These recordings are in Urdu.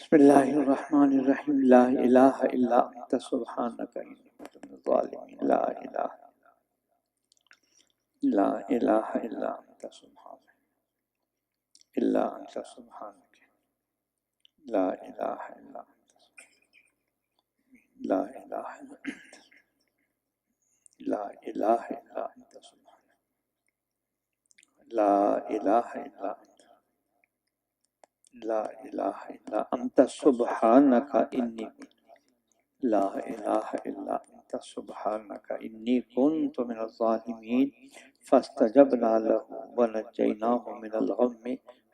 بسم اللہ الرحمن الرحیم لا الہ الا انت سبحانک انی کنت من الظالمین لا الہ الا انت سبحانک الا انت سبحانک لا الہ الا انت لا الہ الا انت لا الہ الا انت سبحانک لا الہ الا انت لا الہ الا انت سبحانک انی لا الہ الا انت سبحانک انی کنت من الظالمین فاستجبنا له ونجیناہ من الغم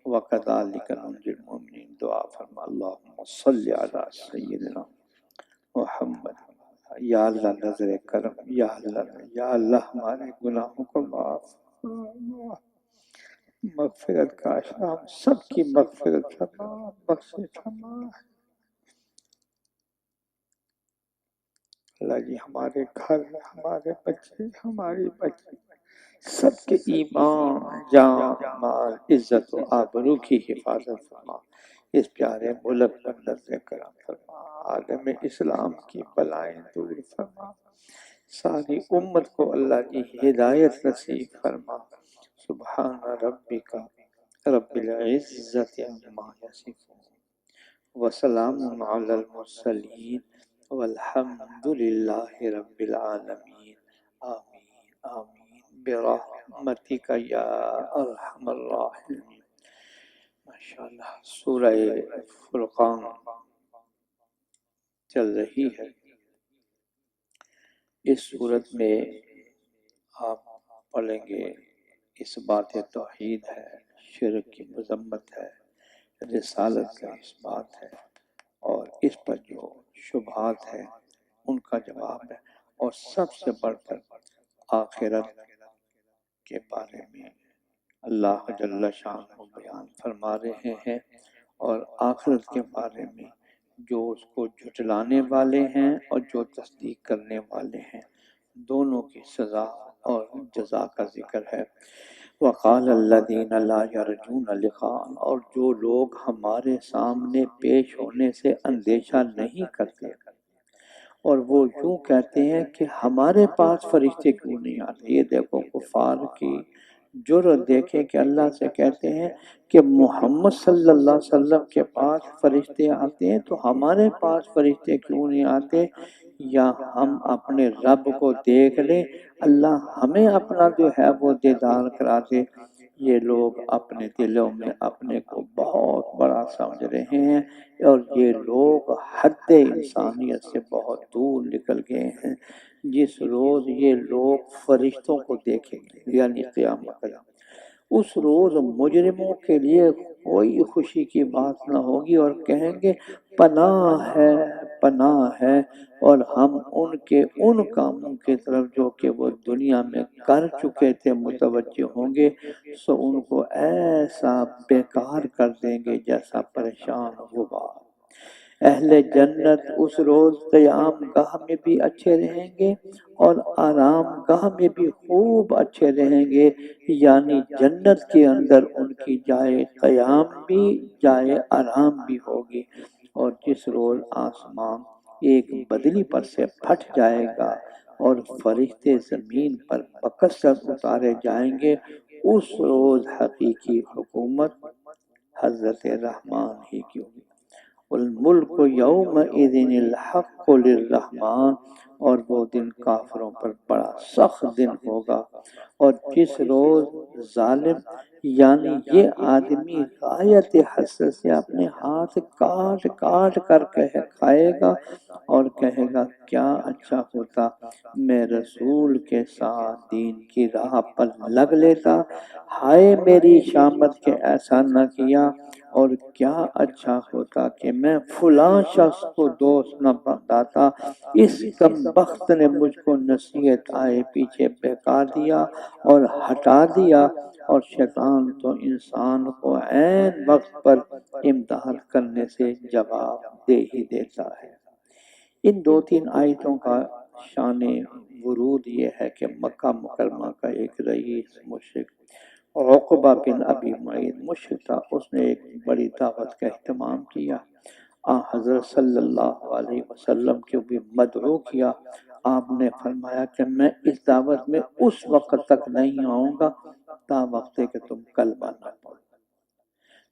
وکذالک ننجی المؤمنین۔ دعا فرما اللہم صلی علی سیدنا محمد۔ یا اللہ نظر کرم، یا اللہ ہمارے گناہوں کو معاف فرما، مغفرت کا ہم سب کی مغفرت فرما، بخشش فرما۔ اللہ جی ہمارے گھر، ہمارے بچے، ہماری بچے سب کے ایمان، جان، مال، عزت و آبرو کی حفاظت فرما۔ اس پیارے ملک پر نظر کرم فرما، عالم اسلام کی بلائیں دور فرما، ساری امت کو اللہ کی ہدایت نصیب فرما۔ سبحان ربک رب العزت عما یصفون وسلام علی المرسلین والحمد للہ رب العالمین۔ آمین آمین برحمتک یا ارحم الراحمین۔ ماشاءاللہ سورہ فرقان چل رہی ہے۔ اس صورت میں آپ پڑھیں گے اس بات توحید ہے، شرک کی مذمت ہے، رسالت کا اس بات ہے، اور اس پر جو شبہات ہیں ان کا جواب ہے، اور سب سے بڑھ کر آخرت کے بارے میں اللہ جل شانہ بیان فرما رہے ہیں، اور آخرت کے بارے میں جو اس کو جھٹلانے والے ہیں اور جو تصدیق کرنے والے ہیں، دونوں کی سزا اور جزا کا ذکر ہے۔ وقال الذین لا یرجون لقاء، اور جو لوگ ہمارے سامنے پیش ہونے سے اندیشہ نہیں کرتے، اور وہ یوں کہتے ہیں کہ ہمارے پاس فرشتے کیوں نہیں آتے۔ یہ دیکھو کفار کی جرأت دیکھیں کہ اللہ سے کہتے ہیں کہ محمد صلی اللہ علیہ وسلم کے پاس فرشتے آتے ہیں تو ہمارے پاس فرشتے کیوں نہیں آتے، یا ہم اپنے رب کو دیکھ لیں، اللہ ہمیں اپنا جو ہے وہ دیدار کرا دے۔ یہ لوگ اپنے دلوں میں اپنے کو بہت بڑا سمجھ رہے ہیں، اور یہ لوگ حد انسانیت سے بہت دور نکل گئے ہیں۔ جس روز یہ لوگ فرشتوں کو دیکھیں گے یعنی قیامت کا، اس روز مجرموں کے لیے کوئی خوشی کی بات نہ ہوگی، اور کہیں گے پناہ ہے، پناہ ہے، اور ہم ان کے ان کاموں کی طرف جو کہ وہ دنیا میں کر چکے تھے متوجہ ہوں گے، سو ان کو ایسا بیکار کر دیں گے جیسا پریشان غبار۔ اہل جنت اس روز قیام گاہ میں بھی اچھے رہیں گے اور آرام گاہ میں بھی خوب اچھے رہیں گے، یعنی جنت کے اندر ان کی جائے قیام بھی جائے آرام بھی ہوگی۔ اور جس روز آسمان ایک بدلی پر سے پھٹ جائے گا اور فرشتے زمین پر بکثرت اتارے جائیں گے، اس روز حقیقی حکومت حضرت رحمان ہی کی ہوگی۔ الملک یومئذ الحق للرحمن، اور وہ دن کافروں پر بڑا سخت دن ہوگا، اور جس روز ظالم یعنی یہ آدمی غایت حسرت سے اپنے ہاتھ کاٹ کاٹ کر کھائے گا اور کہے گا کیا اچھا ہوتا میں رسول کے ساتھ دین کی راہ پر لگ لیتا، ہائے میری شامت کے ایسا نہ کیا، اور کیا اچھا ہوتا کہ میں فلاں شخص کو دوست نہ بتاتا، اس کم بخت نے مجھ کو نصیحت آئے پیچھے بہکا دیا اور ہٹا دیا، اور شیطان تو انسان کو عین وقت پر امتحان کرنے سے جواب دے ہی دیتا ہے۔ ان دو تین آیتوں کا شان ورود یہ ہے کہ مکہ مکرمہ کا ایک رئیس مشرک عقبہ بن ابی معیط مشرک تھا، اس نے ایک بڑی دعوت کا اہتمام کیا، حضرت صلی اللہ علیہ وسلم کو بھی مدعو کیا. آپ نے فرمایا کہ میں اس دعوت میں اس وقت تک نہیں آؤں گا تا وقت کہ تم کلمہ نہ پڑھو.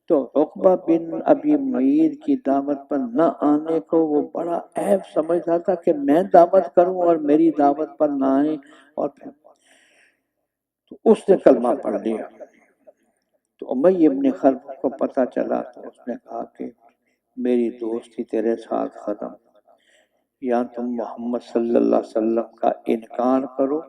تو عقبہ بن ابی معیط کی دعوت پر نہ آنے کو وہ بڑا عیب سمجھتا تھا کہ میں دعوت کروں اور میری دعوت پر نہ آئیں. اور پھر تو اس نے کلمہ پڑھ لیا. تو امیہ ابن خلف کو پتہ چلا تو اس نے کہا کہ میری دوستی تیرے ساتھ ختم، یا تم محمد صلی اللہ علیہ وسلم کا انکار کرو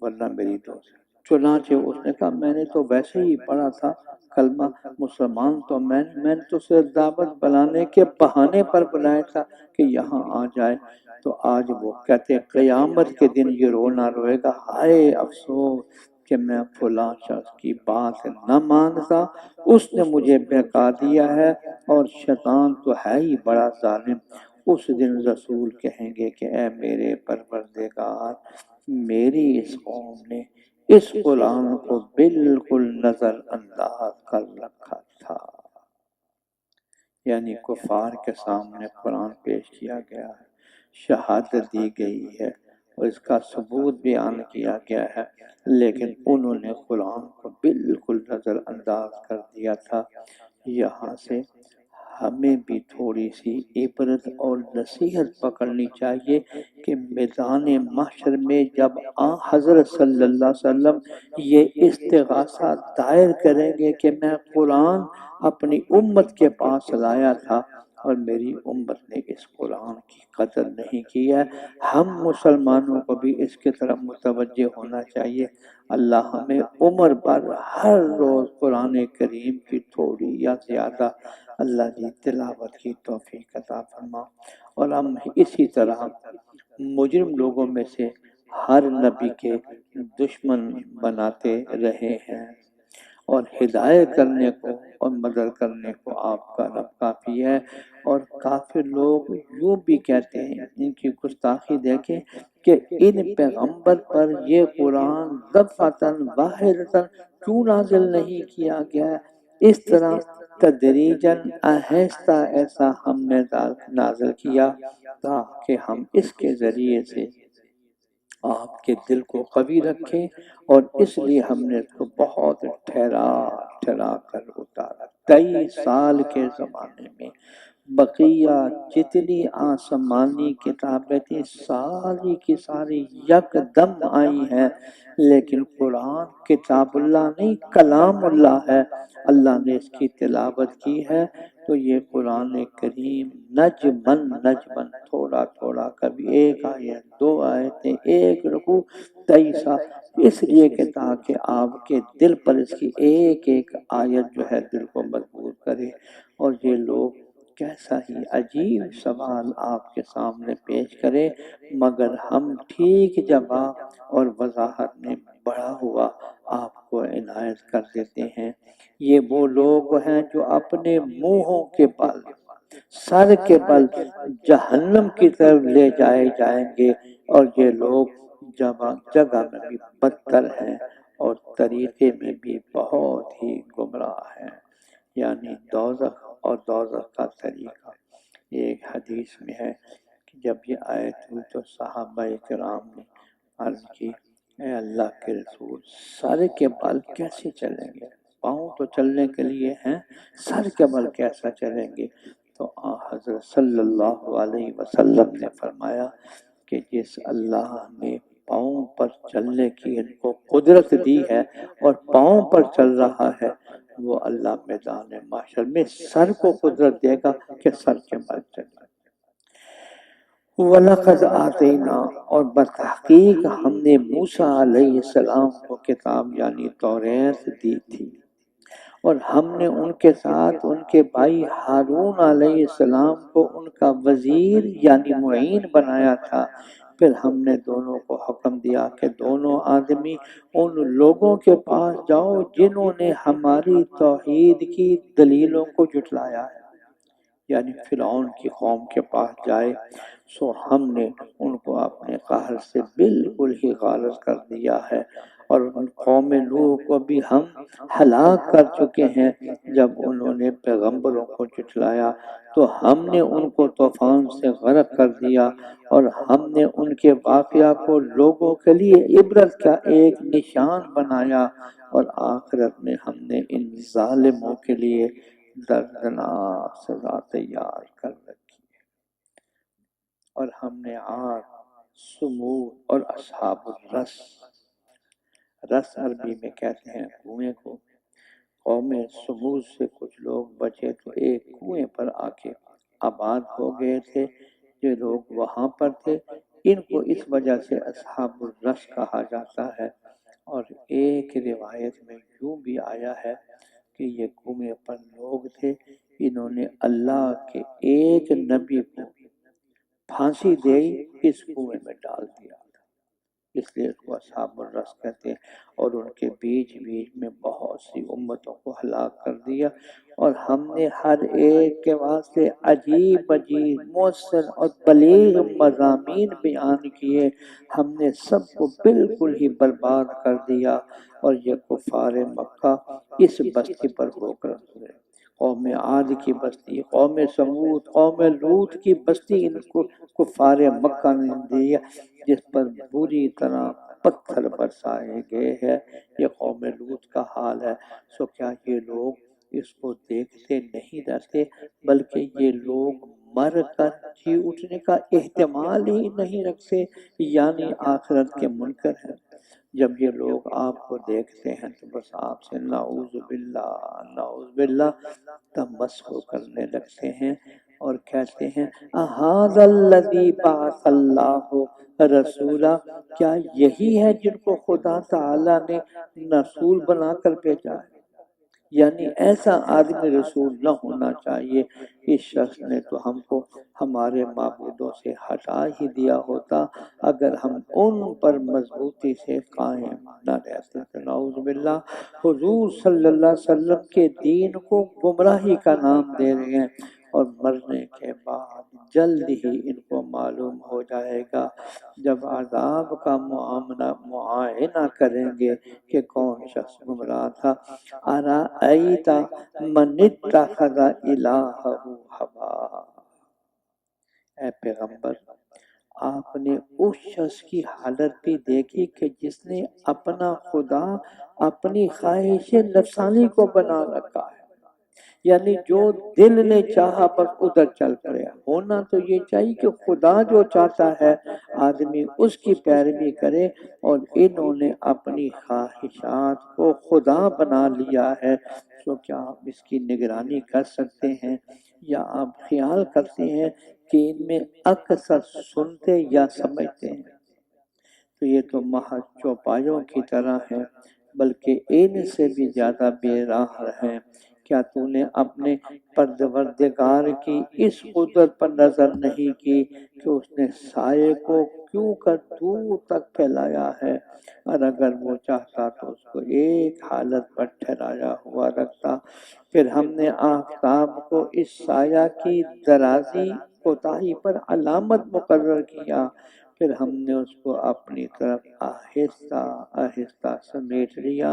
ورنہ میری دوست. چنانچہ اس نے کہا میں نے تو ویسے ہی پڑھا تھا کلمہ، مسلمان تو میں نے تو صرف دعوت بلانے کے بہانے پر بلایا تھا کہ یہاں آ جائے. تو آج وہ کہتے ہیں قیامت کے دن یہ رونا روئے گا، ہائے افسوس کہ میں فلاں شخص کی بات نہ مانتا، اس نے مجھے بہکا دیا ہے، اور شیطان تو ہے ہی بڑا ظالم. اس دن رسول کہیں گے کہ اے میرے پروردگار، میری اس قوم نے اس قرآن کو بالکل نظر انداز کر رکھا تھا. یعنی کفار کے سامنے قرآن پیش کیا گیا ہے، شہادت دی گئی ہے اور اس کا ثبوت بیان کیا گیا ہے، لیکن انہوں نے قرآن کو بالکل نظر انداز کر دیا تھا. یہاں سے ہمیں بھی تھوڑی سی عبرت اور نصیحت پکڑنی چاہیے کہ میدان محشر میں جب حضرت صلی اللہ علیہ وسلم یہ استغاثہ دائر کریں گے کہ میں قرآن اپنی امت کے پاس لایا تھا اور میری امت نے اس قرآن کی قدر نہیں کی ہے، ہم مسلمانوں کو بھی اس کی طرف متوجہ ہونا چاہیے. اللہ ہمیں عمر بھر ہر روز قرآن کریم کی تھوڑی یا زیادہ اللہ کی تلاوت کی توفیق عطا فرما، اور ہم اسی طرح مجرم لوگوں میں سے ہر نبی کے دشمن بناتے رہے ہیں، اور ہدایت کرنے کو اور مدد کرنے کو آپ کا رب کافی ہے. اور کافر لوگ یوں بھی کہتے ہیں، ان کی گستاخی دیکھیں کہ ان پیغمبر پر یہ قرآن دفعتاً واحدتاً کیوں نازل نہیں کیا گیا. اس طرح تدریجاً آہستہ ایسا ہم نے نازل کیا تاکہ ہم اس کے ذریعے سے آپ کے دل کو قوی رکھیں، اور اس لیے ہم نے اس کو بہت ٹھہرا ٹھہرا کر اتارا. 23 سال کے زمانے میں بقیہ جتنی آسمانی کتابیں تھیں ساری کی ساری یک دم آئی ہیں، لیکن قرآن کتاب اللہ نہیں کلام اللہ ہے. اللہ نے اس کی تلاوت کی ہے تو یہ قرآن کریم نجمن نجمن تھوڑا تھوڑا، کبھی ایک آیت، 2 آیتیں، ایک رکوع، 23 سال، اس لیے کہ تاکہ آپ کے دل پر اس کی ایک ایک آیت جو ہے دل کو مضبوط کرے. اور یہ لوگ کیسا ہی عجیب سوال آپ کے سامنے پیش کرے، مگر ہم ٹھیک جواب اور وضاحت میں بڑھا ہوا آپ کو عنایت کر دیتے ہیں. یہ وہ لوگ ہیں جو اپنے منہوں کے بل، سر کے بل جہنم کی طرف لے جائیں گے، اور یہ لوگ جگہ میں بھی بدتر ہیں اور طریقے میں بھی بہت ہی گمراہ ہیں. یعنی دوزخ اور دوزخ کا طریقہ. ایک حدیث میں ہے کہ جب یہ آیت ہوئی تو صحابہ کرام نے عرض کی اے اللہ کے رسول، سر کے بل کیسے چلیں گے؟ پاؤں تو چلنے کے لیے ہیں، سر کے بل کیسا چلیں گے؟ تو حضرت صلی اللہ علیہ وسلم نے فرمایا کہ جس اللہ نے پاؤں پر چلنے کی ان کو قدرت دی ہے اور پاؤں پر چل رہا ہے، وہ اللہ میدان محشر میں سر کو قدرت دے گا کہ سر کے بل چلے. وَلَقَدْ آتَيْنَا، اور بتحقیق ہم نے موسیٰ علیہ السلام کو کتاب یعنی توریت دی تھی، اور ہم نے ان کے ساتھ ان کے بھائی ہارون علیہ السلام کو ان کا وزیر یعنی معین بنایا تھا. پھر ہم نے دونوں کو حکم دیا کہ دونوں آدمی ان لوگوں کے پاس جاؤ جنہوں نے ہماری توحید کی دلیلوں کو جھٹلایا ہے، یعنی فرعون کی قوم کے پاس جائے. سو ہم نے ان کو اپنے قہر سے بالکل ہی غالب کر دیا ہے، اور ان قوم نوح کو بھی ہم ہلاک کر چکے ہیں۔ جب انہوں نے پیغمبروں کو جھٹلایا تو ہم نے ان کو طوفان سے غرق کر دیا، اور ہم نے ان کے واقعہ کو لوگوں کے لیے عبرت کا ایک نشان بنایا، اور آخرت میں ہم نے ان ظالموں کے لیے دردناک سزا تیار کر رکھی ہے۔ اور ہم نے عاد، سمود اور اصحاب الرس، رس عربی میں کہتے ہیں کنویں کو، قوم سمود سے کچھ لوگ بچے تو ایک کنویں پر آ کے آباد ہو گئے تھے، جو لوگ وہاں پر تھے ان کو اس وجہ سے اصحاب الرس کہا جاتا ہے۔ اور ایک روایت میں یوں بھی آیا ہے کہ یہ کنویں پر لوگ تھے، انہوں نے اللہ کے ایک نبی کو پھانسی دے اس کنویں میں ڈال دیا، اس لیے اس کو اصحاب الرس کہتے ہیں۔ اور ان کے بیچ بیچ میں بہت سی امتوں کو ہلاک کر دیا، اور ہم نے ہر ایک کے واسطے عجیب عجیب مؤثر اور بلیغ مضامین بیان کیے، ہم نے سب کو بالکل ہی برباد کر دیا۔ اور یہ کفار مکہ اس بستی پر ہو کر گزرے، قوم عاد کی بستی، قوم سمود، قوم لوط کی بستی ان کو کفار مکہ نے دیا، جس پر بری طرح پتھر برسائے گئے ہیں۔ یہ قوم لوط کا حال ہے۔ سو کیا یہ لوگ اس کو دیکھتے نہیں رہتے، بلکہ یہ لوگ مر کر جی اٹھنے کا احتمال ہی نہیں رکھتے، یعنی آخرت کے منکر ہیں۔ جب یہ لوگ آپ کو دیکھتے ہیں تو بس آپ سے نعوذ باللہ نعوذ باللہ تمسخر کرنے لگتے ہیں، اور کہتے ہیں اَهَذَا الَّذِي بَعَثَ اللَّهُ رسولا، کیا یہی ہے جن کو خدا تعالی نے رسول بنا کر بھیجا ہے؟ یعنی ایسا آدمی رسول نہ ہونا چاہیے۔ اس شخص نے تو ہم کو ہمارے معبودوں سے ہٹا ہی دیا ہوتا اگر ہم ان پر مضبوطی سے قائم نہ رہتے۔ نعوذ باللہ، حضور صلی اللہ علیہ وسلم کے دین کو گمراہی کا نام دے رہے ہیں، اور مرنے کے بعد جلد ہی ان کو معلوم ہو جائے گا، جب عذاب کا معائنہ کریں گے کہ کون شخص گمراہ تھا۔ ارأیت من اتخذ الہہ ہواہ، اے پیغمبر آپ نے اس شخص کی حالت بھی دیکھی کہ جس نے اپنا خدا اپنی خواہش نفسانی کو بنا رکھا ہے، یعنی جو دل نے چاہا بس ادھر چل پڑے۔ ہونا تو یہ چاہیے کہ خدا جو چاہتا ہے آدمی اس کی پیروی کرے، اور انہوں نے اپنی خواہشات کو خدا بنا لیا ہے۔ تو کیا آپ اس کی نگرانی کر سکتے ہیں، یا آپ خیال کرتے ہیں کہ ان میں اکثر سنتے یا سمجھتے ہیں؟ تو یہ تو محض چوپایوں کی طرح ہے، بلکہ ان سے بھی زیادہ بے راہ ہیں۔ کیا تو نے اپنے پروردگار کی اس قدرت پر نظر نہیں کی کہ اس نے سائے کو کیوں کر دور تک پھیلایا ہے، اور اگر وہ چاہتا تو اس کو ایک حالت پر ٹھہرایا ہوا رکھتا۔ پھر ہم نے آفتاب کو اس سایہ کی درازی کوتاہی پر علامت مقرر کیا، پھر ہم نے اس کو اپنی طرف آہستہ آہستہ سمیٹ لیا،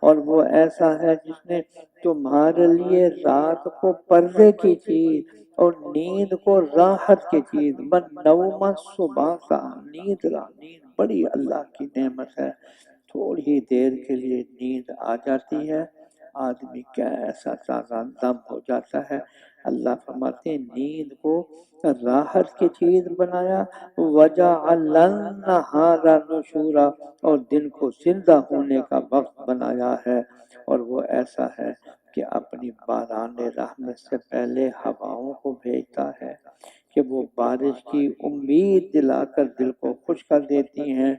اور وہ ایسا ہے جس نے تمہارے لیے رات کو پردے کی چیز اور نیند کو راحت کی چیز نوم صبح کا نیند بڑی اللہ کی نعمت ہے۔ تھوڑی دیر کے لیے نیند آ جاتی ہے، آدمی کیسا تازہ دم ہو جاتا ہے۔ اللہ فرماتے ہیں نیند کو راحت کی چیز بنایا، وَجَعَلَ النَّهَارَ نُشُورًا، اور دن کو زندہ ہونے کا وقت بنایا ہے۔ اور وہ ایسا ہے کہ اپنی باران رحمت سے پہلے ہواؤں کو بھیجتا ہے کہ وہ بارش کی امید دلا کر دل کو خوش کر دیتی ہیں،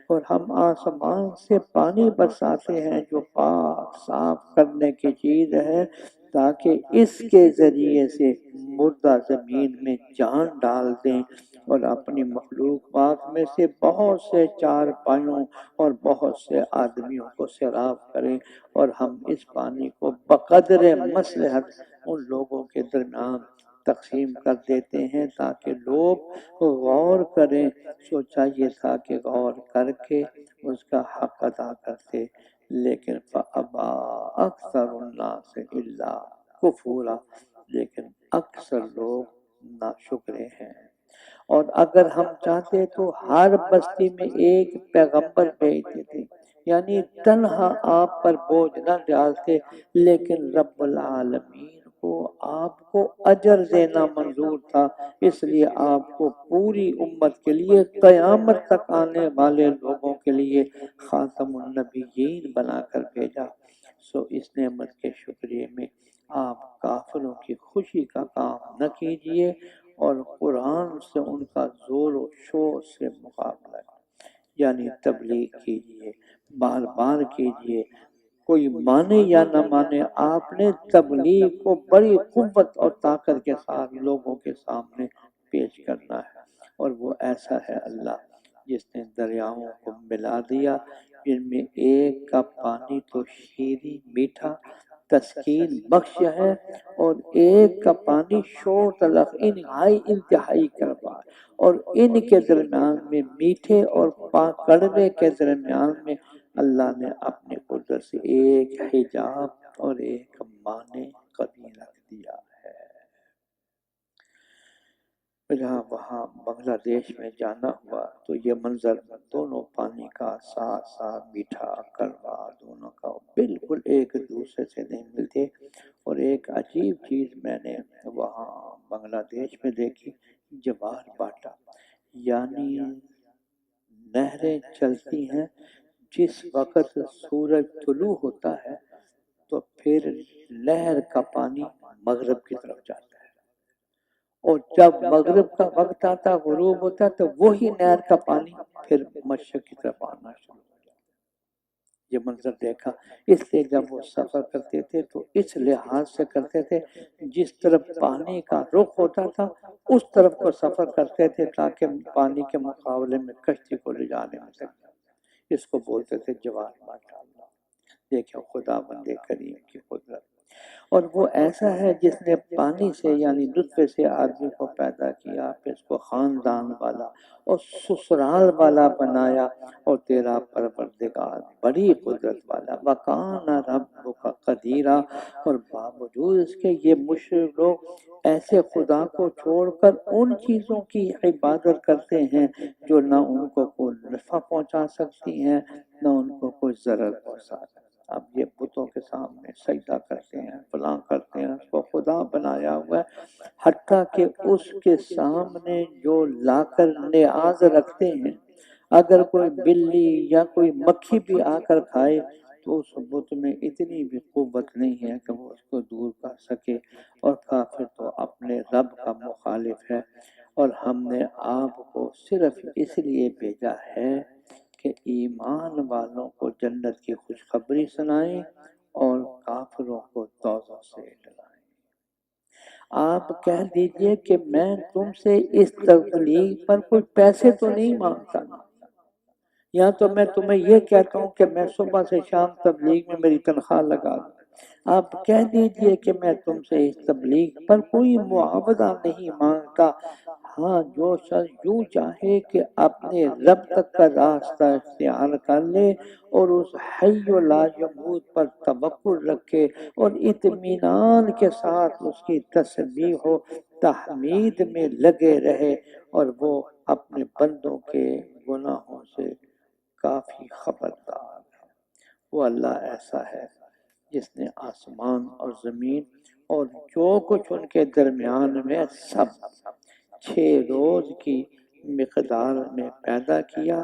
اور ہم آسمان سے پانی برساتے ہیں جو پاک صاف کرنے کی چیز ہے، تاکہ اس کے ذریعے سے مردہ زمین میں جان ڈال دیں، اور اپنی مخلوقات میں سے بہت سے چار پائیوں اور بہت سے آدمیوں کو سیراب کریں، اور ہم اس پانی کو بقدر مصلحت ان لوگوں کے درمیان تقسیم کر دیتے ہیں تاکہ لوگ غور کریں۔ سوچا یہ تھا کہ غور کر کے اس کا حق ادا کرتے، لیکن فَأَبَى أَكْثَرُ النَّاسِ إِلَّا كُفُورًا، لیکن اکثر لوگ ناشکرے ہیں۔ اور اگر ہم چاہتے تو ہر بستی میں ایک پیغمبر بھیج دیتے، یعنی تنہا آپ پر بوجھ نہ ڈالتے، لیکن رب العالمین کو آپ کو اجر دینا منظور تھا، اس لیے آپ کو پوری امت کے لیے قیامت تک آنے والے لوگوں کے لیے خاتم النبیین بنا کر بھیجا۔ سو اس نعمت کے شکریہ میں آپ کافروں کی خوشی کا کام نہ کیجیے اور قرآن سے ان کا زور و شور سے مقابلہ، یعنی تبلیغ کیجیے، بار بار کیجیے، کوئی مانے یا نہ مانے، آپ نے تبلیغ کو بڑی قوت اور طاقت کے ساتھ لوگوں کے سامنے پیش کرنا ہے۔ اور وہ ایسا ہے اللہ جس نے دریاؤں کو ملا دیا، جن میں ایک کا پانی تو شیریں میٹھا تسکین بخش ہے اور ایک کا پانی شور تلخ انتہائی کروا، اور ان کے درمیان میں میٹھے اور کڑوے کے درمیان میں اللہ نے اپنے قدرت سے ایک حجاب اور ایک معنی قدیم رکھ دیا ہے۔ جہاں وہاں بنگلہ دیش میں جانا ہوا تو یہ منظر دونوں پانی کا ساتھ ساتھ میٹھا کڑوا دونوں کا بالکل ایک دوسرے سے نہیں ملتے۔ اور ایک عجیب چیز میں نے وہاں بنگلہ دیش میں دیکھی، جوار باٹا، یعنی نہریں چلتی ہیں، جس وقت سورج طلوع ہوتا ہے تو پھر نہر کا پانی مغرب کی طرف جاتا ہے، اور جب مغرب کا وقت آتا غروب ہوتا تو وہی نہر کا پانی پھر مشرق کی طرف آنا شروع ہو جاتا۔ یہ منظر دیکھا، اس لیے جب وہ سفر کرتے تھے تو اس لحاظ سے کرتے تھے جس طرف پانی کا رخ ہوتا تھا اس طرف کو سفر کرتے تھے تاکہ پانی کے مقابلے میں کشتی کو لے جانے میں سکتے۔ اس کو بولتے تھے جوار باٹا۔ دیکھو خدا بندے کریم کی قدرت۔ اور وہ ایسا ہے جس نے پانی سے یعنی نطفے سے آدمی کو پیدا کیا، پھر اس کو خاندان والا اور سسرال والا بنایا، اور تیرا پروردگار بڑی قدرت والا، وَكَانَ رَبُّكَ قَدِيرًا۔ اور باوجود اس کے یہ مشرک لوگ ایسے خدا کو چھوڑ کر ان چیزوں کی عبادت کرتے ہیں جو نہ ان کو کوئی نفع پہنچا سکتی ہیں نہ ان کو کوئی ضرر پہنچا سکتی۔ اب یہ بتوں کے سامنے سجدہ کرتے ہیں، فلاں کرتے ہیں، اس کو خدا بنایا ہوا ہے، حتیٰ کہ اس کے سامنے جو لا کر نیاز رکھتے ہیں، اگر کوئی بلی یا کوئی مکھی بھی آ کر کھائے تو اس بت میں اتنی بھی قوت نہیں ہے کہ وہ اس کو دور کر سکے۔ اور کافر تو اپنے رب کا مخالف ہے۔ اور ہم نے آپ کو صرف اس لیے بھیجا ہے کہ ایمان والوں کو جنت کی خوشخبری سنائیں اور کافروں کو دوزخ سے ڈرائیں۔ آپ کہہ دیجئے کہ میں تم سے اس تبلیغ پر کوئی پیسے تو نہیں مانگتا، یا تو میں تمہیں یہ کہتا ہوں کہ میں صبح سے شام تبلیغ میں میری تنخواہ لگا دوں۔ آپ کہہ دیجئے کہ میں تم سے اس تبلیغ پر کوئی معاوضہ نہیں مانگتا۔ ہاں جو شخص یوں چاہے کہ اپنے رب تک کا راستہ اختیار کر لے اور اس حی و لا یموت پر توکل رکھے اور اطمینان کے ساتھ اس کی تسبیح و تحمید میں لگے رہے، اور وہ اپنے بندوں کے گناہوں سے کافی خبردار ہے۔ وہ اللہ ایسا ہے جس نے آسمان اور زمین اور جو کچھ ان کے درمیان میں سب 6 روز کی مقدار میں پیدا کیا،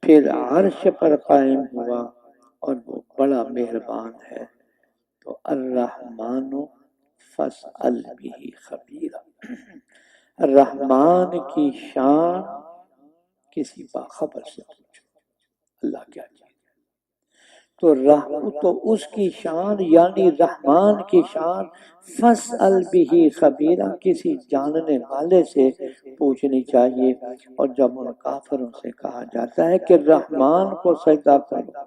پھر عرش پر قائم ہوا، اور وہ بڑا مہربان ہے۔ تو الرحمن فاسأل به خبیرا، الرحمن کی شان کسی باخبر سے پوچھو، اللہ کیا چیز ہے۔ تو اس کی شان یعنی رحمان کی شان فاسأل به خبیرا کسی جاننے والے سے پوچھنی چاہیے۔ اور جب ان کافروں سے کہا جاتا ہے کہ رحمان کو سجدہ کرو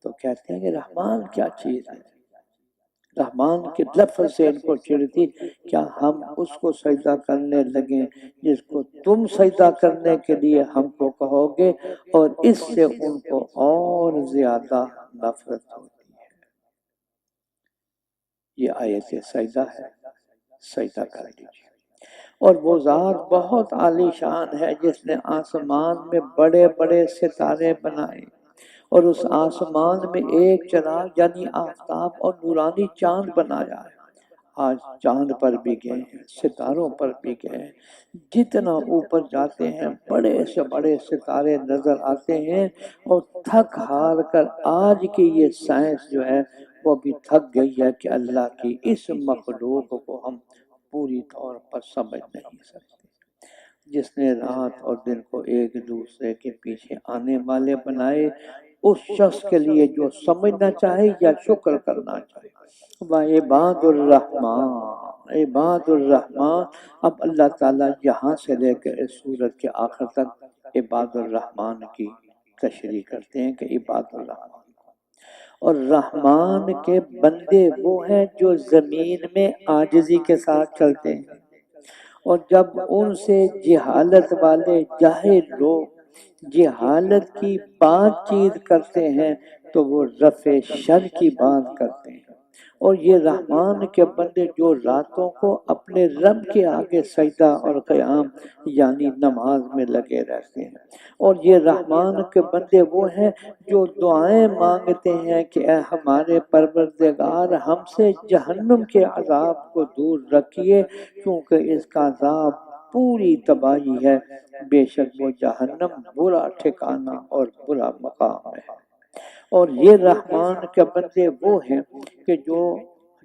تو کہتے ہیں کہ رحمان کیا چیز ہے، رحمان کے لفظ سے ان کو چڑھتی، کیا ہم اس کو سجدہ کرنے لگیں جس کو تم سجدہ کرنے کے لیے ہم کو کہو گے، اور اس سے ان کو اور زیادہ نفرت ہوتی ہے۔ یہ آیت سجدہ ہے، سجدہ کر لیجیے۔ اور وہ ذات بہت عالی شان ہے جس نے آسمان میں بڑے بڑے ستارے بنائے، اور اس آسمان میں ایک چراغ یعنی آفتاب اور نورانی چاند بنایا ہے۔ آج چاند پر بھی گئے ہیں، ستاروں پر بھی گئے ہیں، جتنا اوپر جاتے ہیں بڑے سے بڑے ستارے نظر آتے ہیں، اور تھک ہار کر آج کی یہ سائنس جو ہے وہ بھی تھک گئی ہے کہ اللہ کی اس مخلوق کو ہم پوری طور پر سمجھ نہیں سکتے۔ جس نے رات اور دن کو ایک دوسرے کے پیچھے آنے والے بنائے، اس شخص کے لیے جو سمجھنا چاہے یا شکر کرنا چاہے۔ وعباد الرحمن، عباد الرحمن۔ اب اللہ تعالیٰ یہاں سے لے کر اس سورت کے آخر تک عباد الرحمن کی تشریح کرتے ہیں کہ عباد الرحمن، اور رحمان کے بندے وہ ہیں جو زمین میں عاجزی کے ساتھ چلتے ہیں، اور جب ان سے جہالت والے جاہل لوگ جہالت کی بات چیت کرتے ہیں تو وہ رفع شر کی بات کرتے ہیں۔ اور یہ رحمان کے بندے جو راتوں کو اپنے رب کے آگے سجدہ اور قیام یعنی نماز میں لگے رہتے ہیں، اور یہ رحمان کے بندے وہ ہیں جو دعائیں مانگتے ہیں کہ اے ہمارے پروردگار ہم سے جہنم کے عذاب کو دور رکھیے، کیونکہ اس کا عذاب پوری تباہی ہے، بے شک وہ جہنم برا ٹھکانہ اور برا مقام ہے۔ اور یہ رحمان کے بندے وہ ہیں کہ جو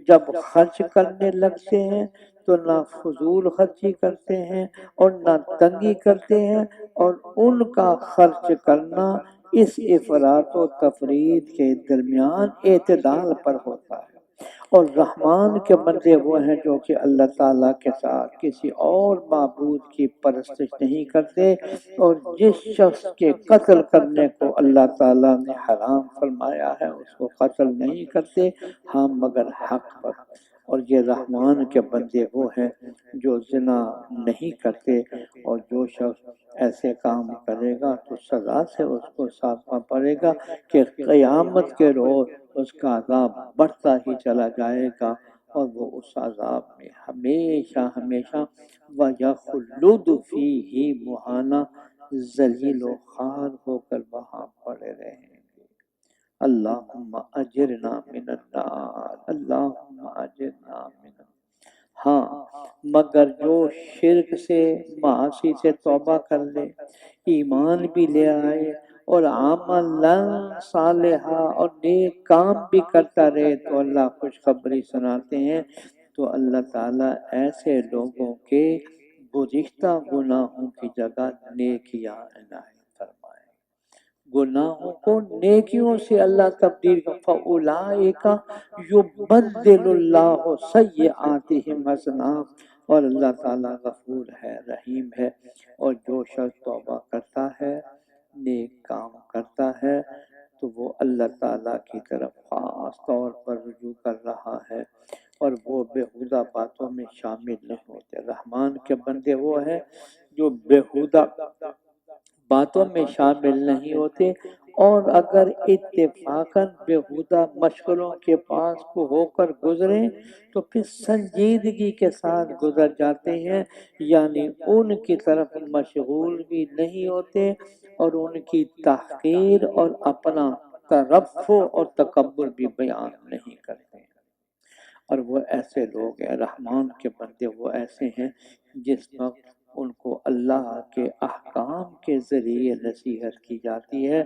جب خرچ کرنے لگتے ہیں تو نہ فضول خرچی کرتے ہیں اور نہ تنگی کرتے ہیں، اور ان کا خرچ کرنا اس افراط و تفرید کے درمیان اعتدال پر ہوتا ہے۔ اور رحمان کے بندے وہ ہیں جو کہ اللہ تعالیٰ کے ساتھ کسی اور معبود کی پرستش نہیں کرتے، اور جس شخص کے قتل کرنے کو اللہ تعالیٰ نے حرام فرمایا ہے اس کو قتل نہیں کرتے، ہاں مگر حق پر۔ اور یہ رحمان کے بندے وہ ہیں جو زنا نہیں کرتے، اور جو شخص ایسے کام کرے گا تو سزا سے اس کو سامنا پڑے گا کہ قیامت کے روز اس کا عذاب بڑھتا ہی چلا جائے گا، اور وہ اس عذاب میں ہمیشہ ہمیشہ وَيَخْلُدُ فِيهِ مُهَانًا ذلیل و خوار ہو کر وہاں پڑے رہیں گے۔ اللہم اجرنا من النار، اللہم اجرنا من النار۔ ہاں مگر جو شرک سے معاصی سے توبہ کر لے، ایمان بھی لے آئے اور عملا صالحہ اور نیک کام بھی کرتا رہے تو اللہ خوشخبری سناتے ہیں، تو اللہ تعالیٰ ایسے لوگوں کے گزشتہ گناہوں کی جگہ نیکیاں عنایت فرمائے۔ گناہوں کو نیکیوں سے اللہ تبدیل فَأُولَٰئِکَ يُبَدِّلُ اللَّهُ سَیِّئَاتِہِمْ حسنات۔ اور اللہ تعالیٰ غفور ہے، رحیم ہے، اور جو شخص توبہ کرتا ہے، نیک کام کرتا ہے، تو وہ اللہ تعالیٰ کی طرف خاص طور پر رجوع کر رہا ہے، اور وہ بےہودہ باتوں میں شامل نہیں ہوتے۔ رحمان کے بندے وہ ہیں جو بےہودہ باتوں میں شامل نہیں ہوتے، اور اگر اتفاقاً بےہودہ مشغلوں کے پاس کو ہو کر گزریں تو پھر سنجیدگی کے ساتھ گزر جاتے ہیں، یعنی ان کی طرف مشغول بھی نہیں ہوتے اور ان کی تحقیر اور اپنا ترفع اور تکبر بھی بیان نہیں کرتے۔ اور وہ ایسے لوگ ہیں، رحمان کے بندے وہ ایسے ہیں جس وقت ان کو اللہ کے احکام کے ذریعے نصیحت کی جاتی ہے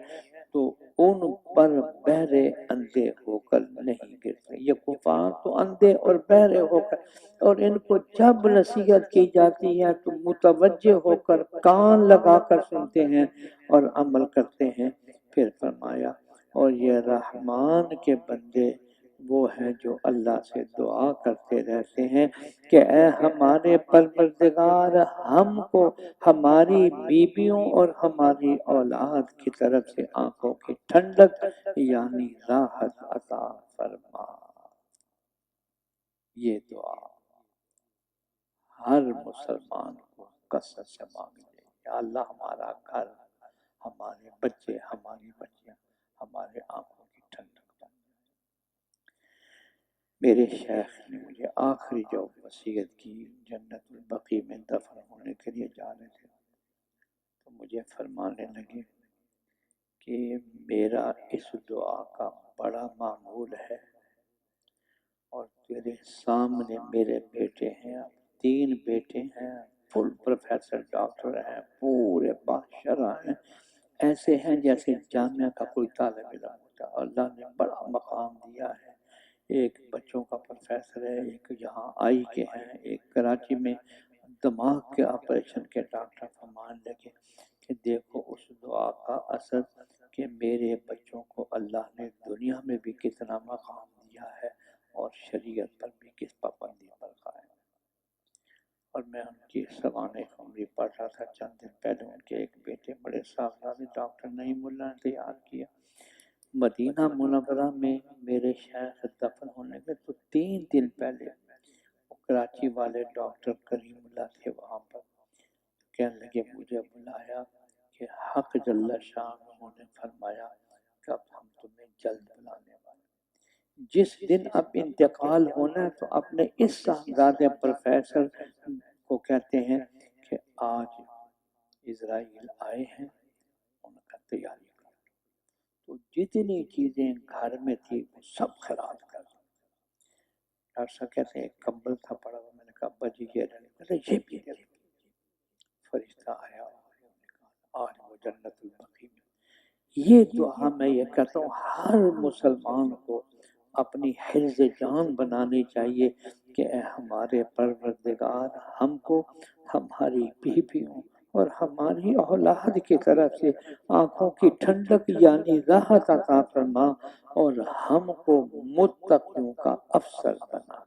تو ان پر بہرے اندھے ہو کر نہیں گرتے۔ یہ کفار تو اندھے اور بہرے ہو کر، اور ان کو جب نصیحت کی جاتی ہے تو متوجہ ہو کر کان لگا کر سنتے ہیں اور عمل کرتے ہیں۔ پھر فرمایا اور یہ رحمان کے بندے وہ ہیں جو اللہ سے دعا کرتے رہتے ہیں کہ اے ہمارے پروردگار ہم کو ہماری بیویوں اور ہماری اولاد کی طرف سے آنکھوں کی ٹھنڈک یعنی راحت عطا فرما۔ یہ دعا ہر مسلمان کو کثرت سے مانگنی چاہیے۔ یا اللہ ہمارا گھر، ہمارے بچے، ہماری بچیاں ہمارے آنکھوں کی ٹھنڈک بن جائے۔ میرے شیخ نے مجھے آخری جو وصیت کی، جنت البقیع میں دفن ہونے کے لیے جا رہے تھے، تو مجھے فرمانے لگے کہ میرا اس دعا کا بڑا معمول ہے، اور تیرے سامنے میرے بیٹے ہیں، 3 بیٹے ہیں، فل پروفیسر ڈاکٹر ہیں، پورے بادشاہ ہیں، ایسے ہیں جیسے جامعہ کا کوئی طالب علم ہوتا ہے۔ اللہ نے بڑا مقام دیا ہے، ایک بچوں کا پروفیسر ہے، ایک یہاں آئی کے ہیں، ایک کراچی میں دماغ کے آپریشن کے ڈاکٹر فرمان لگے کہ دیکھو اس دعا کا اثر کہ میرے بچوں کو اللہ نے دنیا میں بھی کتنا مقام دیا ہے اور شریعت پر بھی کس پابندی پر قائم ہے۔ اور میں ان کی سوانح عمری پڑھ رہا تھا چند دن پہلے، ان کے ایک بیٹے بڑے صاحبزادے ڈاکٹر نعیم اللہ نے تیار کیا، مدینہ منورہ میں میرے شیخ دفن ہونے کے تو 3 دن پہلے کراچی والے ڈاکٹر کریم اللہ تھے وہاں پر، کہنے لگے مجھے بلایا کہ حق جل شانہ نے فرمایا کہ اب ہم تمہیں جلد بلانے والے، جس دن اب انتقال ہونا ہے تو اپنے اس صاحبزادے پروفیسر کو کہتے ہیں کہ آج اسرائیل آئے ہیں، ان کا تیاری کر، تو جتنی چیزیں گھر میں تھی وہ سب خراب کر دی۔ ڈاکٹر صاحب کہتے ہیں ایک کمبل تھا پڑا ہوا، میں نے کہا ابا جی یہ رہے، یہ بھی فرشتہ آیا، آج وہ جنت البقیع میں۔ یہ دعا میں یہ کہتا ہوں ہر مسلمان کو اپنی حفظ جان بنانی چاہیے کہ اے ہمارے پروردگار، ہم کو ہماری بیویوں اور ہماری اولاد کی طرف سے آنکھوں کی ٹھنڈک یعنی راحت عطا فرما، اور ہم کو متقیوں کا افسر بنا۔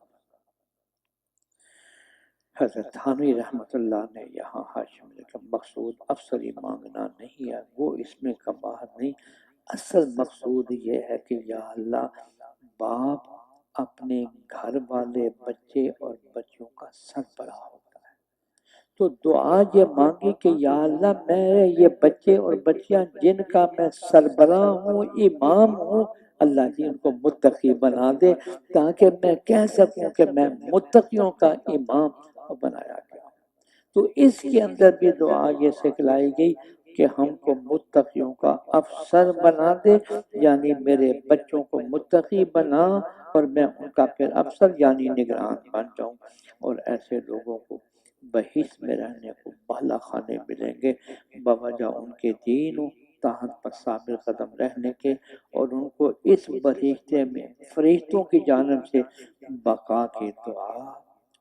حضرت تھانوی رحمۃ اللہ نے یہاں حاشیے میں لکھا مقصود افسری مانگنا نہیں ہے، وہ اس میں قباحت نہیں، اصل مقصود یہ ہے کہ یا اللہ باپ اپنے گھر والے بچے اور بچوں کا سربراہ ہوتا ہے، تو دعا یہ مانگی کہ یا اللہ میں یہ بچے اور بچیاں جن کا میں سربراہ ہوں، امام ہوں، اللہ جی ان کو متقی بنا دے تاکہ میں کہہ سکوں کہ میں متقیوں کا امام بنایا گیا۔ تو اس کے اندر بھی دعا یہ سکھلائی گئی کہ ہم کو متقیوں کا افسر بنا دے، یعنی میرے بچوں کو متقی بنا اور میں ان کا پھر افسر یعنی نگران بن جاؤں، اور ایسے لوگوں کو بہشت میں رہنے کو بالا خانے ملیں گے بوجہ ان کے دین و طاعت پر ثابت قدم رہنے کے، اور ان کو اس بہشتے میں فرشتوں کی جانب سے بقا کی دعا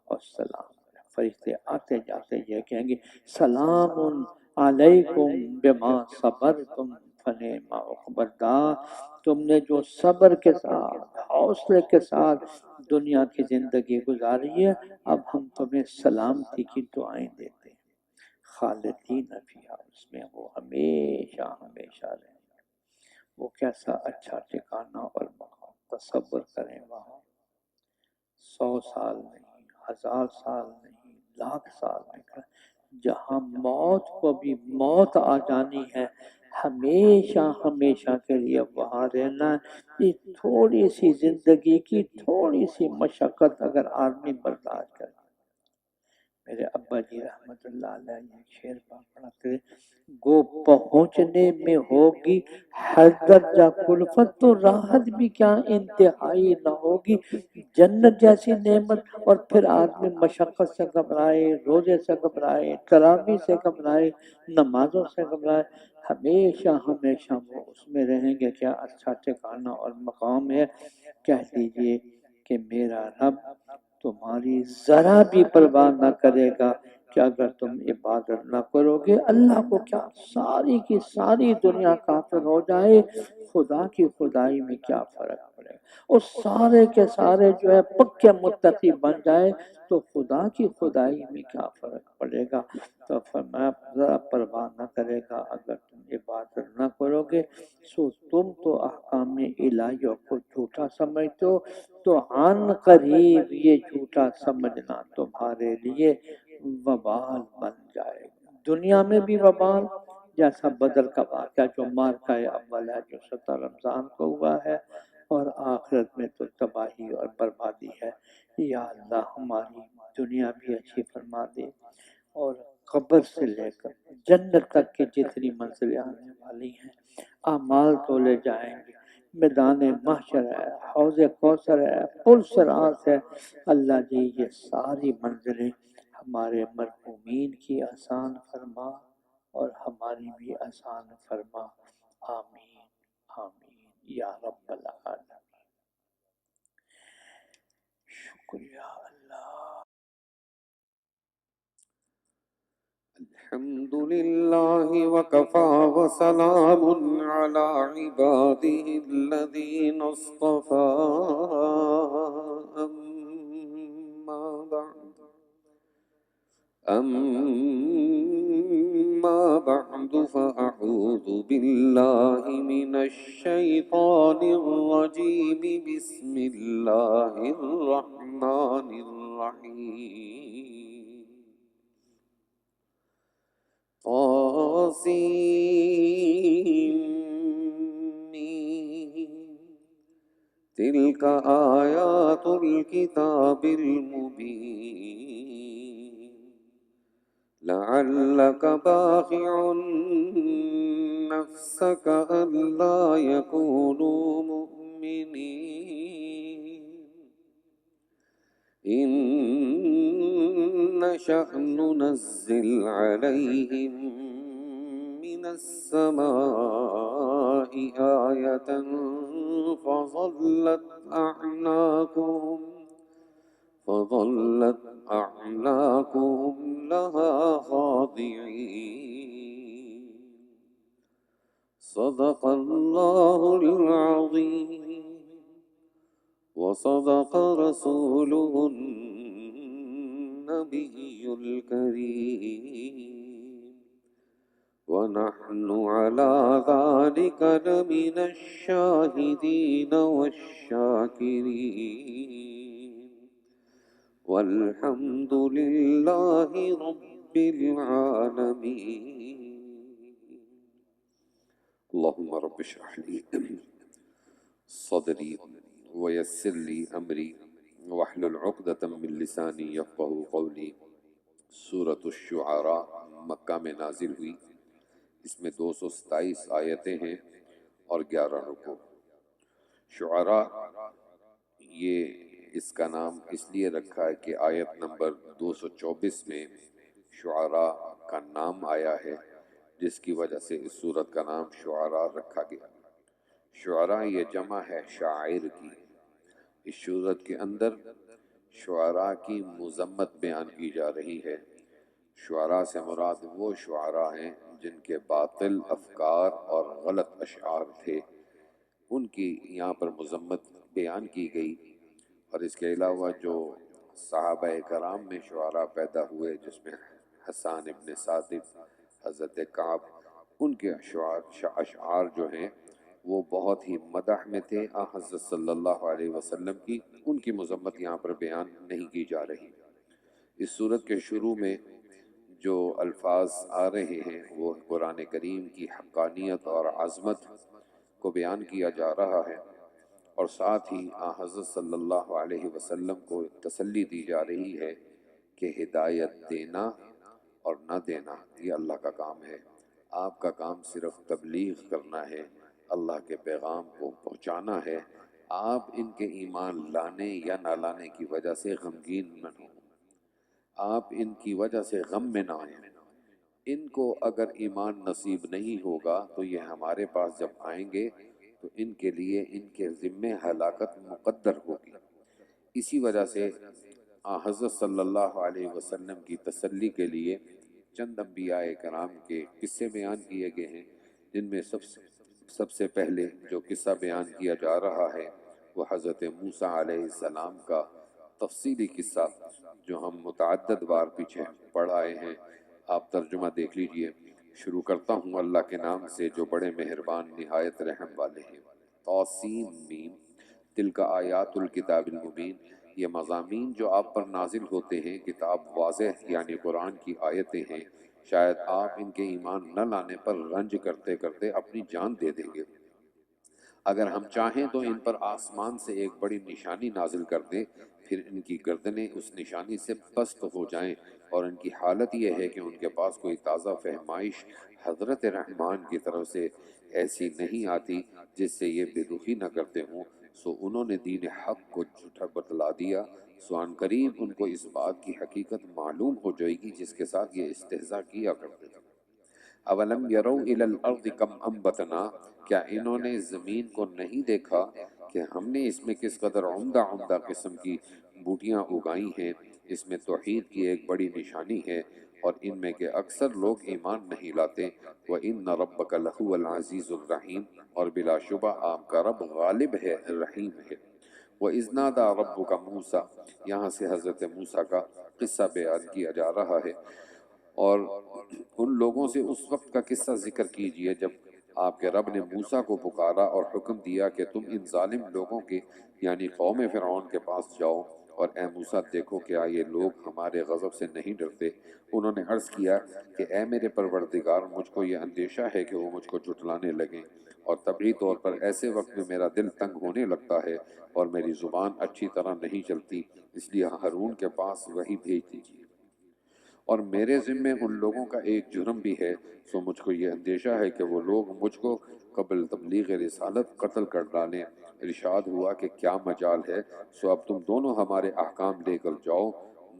اور سلام۔ فرشتے آتے جاتے یہ کہیں گے سلام علیکم بما صبرتم فنعم عقبی الدار، تم نے جو صبر کے ساتھ حوصلے کے ساتھ دنیا کی زندگی گزاری ہے، اب ہم تمہیں سلامتی کی دعائیں دیتے ہیں، خالدین فیہا، اس میں وہ ہمیشہ ہمیشہ رہیں گے۔ وہ کیسا اچھا ٹھکانہ اور مقام، تصور کریں وہاں 100 سال نہیں، 1000 سال نہیں، 1,00,000 سال نہیں، جہاں موت کو بھی موت آ جانی ہے، ہمیشہ ہمیشہ کے لیے وہاں رہنا ہے۔ یہ تھوڑی سی زندگی کی تھوڑی سی مشقت اگر آدمی برداشت کرے، میرے ابا جی رحمت اللہ علیہ یہ شعر پڑھتے گو پہنچنے میں ہوگی ہر درجہ کلفت، تو راحت بھی کیا انتہائی نہ ہوگی، جنت جیسی نعمت، اور پھر آدمی مشقت سے گھبرائے، روزے سے گھبرائے، تراویح سے گھبرائے، نمازوں سے گھبرائے، ہمیشہ ہمیشہ وہ اس میں رہیں گے، کیا اچھا ٹھکانہ اور مقام ہے۔ کہہ دیجئے کہ میرا رب تمہاری ذرا بھی پرواہ نہ کرے گا کہ اگر تم عبادت نہ کرو گے اللہ کو کیا ساری کی ساری دنیا کافر ہو جائے، خدا کی خدائی میں کیا فرق پڑے گا؟ اور سارے کے سارے جو ہے پکے متقی بن جائے تو خدا کی خدائی میں کیا فرق پڑے گا؟ تو فرمایا ذرا پرواہ نہ کرے گا اگر تم عبادت نہ کرو گے سو تم تو احکام الہیوں کو جھوٹا سمجھتے ہو، تو عن قریب یہ جھوٹا سمجھنا تمہارے لیے وبال بن جائے گا، دنیا میں بھی وبال جیسا بدر کا واقعہ جو مارکہ اول ہے جو 17 رمضان کو ہوا ہے، اور آخرت میں تو تباہی اور بربادی ہے۔ یا اللہ ہماری دنیا بھی اچھی فرما دے، اور قبر سے لے کر جنت تک کی جتنی منزلیں آنے والی ہیں اعمال تولے جائیں گے، میدان محشر ہے، حوض کوثر ہے، پل صراط ہے، اللہ جی یہ ساری منزلیں ہمارے مرحومین کی آسان فرما اور ہماری بھی آسان فرما، آمین آمین یا رب العالمین۔ شکریہ اللہ۔ الحمد لله وكفى وسلام على عباده الذين اصطفى أما بعد فأعوذ بالله من الشيطان الرجيم بسم الله الرحمن الرحيم طاسين تلك آيات الكتاب المبين لعلك باخع نفسك ألا يكونوا مؤمنين إن نشأ ننزل عليهم من السماء آية فظلت أعناقهم لها خاضعين صدق الله العظيم وصدق رسوله النبي الكريم ونحن على ذلك لمن الشاهدين والشاكرين والحمد لله رب العالمين اللهم رب اشرح لي صدري ويسر لي أمري واحلل عقدة من لساني يفقهوا قولي۔ سورة الشعراء مکہ میں نازل ہوئی، اس میں 227 آیتیں ہیں اور 11 رکوع۔ شعراء یہ اس کا نام اس لیے رکھا ہے کہ آیت نمبر 224 میں شعراء کا نام آیا ہے، جس کی وجہ سے اس سورت کا نام شعراء رکھا گیا۔ شعراء یہ جمع ہے شاعر کی۔ اس سورت کے اندر شعراء کی مذمت بیان کی جا رہی ہے۔ شعراء سے مراد وہ شعراء ہیں جن کے باطل افکار اور غلط اشعار تھے، ان کی یہاں پر مذمت بیان کی گئی۔ اور اس کے علاوہ جو صحابہ کرام میں شعراء پیدا ہوئے جس میں حسان ابن ثابت، حضرت کعب، ان کے اشعار جو ہیں وہ بہت ہی مدح میں تھے حضرت صلی اللہ علیہ وسلم کی، ان کی مذمت یہاں پر بیان نہیں کی جا رہی۔ اس سورت کے شروع میں جو الفاظ آ رہے ہیں وہ قرآن کریم کی حقانیت اور عظمت کو بیان کیا جا رہا ہے، اور ساتھ ہی حضرت صلی اللہ علیہ وسلم کو تسلی دی جا رہی ہے کہ ہدایت دینا اور نہ دینا یہ اللہ کا کام ہے، آپ کا کام صرف تبلیغ کرنا ہے، اللہ کے پیغام کو پہنچانا ہے۔ آپ ان کے ایمان لانے یا نہ لانے کی وجہ سے غمگین نہ ہوں، آپ ان کی وجہ سے غم میں نہ آئیں۔ ان کو اگر ایمان نصیب نہیں ہوگا تو یہ ہمارے پاس جب آئیں گے تو ان کے لیے ان کے ذمے ہلاکت مقدر ہوگی۔ اسی وجہ سے حضرت صلی اللہ علیہ وسلم کی تسلی کے لیے چند انبیاء کرام کے قصے بیان کیے گئے ہیں، جن میں سب سے پہلے جو قصہ بیان کیا جا رہا ہے وہ حضرت موسیٰ علیہ السلام کا تفصیلی قصہ جو ہم متعدد بار پیچھے پڑھ آئے ہیں۔ آپ ترجمہ دیکھ لیجئے۔ شروع کرتا ہوں اللہ کے نام سے جو بڑے مہربان نہایت رحم والے ہیں۔ توسین میم، تلک آیات الکتاب المبین، یہ مضامین جو آپ پر نازل ہوتے ہیں کتاب واضح یعنی قرآن کی آیتیں ہیں، شاید آپ ان کے ایمان نہ لانے پر رنج کرتے کرتے اپنی جان دے دیں گے۔ اگر ہم چاہیں تو ان پر آسمان سے ایک بڑی نشانی نازل کر دیں، پھر ان کی گردنیں اس نشانی سے پست ہو جائیں، اور ان کی حالت یہ ہے کہ ان کے پاس کوئی تازہ فہمائش حضرت رحمان کی طرف سے ایسی نہیں آتی جس سے یہ بے رخی نہ کرتے ہوں، سو انہوں نے دین حق کو جھوٹا بتلا دیا، سو ان قریب ان کو اس بات کی حقیقت معلوم ہو جائے گی جس کے ساتھ یہ استہزاء کیا کرتے تھے۔ اولم یروا الی الارض کم انبتنا، کیا انہوں نے زمین کو نہیں دیکھا کہ ہم نے اس میں کس قدر عمدہ عمدہ قسم کی بوٹیاں اگائی ہیں۔ اس میں توحید کی ایک بڑی نشانی ہے اور ان میں کے اکثر لوگ ایمان نہیں لاتے۔ وَإِنَّ رَبَّكَ لَهُوَ الْعَزِيزُ الرَّحِيمُ، اور بلا شبہ آپ کا رب غالب ہے، رحیم ہے۔ وَإِذْ نَادَى رَبُّكَ مُوسَى، یہاں سے حضرت موسیٰ کا قصہ بیان کیا جا رہا ہے، اور ان لوگوں سے اس وقت کا قصہ ذکر کیجئے جب آپ کے رب نے موسیٰ کو پکارا اور حکم دیا کہ تم ان ظالم لوگوں کے یعنی قوم فرعون کے پاس جاؤ، اور اے موسیٰ دیکھو کیا یہ لوگ ہمارے غضب سے نہیں ڈرتے۔ انہوں نے عرض کیا کہ اے میرے پروردگار، مجھ کو یہ اندیشہ ہے کہ وہ مجھ کو جھٹلانے لگیں، اور طبعی طور پر ایسے وقت میں میرا دل تنگ ہونے لگتا ہے اور میری زبان اچھی طرح نہیں چلتی، اس لیے ہارون کے پاس وحی بھیج دیجیے۔ اور میرے ذمے ان لوگوں کا ایک جرم بھی ہے، سو مجھ کو یہ اندیشہ ہے کہ وہ لوگ مجھ کو قبل تبلیغ رسالت قتل کر ڈالیں۔ ارشاد ہوا کہ کیا مجال ہے، سو اب تم دونوں ہمارے احکام لے کر جاؤ،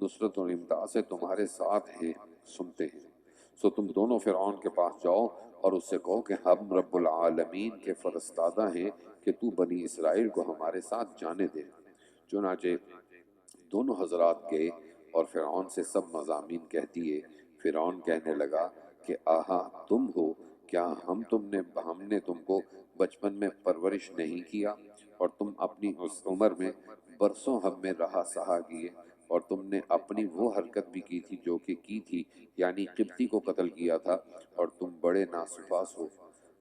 نصرت اور امداد سے تمہارے ساتھ ہیں، سنتے ہیں۔ سو تم دونوں فرعون کے پاس جاؤ اور اس سے کہو کہ ہم رب العالمین کے فرستادہ ہیں کہ تو بنی اسرائیل کو ہمارے ساتھ جانے دے۔ چنانچہ دونوں حضرات گئے اور فرعون سے سب مضامین کہہ دیے۔ فرعون کہنے لگا کہ آہا تم ہو، کیا ہم نے تم کو بچپن میں پرورش نہیں کیا، اور تم اپنی اس عمر میں برسوں ہم میں رہا سہا کیے، اور تم نے اپنی وہ حرکت بھی کی تھی جو کہ کی تھی، یعنی قبطی کو قتل کیا تھا، اور تم بڑے ناسپاس ہو۔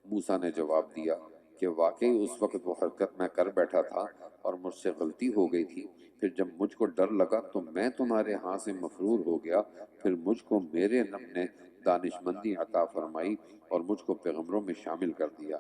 موسیٰ نے جواب دیا کہ واقعی اس وقت وہ حرکت میں کر بیٹھا تھا اور مجھ سے غلطی ہو گئی تھی، پھر جب مجھ کو ڈر لگا تو میں تمہارے ہاں سے مفرور ہو گیا، پھر مجھ کو میرے رب نے دانش مندی عطا فرمائی اور مجھ کو پیغمبروں میں شامل کر دیا،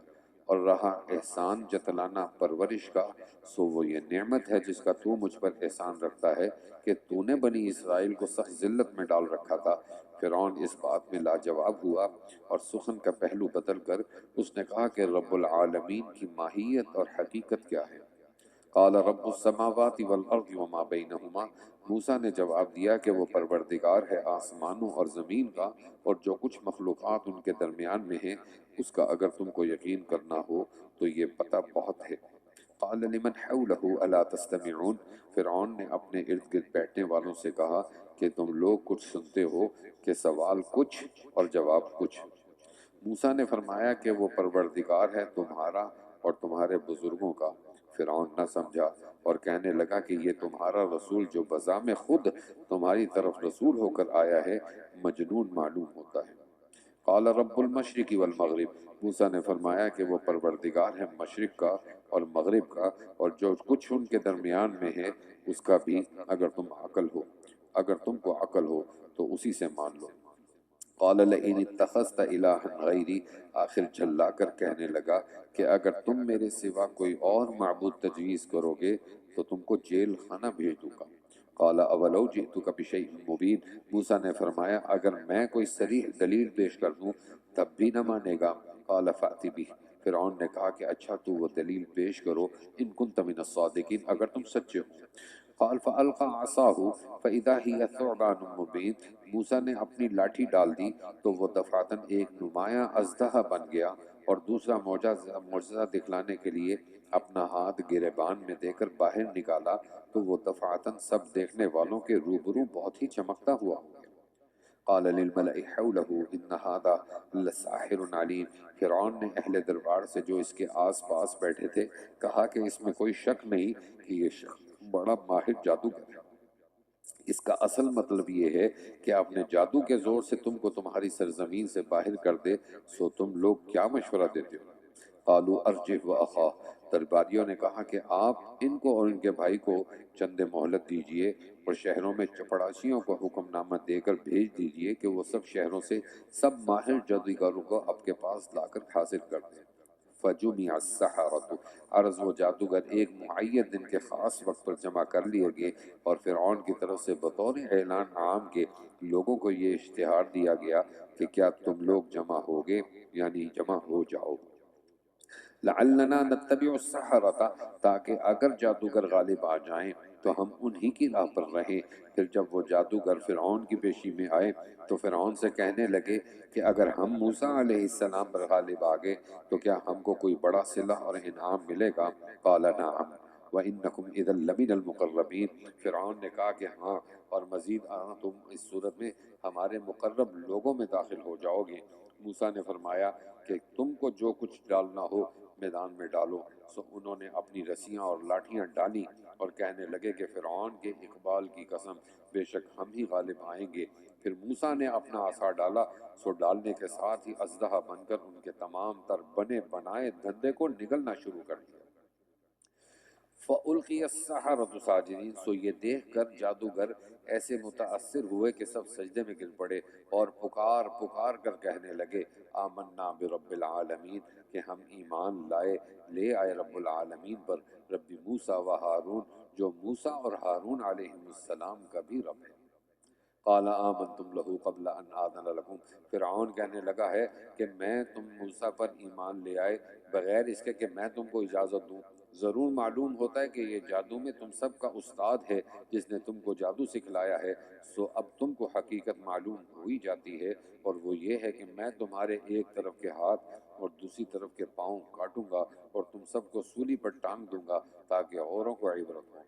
اور رہا احسان جتلانا پرورش کا، سو وہ یہ نعمت ہے جس کا تو مجھ پر احسان رکھتا ہے کہ تو نے بنی اسرائیل کو سخت ذلت میں ڈال رکھا تھا۔ فرعون اس بات میں لاجواب ہوا اور سخن کا پہلو بدل کر اس نے کہا کہ رب العالمین کی ماہیت اور حقیقت کیا ہے؟ قال رب السماوات والارض وما بینہما، موسیٰ نے جواب دیا کہ وہ پروردگار ہے آسمانوں اور زمین کا اور جو کچھ مخلوقات ان کے درمیان میں ہیں، اس کا اگر تم کو یقین کرنا ہو تو یہ پتہ بہت ہے۔ قال لمن حولہ الا تستمعون، فرعون نے اپنے ارد گرد بیٹھنے والوں سے کہا کہ تم لوگ کچھ سنتے ہو کہ سوال کچھ اور جواب کچھ۔ موسیٰ نے فرمایا کہ وہ پروردگار ہے تمہارا اور تمہارے بزرگوں کا۔ فرعون نہ سمجھا اور کہنے لگا کہ یہ تمہارا رسول جو بذام خود تمہاری طرف رسول ہو کر آیا ہے مجنون معلوم ہوتا ہے۔ قال رب المشرق والمغرب، موسیٰ نے فرمایا کہ وہ پروردگار ہے مشرق کا اور مغرب کا اور جو کچھ ان کے درمیان میں ہے اس کا بھی، اگر تم کو عقل ہو تو اسی سے مان لو۔ قال لئن اتخذت الہا غیری، آخر جھلا کر کہنے لگا کہ اگر تم میرے سوا کوئی اور معبود تجویز کرو گے تو تم کو جیل خانہ بھیج دوں گا۔ قال اولو جئتک بشیء مبین، موسیٰ نے فرمایا اگر میں کوئی صریح دلیل پیش کر دوں تب بھی نہ مانے گا۔ قال فأت بہ، فرعون نے کہا کہ اچھا تو وہ دلیل پیش کرو ان کنت من الصادقین، اگر تم سچے ہو۔ قال فألقى عصاه فإذا هي ثعبان مبين، موسیٰ نے اپنی لاٹھی ڈال دی تو وہ دفعتاً ایک نمایاں اژدہا بن گیا، اور دوسرا معجزہ دکھلانے کے لیے اپنا ہاتھ گریبان میں دے کر باہر نکالا تو وہ دفعتاً سب دیکھنے والوں کے روبرو بہت ہی چمکتا ہوا ہو گیا۔ قال للملأ حوله ان هذا لساحر علیم، فرعون نے اہل دربار سے جو اس کے آس پاس بیٹھے تھے کہا کہ اس میں کوئی شک نہیں کہ یہ شخص بڑا ماہر جادوگر ہے۔ اس کا اصل مطلب یہ ہے کہ اپنے جادو کے زور سے تم کو تمہاری سرزمین سے باہر کر دے، سو تم لوگ کیا مشورہ دیتے ہو؟ قالوا ارجہ واخاہ، درباریوں نے کہا کہ آپ ان کو اور ان کے بھائی کو چند مہلت دیجئے اور شہروں میں چپڑاسیوں کو حکم نامہ دے کر بھیج دیجئے کہ وہ سب شہروں سے سب ماہر جادوگروں کو آپ کے پاس لا کر حاضر کر دیں۔ فجمع السحرۃ، عرض وہ جادوگر ایک معین دن کے خاص وقت پر جمع کر لیے گئے، اور فرعون کی طرف سے بطور اعلان عام کے لوگوں کو یہ اشتہار دیا گیا کہ کیا تم لوگ جمع ہوگے، یعنی جمع ہو جاؤ، لعلنا نتبع السحرۃ، تاکہ اگر جادوگر غالب آ جائیں تو ہم انہی کی راہ پر رہیں۔ پھر جب وہ جادوگر فرعون کی پیشی میں آئے تو فرعون سے کہنے لگے کہ اگر ہم موسیٰ علیہ السلام پر غالب آ گئے تو کیا ہم کو کوئی بڑا صلہ اور انعام ملے گا؟ قال نعم وَإِنَّكُمْ إِذًا لَمِنَ الْمُقَرَّبِينَ، فرعون نے کہا کہ ہاں، اور مزید تم اس صورت میں ہمارے مقرب لوگوں میں داخل ہو جاؤ گے۔ موسیٰ نے فرمایا کہ تم کو جو کچھ ڈالنا ہو میدان میں ڈالو۔ سو انہوں نے اپنی رسیاں اور لاٹھیاں ڈالی اور کہنے لگے کہ فرعون کے اقبال کی قسم، بے شک ہم ہی غالب آئیں گے۔ پھر موسیٰ نے اپنا عصا ڈالا، سو ڈالنے کے ساتھ ہی اژدہا بن کر ان کے تمام تر بنے بنائے دھندے کو نگلنا شروع کر دیا۔ فَأُلْقِيَ السَّحَرَةُ ساجدین، سو یہ دیکھ کر جادوگر ایسے متاثر ہوئے کہ سب سجدے میں گر پڑے اور پکار پکار کر کہنے لگے آمنا برب العالمین، کہ ہم ایمان لے آئے رب العالمین پر، رب موسیٰ و ہارون، جو موسیٰ اور ہارون علیہ السلام کا بھی رب ہے۔ قال آمنتم لہ قبل ان آذن لکم، فرعون کہنے لگا ہے کہ میں تم موسیٰ پر ایمان لے آئے بغیر اس کے کہ میں تم کو اجازت دوں۔ ضرور معلوم ہوتا ہے کہ یہ جادو میں تم سب کا استاد ہے جس نے تم کو جادو سکھلایا ہے، سو اب تم کو حقیقت معلوم ہوئی جاتی ہے، اور وہ یہ ہے کہ میں تمہارے ایک طرف کے ہاتھ اور دوسری طرف کے پاؤں کاٹوں گا اور تم سب کو سولی پر ٹانگ دوں گا تاکہ اوروں کو عبرت ہو۔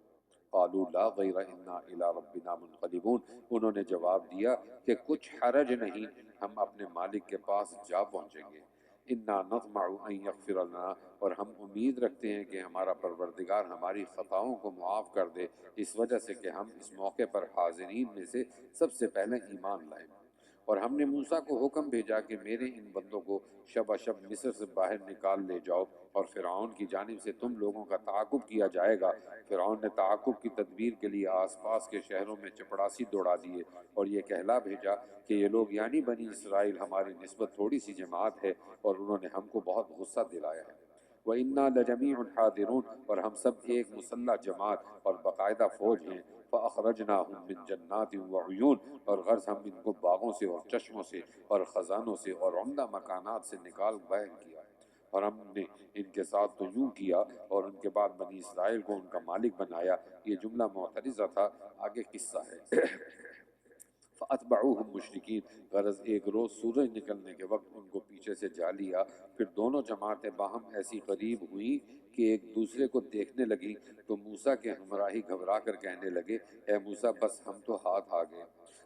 قالوا لا غیر انا الی ربنا منقلبون، انہوں نے جواب دیا کہ کچھ حرج نہیں، ہم اپنے مالک کے پاس جا پہنچیں گے۔ انا نطمع ان یغفر لنا، اور ہم امید رکھتے ہیں کہ ہمارا پروردگار ہماری خطاؤں کو معاف کر دے، اس وجہ سے کہ ہم اس موقع پر حاضرین میں سے سب سے پہلے ایمان لائیں۔ اور ہم نے موسیٰ کو حکم بھیجا کہ میرے ان بندوں کو شب شب مصر سے باہر نکال لے جاؤ، اور فرعون کی جانب سے تم لوگوں کا تعاقب کیا جائے گا۔ فرعون نے تعاقب کی تدبیر کے لیے آس پاس کے شہروں میں چپڑاسی دوڑا دیے اور یہ کہلا بھیجا کہ یہ لوگ یعنی بنی اسرائیل ہماری نسبت تھوڑی سی جماعت ہے اور انہوں نے ہم کو بہت غصہ دلایا ہے۔ وَإِنَّا لَجَمِيعٌ حَاذِرُونَ، اور ہم سب ایک مسلح جماعت اور باقاعدہ فوج ہیں۔ فَأَخْرَجْنَاهُمْ مِنْ جَنَّاتٍ وَعُيُونٍ، اور غرض ہم ان کو باغوں سے اور چشموں سے اور خزانوں سے اور عمدہ مکانات سے نکال باہر کیا، اور ہم نے ان کے ساتھ تو یوں کیا اور ان کے بعد بنی اسرائیل کو ان کا مالک بنایا۔ یہ جملہ معترضہ تھا، آگے قصہ ہے۔ فَأَتْبَعُوهُمْ مُشْرِكِينَ، غرض ایک روز سورج نکلنے کے وقت ان کو پیچھے سے جا لیا، پھر دونوں جماعتیں باہم ایسی قریب ہوئیں کہ ایک دوسرے کو دیکھنے لگیں، تو موسیٰ کے ہمراہی گھبرا کر کہنے لگے اے موسیٰ بس ہم تو ہاتھ آ گئے۔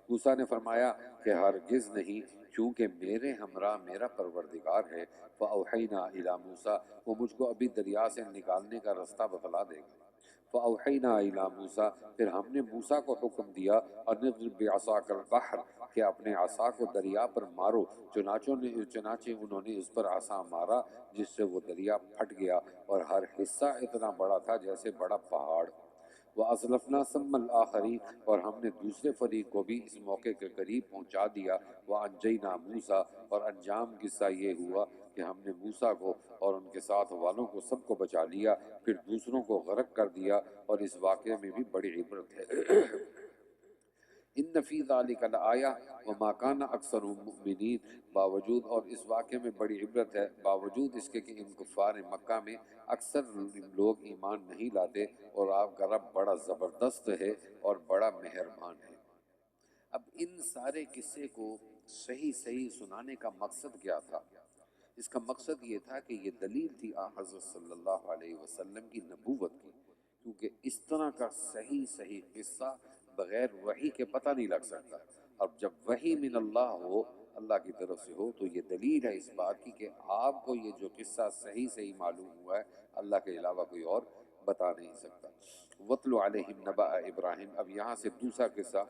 موسیٰ نے فرمایا کہ ہرگز نہیں، کیونکہ میرے ہمراہ میرا پروردگار ہے۔ فَأَوْحَيْنَا إِلَى موسیٰ، وہ مجھ کو ابھی دریا سے نکالنے کا رستہ بتلا دے گا۔ فَأَوْحَيْنَا إِلَى موسیٰ، پھر ہم نے موسیٰ کو حکم دیا أَنِ اضْرِب بِعَصَاكَ الْبَحْرَ، کہ اپنے عصا کو دریا پر مارو، چنانچہ انہوں نے اس پر عصا مارا جس سے وہ دریا پھٹ گیا اور ہر حصہ اتنا بڑا تھا جیسے بڑا پہاڑ۔ وَأَزْلَفْنَا ثَمَّ الْآخَرِينَ، اور ہم نے دوسرے فریق کو بھی اس موقع کے قریب پہنچا دیا۔ وَأَنْجَيْنَا مُوسَىٰ، اور انجام قصہ یہ ہوا کہ ہم نے موسیٰ کو اور ان کے ساتھ والوں کو سب کو بچا لیا، پھر دوسروں کو غرق کر دیا، اور اس واقعے میں بھی بڑی عبرت ہے۔ ان فی ذلک لآیہ وما کان اکثرهم مؤمنین، باوجود، اور اس واقعے میں بڑی عبرت ہے باوجود اس کے کہ ان کفار مکہ میں اکثر لوگ ایمان نہیں لاتے، اور آپ کا رب بڑا زبردست ہے اور بڑا مہربان ہے۔ اب ان سارے قصے کو صحیح سنانے کا مقصد کیا تھا؟ اس کا مقصد یہ تھا کہ یہ دلیل تھی حضرت صلی اللہ علیہ وسلم کی نبوت کی، کیونکہ اس طرح کا صحیح صحیح قصہ بغیر وحی کے پتہ نہیں لگ سکتا. اب جب وحی من اللہ ہو، اللہ کی طرف سے ہو، تو یہ دلیل ہے اس بات کی کہ آپ کو یہ جو قصہ صحیح صحیح معلوم ہوا ہے اللہ کے علاوہ کوئی اور بتا نہیں سکتا. وَاتْلُ عَلَيْهِمْ نَبَأَ ابراہیم. اب یہاں سے دوسرا قصہ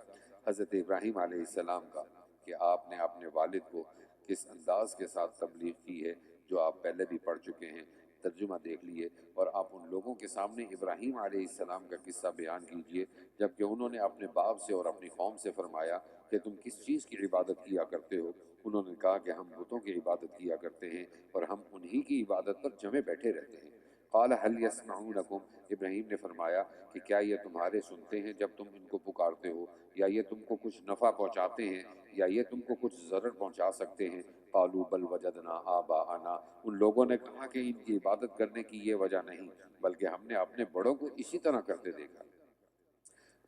حضرت ابراہیم علیہ السلام کا، کہ آپ نے اپنے والد کو کس انداز کے ساتھ تبلیغ کی ہے، جو آپ پہلے بھی پڑھ چکے ہیں، ترجمہ دیکھ لیے. اور آپ ان لوگوں کے سامنے ابراہیم علیہ السلام کا قصہ بیان کیجئے جبکہ انہوں نے اپنے باپ سے اور اپنی قوم سے فرمایا کہ تم کس چیز کی عبادت کیا کرتے ہو. انہوں نے کہا کہ ہم بتوں کی عبادت کیا کرتے ہیں اور ہم انہی کی عبادت پر جمے بیٹھے رہتے ہیں. قال هل يسمعونكم. ابراہیم نے فرمایا کہ کیا یہ تمہارے سنتے ہیں جب تم ان کو پکارتے ہو، یا یہ تم کو کچھ نفع پہنچاتے ہیں، یا یہ تم کو کچھ ضرر پہنچا سکتے ہیں. قالوا بل وجدنا آباءنا. ان لوگوں نے کہا کہ ان کی عبادت کرنے کی یہ وجہ نہیں، بلکہ ہم نے اپنے بڑوں کو اسی طرح کرتے دیکھا.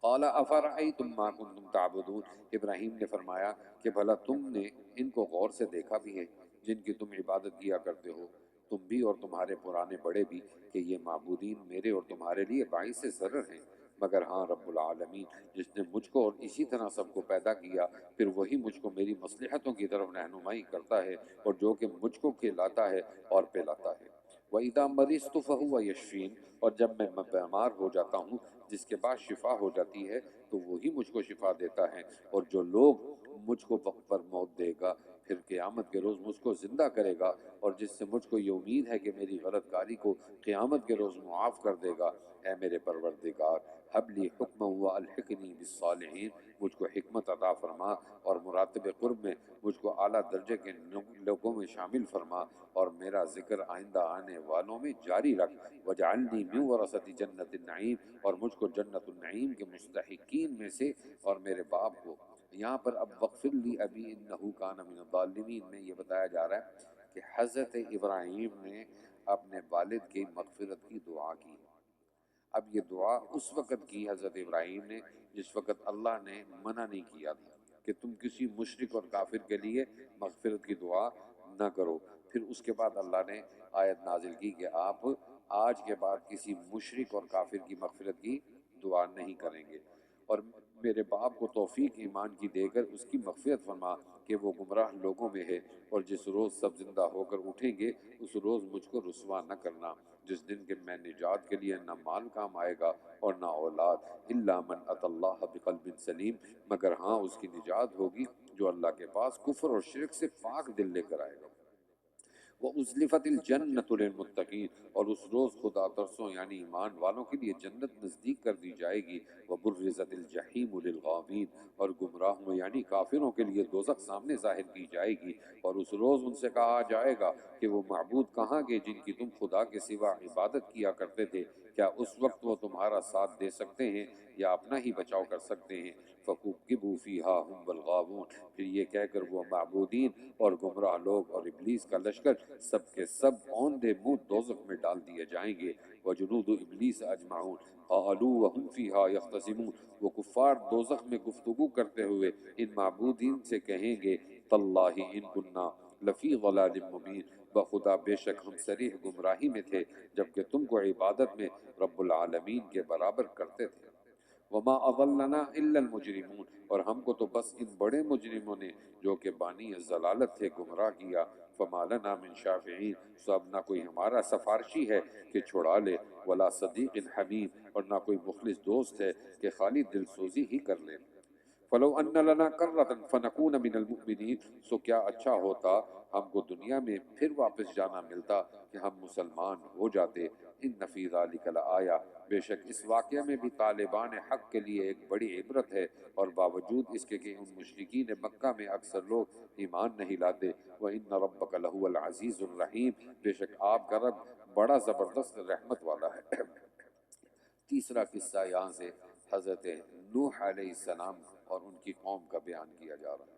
قال افرأيتم ما كنتم تعبدون. ابراہیم نے فرمایا کہ بھلا تم نے ان کو غور سے دیکھا بھی ہے جن کی تم عبادت کیا کرتے ہو، تم بھی اور تمہارے پرانے بڑے بھی، کہ یہ معبودین میرے اور تمہارے لیے باعث ضرر ہیں. مگر ہاں رب العالمین جس نے مجھ کو اور اسی طرح سب کو پیدا کیا، پھر وہی مجھ کو میری مصلحتوں کی طرف رہنمائی کرتا ہے، اور جو کہ مجھ کو کھلاتا ہے اور پلاتا ہے. وَإِذَا مَرِضْتُ فَهُوَ يَشْفِينِ. اور جب میں بیمار ہو جاتا ہوں جس کے بعد شفا ہو جاتی ہے تو وہی مجھ کو شفا دیتا ہے. اور جو لوگ مجھ کو وقت پر موت دے گا پھر قیامت کے روز مجھ کو زندہ کرے گا، اور جس سے مجھ کو یہ امید ہے کہ میری غلط کاری کو قیامت کے روز معاف کر دے گا. اے میرے پروردگار، حب لی حکما و الحقنی بالصالحین. مجھ کو حکمت عطا فرما اور مراتب قرب میں مجھ کو اعلیٰ درجے کے لوگوں میں شامل فرما، اور میرا ذکر آئندہ آنے والوں میں جاری رکھ. وجعلنی من ورثۃ جنت النعیم. اور مجھ کو جنت النعیم کے مستحقین میں سے اور میرے باپ کو. یہاں پر اب وغفر لی ابی انہ کان من الظالمین میں یہ بتایا جا رہا ہے کہ حضرت ابراہیم نے اپنے والد کی مغفرت کی دعا کی. اب یہ دعا اس وقت کی حضرت ابراہیم نے جس وقت اللہ نے منع نہیں کیا تھا کہ تم کسی مشرک اور کافر کے لیے مغفرت کی دعا نہ کرو. پھر اس کے بعد اللہ نے آیت نازل کی کہ آپ آج کے بعد کسی مشرک اور کافر کی مغفرت کی دعا نہیں کریں گے. اور میرے باپ کو توفیق ایمان کی دے کر اس کی مغفرت فرما کہ وہ گمراہ لوگوں میں ہے. اور جس روز سب زندہ ہو کر اٹھیں گے اس روز مجھ کو رسوا نہ کرنا، جس دن کہ میں نجات کے لیے نہ مال کام آئے گا اور نہ اولاد. الا من اتى اللہ بقلب سلیم. مگر ہاں اس کی نجات ہوگی جو اللہ کے پاس کفر اور شرک سے پاک دل لے کر آئے گا. وَأُزْلِفَتِ الْجَنَّةُ لِلْمُتَّقِينَ. اور اس روز خدا ترسوں یعنی ایمان والوں کے لیے جنت نزدیک کر دی جائے گی. وَبُرِّزَتِ الْجَحِيمُ لِلْغَاوِينَ. اور گمراہوں یعنی کافروں کے لیے دوزخ سامنے ظاہر کی جائے گی. اور اس روز ان سے کہا جائے گا کہ وہ معبود کہاں گے جن کی تم خدا کے سوا عبادت کیا کرتے تھے؟ کیا اس وقت وہ تمہارا ساتھ دے سکتے ہیں یا اپنا ہی بچاؤ کر سکتے ہیں؟ فَكُبْكِبُوا فِيهَا هُمْ وَالْغَاوُونَ. پھر یہ کہہ کر وہ معبودین اور گمراہ لوگ اور ابلیس کا لشکر سب کے سب اوندے منہ دوزخ میں ڈال دیے جائیں گے. وجنود ابلیس اجمعون قالوا وهم فيها يختصمون. وہ کفار دوزخ میں گفتگو کرتے ہوئے ان معبودین سے کہیں گے تاللہ ان کننا لفی ضلال مبین. بخدا بے شک ہم صریح گمراہی میں تھے جبکہ تم کو عبادت میں رب العالمین کے برابر کرتے تھے. وما اضلنا الا المجرمون. اور ہم کو تو بس ان بڑے مجرموں نے جو کہ بانی ضلالت تھے گمراہ کیا. فما لنا من شافعین. سو اب نہ کوئی ہمارا سفارشی ہے کہ چھڑا لے. ولا صدیق حمیم. اور نہ کوئی مخلص دوست ہے کہ خالی دل سوزی ہی کر لے. فلو ان لنا کرۃ فنکون من المؤمنین. سو کیا اچھا ہوتا ہم کو دنیا میں پھر واپس جانا ملتا کہ ہم مسلمان ہو جاتے. ان فی ذلک لآیہ. بے شک اس واقعہ میں بھی طالبان حق کے لیے ایک بڑی عبرت ہے. اور باوجود اس کے کہ ان مشرکین مکہ میں اکثر لوگ ایمان نہیں لاتے. وَإِنَّ رَبَّكَ لَهُوَ الْعَزِيزُ الرَّحِيمُ. بے شک آپ کا رب بڑا زبردست رحمت والا ہے. تیسرا قصہ یہاں سے حضرت نوح علیہ السلام اور ان کی قوم کا بیان کیا جا رہا ہے.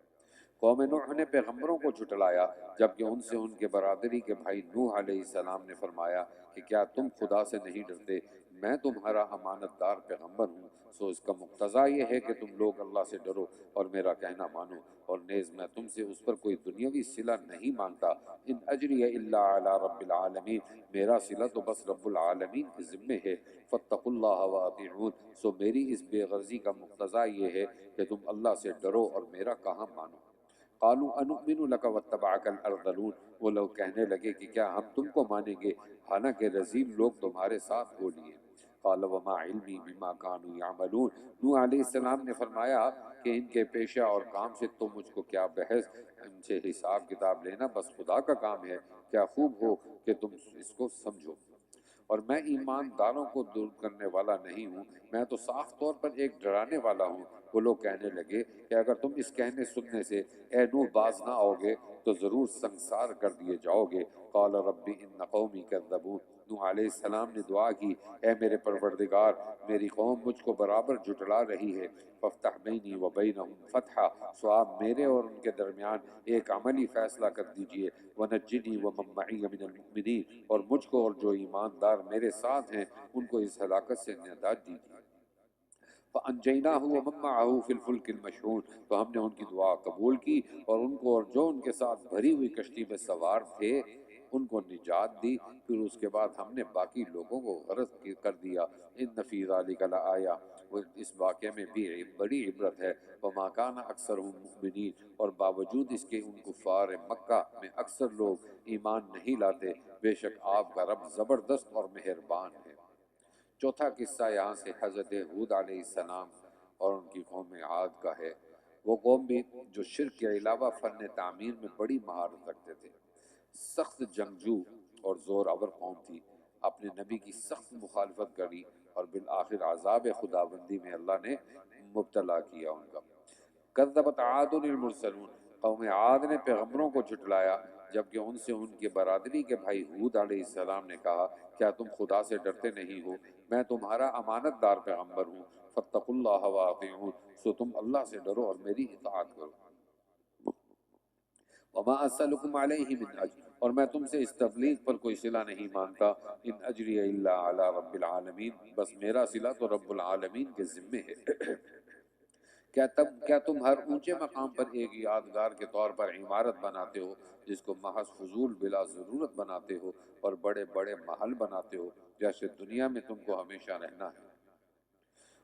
قوم نوح نے پیغمبروں کو جھٹلایا جبکہ ان سے ان کے برادری کے بھائی نوح علیہ السلام نے فرمایا کہ کیا تم خدا سے نہیں ڈرتے؟ میں تمہارا امانت دار پیغمبر ہوں، سو اس کا مقتضا یہ ہے کہ تم لوگ اللہ سے ڈرو اور میرا کہنا مانو، اور نیز میں تم سے اس پر کوئی دنیاوی صلہ نہیں مانگتا، ان اجری الا علی رب العالمین، میرا صلہ تو بس رب العالمین کے ذمے ہے، فاتقوا اللہ واطیعون، سو میری اس بے غرضی کا مقتضا یہ ہے کہ تم اللہ سے ڈرو اور میرا کہا مانو۔ قالوا انؤمن لك واتبعك الارذلون، وہ لوگ کہنے لگے کہ کیا ہم تم کو مانیں گے حالانکہ رذیل لوگ تمہارے ساتھ ہو لیے۔ قال وما علمی بما كانوا يعملون، نوح علیہ السلام نے فرمایا کہ ان کے پیشہ اور کام سے تو مجھ کو کیا بحث، ان سے حساب کتاب لینا بس خدا کا کام ہے، کیا خوب ہو کہ تم اس کو سمجھو۔ اور میں ایمانداروں کو دور کرنے والا نہیں ہوں، میں تو صاف طور پر ایک ڈرانے والا ہوں۔ وہ لوگ کہنے لگے کہ اگر تم اس کہنے سننے سے اے نوح باز نہ آؤ گے تو ضرور سنسار کر دیے جاؤ گے۔ قال رب ان قومی کذبون، نوح علیہ السلام نے دعا کی، اے میرے پروردگار میری قوم مجھ کو برابر جھٹلا رہی ہے، فافتح بینی و بینہم فتحا، سو آپ میرے اور ان کے درمیان ایک عملی فیصلہ کر دیجئے، ونجنی ومن معی من المؤمنین، اور مجھ کو اور جو ایماندار میرے ساتھ ہیں ان کو اس ہلاکت سے نجات دیجئے۔ فَأَنْجَيْنَاهُ وَمَن مَّعَهُ فِي الْفُلْكِ الْمَشْحُونِ، تو ہم نے ان کی دعا قبول کی اور ان کو اور جو ان کے ساتھ بھری ہوئی کشتی میں سوار تھے ان کو نجات دی، پھر اس کے بعد ہم نے باقی لوگوں کو غرق کر دیا۔ ان فی ذلک لآیہ، اس واقعے میں بھی بڑی عبرت ہے۔ وما کان اکثرهم مؤمنین، اور باوجود اس کے ان کفار مکہ میں اکثر لوگ ایمان نہیں لاتے، بے شک آپ کا رب زبردست اور مہربان ہے۔ چوتھا قصہ یہاں سے حضرت ہود علیہ السلام اور ان کی قوم عاد کا ہے۔ وہ قوم بھی جو شرک کے علاوہ فن تعمیر میں بڑی مہارت رکھتے تھے، سخت جنگجو اور زور آور قوم تھی، اپنے نبی کی سخت مخالفت کری اور بالآخر عذاب خداوندی میں اللہ نے مبتلا کیا ان کا۔ کذبت عاد المرسلون، قوم عاد نے پیغمبروں کو جھٹلایا جبکہ ان سے ان کے برادری کے بھائی ہود علیہ السلام نے کہا کیا تم خدا سے ڈرتے نہیں ہو، میں تمہارا امانت دار پیغمبر ہوں، فاتقوا اللہ واطیعون، سو تم اللہ سے ڈرو اور میری اطاعت کرو۔ وما اسألکم علیہ من اجر، اور میں تم سے اس تبلیغ پر کوئی صلہ نہیں مانگتا، ان اجری الا علی رب العالمین، بس میرا صلہ تو رب العالمین کے ذمے ہے۔ کیا تم ہر اونچے مقام پر ایک یادگار کے طور پر عمارت بناتے ہو جس کو محض فضول بلا ضرورت بناتے ہو، اور بڑے بڑے محل بناتے ہو جیسے دنیا میں تم کو ہمیشہ رہنا ہے،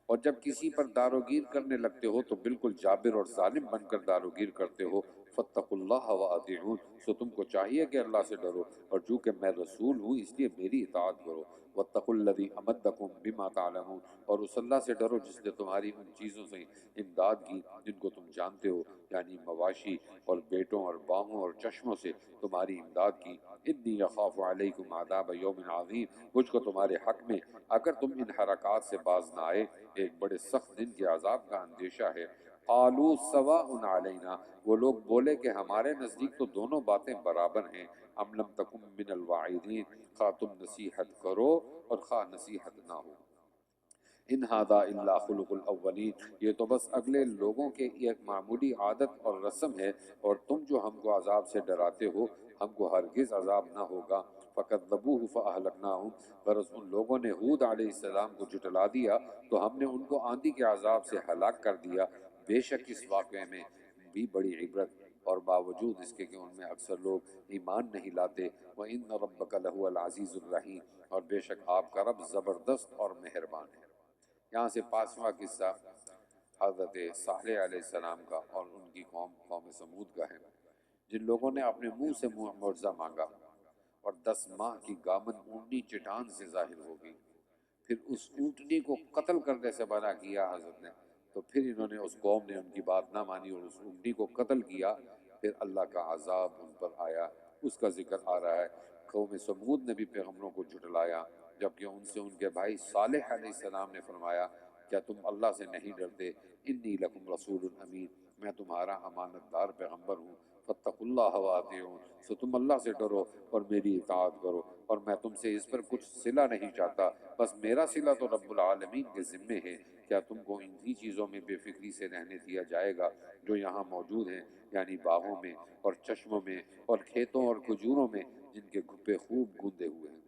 اور جب کسی پر داروگیر کرنے لگتے ہو تو بالکل جابر اور ظالم بن کر داروگیر کرتے ہو۔ فاتقوا اللہ واطیعون، سو تم کو چاہیے کہ اللہ سے ڈرو اور چونکہ میں رسول ہوں اس لیے میری اطاعت کرو۔ واتقوا الذی امدکم بما تعلمون، اور اس اللہ سے ڈرو جس نے تمہاری ان چیزوں سے امداد کی جن کو تم جانتے ہو، یعنی مواشی اور بیٹوں اور باہوں اور چشموں سے تمہاری امداد کی۔ انی اخاف علیکم عذاب یوم عظیم، مجھ کو تمہارے حق میں اگر تم ان حرکات سے باز نہ آئے ایک بڑے سخت دن کے عذاب کا اندیشہ ہے۔ قالوا سواء علینا، وہ لوگ بولے کہ ہمارے نزدیک تو دونوں باتیں برابر ہیں، ام لم تکم من الواعظین، خواہ تم نصیحت کرو اور خواہ نصیحت نہ ہو۔ ان ھذا الا خلق الاولین، یہ تو بس اگلے لوگوں کے ایک معمولی عادت اور رسم ہے، اور تم جو ہم کو عذاب سے ڈراتے ہو ہم کو ہرگز عذاب نہ ہوگا۔ فکذبوہ فاہلکناہم، غرض ان لوگوں نے ہود علیہ السلام کو جھٹلا دیا تو ہم نے ان کو آندھی کے عذاب سے ہلاک کر دیا۔ بے شک اس واقعے میں بھی بڑی عبرت، اور باوجود اس کے کہ ان میں اکثر لوگ ایمان نہیں لاتے۔ وَإِنَّ رَبَّكَ لَهُوَ الْعَزِيزُ الرَّحِيمُ، اور بے شک آپ کا رب زبردست اور مہربان ہے۔ یہاں سے پانچواں قصہ حضرت صالح علیہ السلام کا اور ان کی قوم سمود کا ہے، جن لوگوں نے اپنے منہ سے معجزہ مانگا اور 10 ماہ کی گامن اونٹنی چٹان سے ظاہر ہو گئی، پھر اس اونٹنی کو قتل کرنے سے منع کیا حضرت نے، تو پھر انہوں نے اس قوم نے ان کی بات نہ مانی اور اس اونٹنی کو قتل کیا، پھر اللہ کا عذاب ان پر آیا، اس کا ذکر آ رہا ہے۔ قوم سمود نے بھی پیغمبروں کو جھٹلایا جبکہ ان سے ان کے بھائی صالح علیہ السلام نے فرمایا کیا تم اللہ سے نہیں ڈرتے، انی لکم رسول امین، میں تمہارا امانت دار پیغمبر ہوں، فاتقوا اللہ واطیعون، سو تم اللہ سے ڈرو اور میری اطاعت کرو، اور میں تم سے اس پر کچھ صلہ نہیں چاہتا، بس میرا صلہ تو رب العالمین کے ذمے ہے۔ کیا تم کو انہی چیزوں میں بے فکری سے رہنے دیا جائے گا جو یہاں موجود ہیں، یعنی باغوں میں اور چشموں میں اور کھیتوں اور کھجوروں میں جن کے گھپے خوب گوندے ہوئے ہیں۔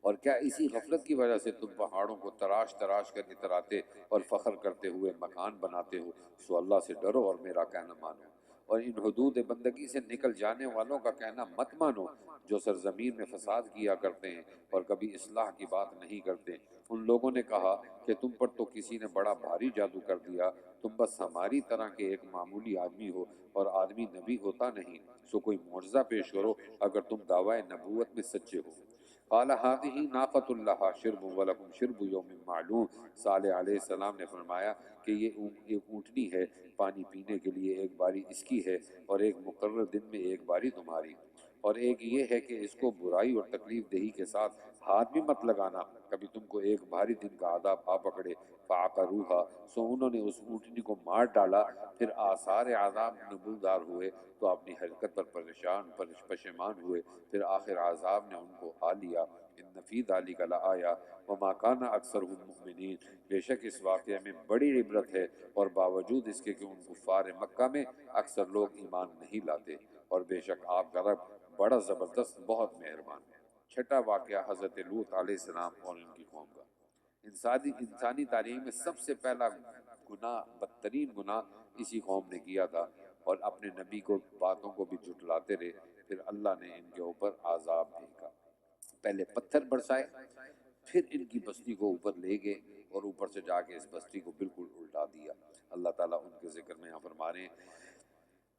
اور کیا اسی غفلت کی وجہ سے تم پہاڑوں کو تراش تراش کر اتراتے اور فخر کرتے ہوئے مکان بناتے ہو؟ سو اللہ سے ڈرو اور میرا کہنا مانو، اور ان حدود بندگی سے نکل جانے والوں کا کہنا مت مانو جو سرزمین میں فساد کیا کرتے ہیں اور کبھی اصلاح کی بات نہیں کرتے۔ ان لوگوں نے کہا کہ تم پر تو کسی نے بڑا بھاری جادو کر دیا، تم بس ہماری طرح کے ایک معمولی آدمی ہو اور آدمی نبی ہوتا نہیں، سو کوئی معجزہ پیش کرو اگر تم دعوی نبوت میں سچے ہو۔ قال هذه ناقۃ لها شرب ولکم شرب یوم معلوم، صالح علیہ السلام نے فرمایا کہ یہ ایک اونٹنی ہے، پانی پینے کے لیے ایک باری اس کی ہے اور ایک مقرر دن میں ایک باری تمہاری، اور ایک یہ ہے کہ اس کو برائی اور تکلیف دہی کے ساتھ ہاتھ بھی مت لگانا، کبھی تم کو ایک بھاری دن کا عذاب آ پکڑے۔ فعقروها، سو انہوں نے اس اونٹنی کو مار ڈالا، پھر آثار عذاب نمودار ہوئے تو اپنی حرکت پر پشیمان ہوئے، پھر آخر عذاب نے ان کو آ لیا۔ ان فی ذلک لآیہ وما کان اکثرهم مؤمنین، بے شک اس واقعے میں بڑی عبرت ہے، اور باوجود اس کے کہ ان کفار مکہ میں اکثر لوگ ایمان نہیں لاتے، اور بے شک آپ کا رب بڑا زبردست بہت مہربان ہے۔ چھٹا واقعہ حضرت لوط علیہ السلام اور ان کی قوم کا۔ انسانی تاریخ میں سب سے پہلا گناہ، بدترین گناہ اسی قوم نے کیا تھا، اور اپنے نبی کو باتوں کو بھی جھٹلاتے رہے۔ پھر اللہ نے ان کے اوپر عذاب بھیجا، پہلے پتھر برسائے، پھر ان کی بستی کو اوپر لے گئے اور اوپر سے جا کے اس بستی کو بالکل الٹا دیا۔ اللہ تعالیٰ ان کے ذکر میں یہاں فرما رہے ہیں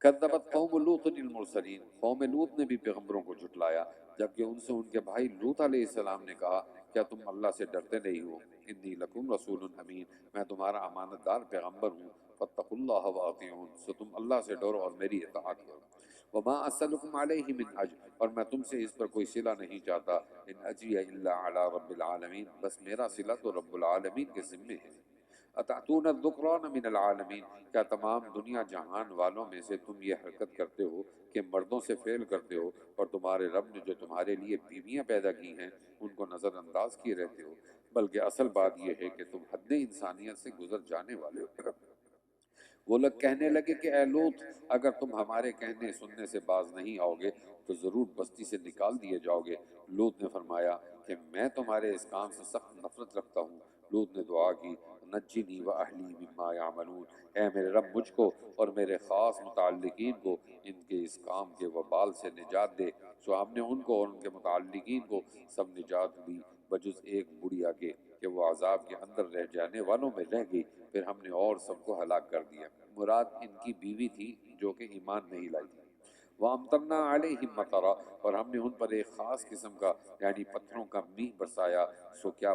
کذبت قوم لوط المرسلین، قوم لوط نے بھی پیغمبروں کو جھٹلایا، جبکہ ان سے ان کے بھائی لوط علیہ السلام نے کہا کیا تم اللہ سے ڈرتے نہیں ہو؟ انی لکم رسول امین، میں تمہارا امانت دار پیغمبر ہوں، فاتقوا اللہ واطیعون، سو تم اللہ سے ڈرو اور میری اطاعت کرو۔ وما اسألکم علیہ من اجر، اور میں تم سے اس پر کوئی صلہ نہیں چاہتا، ان اجری الا علی رب العالمین، بس میرا صلہ تو رب العالمین کے ذمے ہے۔ اتأتون الذکران من العالمین، کیا تمام دنیا جہان والوں میں سے تم یہ حرکت کرتے ہو کہ مردوں سے فعل کرتے ہو، اور تمہارے رب نے جو تمہارے لیے بیویاں پیدا کی ہیں ان کو نظر انداز کیے رہتے ہو، بلکہ اصل بات یہ ہے کہ تم حد انسانیت سے گزر جانے والے ہو۔ وہ لوگ کہنے لگے کہ اے لوط، اگر تم ہمارے کہنے سننے سے باز نہیں آؤ گے تو ضرور بستی سے نکال دیے جاؤ گے۔ لوط نے فرمایا کہ میں تمہارے اس کام سے سخت نفرت رکھتا ہوں۔ لوط نے دعا کی نجنی و اہلی مما یعملون، اے میرے رب مجھ کو اور میرے خاص متعلقین کو ان کے اس کام کے وبال سے نجات دے۔ سو ہم نے ان کو اور ان کے متعلقین کو سب نجات دی بجز ایک بڑھیا کے کہ وہ عذاب کے اندر رہ جانے والوں میں رہ گئی، پھر ہم نے اور سب کو ہلاک کر دیا۔ مراد ان کی بیوی تھی جو کہ ایمان نہیں لائی تھی۔ وَأَمْطَرْنَا عَلَيْهِمْ مَطَرًا، اور ہم نے ان پر ایک خاص قسم کا یعنی پتھروں کا میਂہ برسایا، سو کیا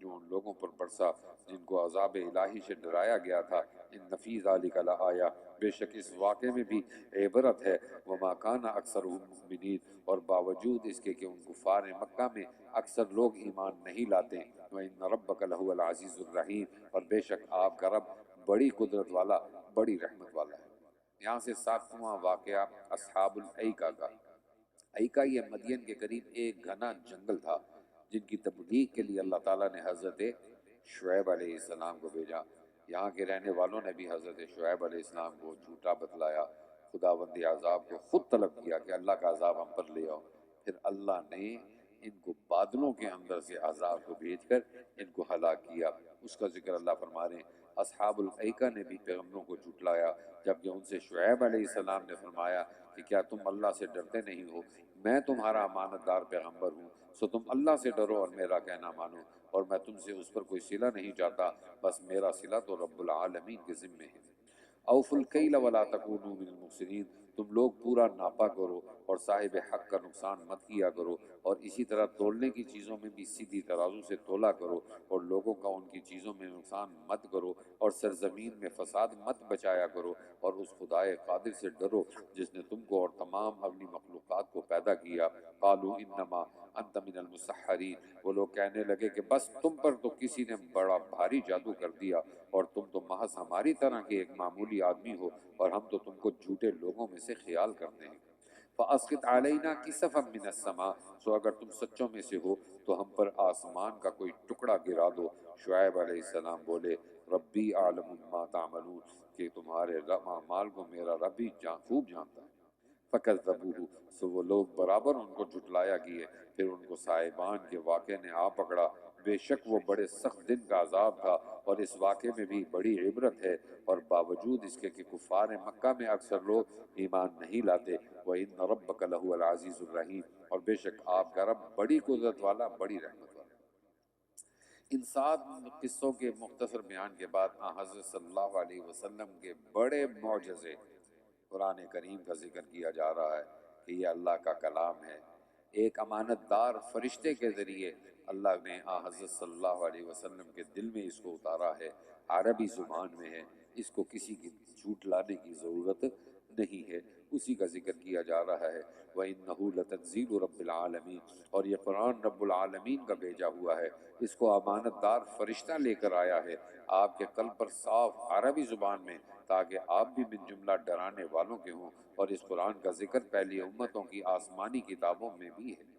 جو ان لوگوں پر برسا جن کو عذاب الہی سے ڈرایا گیا تھا۔ ان فی ذلک لآیہ، بے شک اس واقعے میں بھی عبرت ہے۔ وما کان اکثرهم مؤمنین، اور باوجود اس کے کہ ان کفار مکہ میں اکثر لوگ ایمان نہیں لاتے۔ وَإِنَّ رَبَّكَ لَهُوَ الْعَزِيزُ الرَّحِيمُ، اور بے شک آپ کا رب بڑی قدرت والا، بڑی رحمت والا ہے۔ یہاں سے ساتواں واقعہ اصحاب الایکہ کا۔ ایکہ یہ مدین کے قریب ایک گھنا جنگل تھا جن کی تبلیغ کے لیے اللہ تعالیٰ نے حضرت شعیب علیہ السلام کو بھیجا۔ یہاں کے رہنے والوں نے بھی حضرت شعیب علیہ السلام کو جھوٹا بتلایا، خداوند عذاب کو خود طلب کیا کہ اللہ کا عذاب ہم پر لے آؤ۔ پھر اللہ نے ان کو بادلوں کے اندر سے عذاب کو بھیج کر ان کو ہلاک کیا۔ اس کا ذکر اللہ فرما رہے ہیں اصحاب الایکہ نے بھی پیغمبروں کو جھٹلایا، جبکہ ان سے شعیب علیہ السلام نے فرمایا کہ کیا تم اللہ سے ڈرتے نہیں ہو؟ میں تمہارا امانت دار پیغمبر ہوں، سو تم اللہ سے ڈرو اور میرا کہنا مانو، اور میں تم سے اس پر کوئی صلہ نہیں چاہتا، بس میرا صلہ تو رب العالمین کے ذمے ہے۔ اوفوا الکیل ولا تکونوا من المفسدین، تم لوگ پورا ناپا کرو اور صاحب حق کا نقصان مت کیا کرو، اور اسی طرح تولنے کی چیزوں میں بھی سیدھی ترازو سے تولا کرو، اور لوگوں کا ان کی چیزوں میں نقصان مت کرو، اور سرزمین میں فساد مت بچایا کرو، اور اس خدائے قادر سے ڈرو جس نے تم کو اور تمام اپنی مخلوقات کو پیدا کیا۔ قالوا انما انت من المسحرین، وہ لوگ کہنے لگے کہ بس تم پر تو کسی نے بڑا بھاری جادو کر دیا، اور تم تو محض ہماری طرح کے ایک معمولی آدمی ہو، اور ہم تو تم کو جھوٹے لوگوں میں سے خیال کرتے ہیں۔ فَأَسْقِطْ عَلَيْنَا كِسَفًا مِّنَ السَّمَاءِ، سو اگر تم سچوں میں سے ہو تو ہم پر آسمان کا کوئی ٹکڑا گرا دو۔ شعیب علیہ السلام بولے ربی اعلم ما تعملون، کہ تمہارے اعمال کو میرا رب ہی خوب جانتا ہے۔ فکذبوہ، سو وہ لوگ برابر ان کو جھٹلایا کیے، پھر ان کو صاحبان کے واقعے نے آ پکڑا، بے شک وہ بڑے سخت دن کا عذاب تھا، اور اس واقعے میں بھی بڑی عبرت ہے، اور باوجود اس کے کہ کفار مکہ میں اکثر لوگ ایمان نہیں لاتے۔ وَإِنَّ رَبَّكَ لَهُوَ الْعَزِيزُ الرَّحِيمُ، اور بے شک آپ کا رب بڑی قدرت والا، بڑی رحمت والا۔ ان 7 قصوں کے مختصر بیان کے بعد حضرت صلی اللہ علیہ وسلم کے بڑے معجزے قرآن کریم کا ذکر کیا جا رہا ہے کہ یہ اللہ کا کلام ہے، ایک امانت دار فرشتے کے ذریعے اللہ نے حضرت صلی اللہ علیہ وسلم کے دل میں اس کو اتارا ہے، عربی زبان میں ہے، اس کو کسی کی جھوٹ لانے کی ضرورت نہیں ہے، اسی کا ذکر کیا جا رہا ہے۔ وَإِنَّهُ لَتَنزِيلُ رَبِّ الْعَالَمِينَ، اور یہ قرآن رب العالمین کا بھیجا ہوا ہے، اس کو امانت دار فرشتہ لے کر آیا ہے آپ کے قلب پر صاف عربی زبان میں، تاکہ آپ بھی من جملہ ڈرانے والوں کے ہوں، اور اس قرآن کا ذکر پہلی امتوں کی آسمانی کتابوں میں بھی ہے۔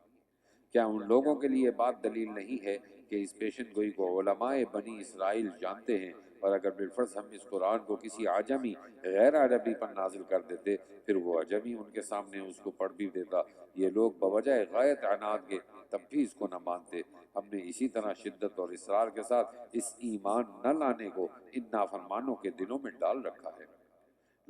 کیا ان لوگوں کے لیے بات دلیل نہیں ہے کہ اس پیشن گوئی کو علماء بنی اسرائیل جانتے ہیں، اور اگر بالفرض ہم اس قرآن کو کسی عجمی غیر عربی پر نازل کر دیتے، پھر وہ عجمی ان کے سامنے اس کو پڑھ بھی دیتا، یہ لوگ بوجہ غایت عناد کے تب بھی اس کو نہ مانتے۔ ہم نے اسی طرح شدت اور اصرار کے ساتھ اس ایمان نہ لانے کو ان نافرمانوں کے دلوں میں ڈال رکھا ہے۔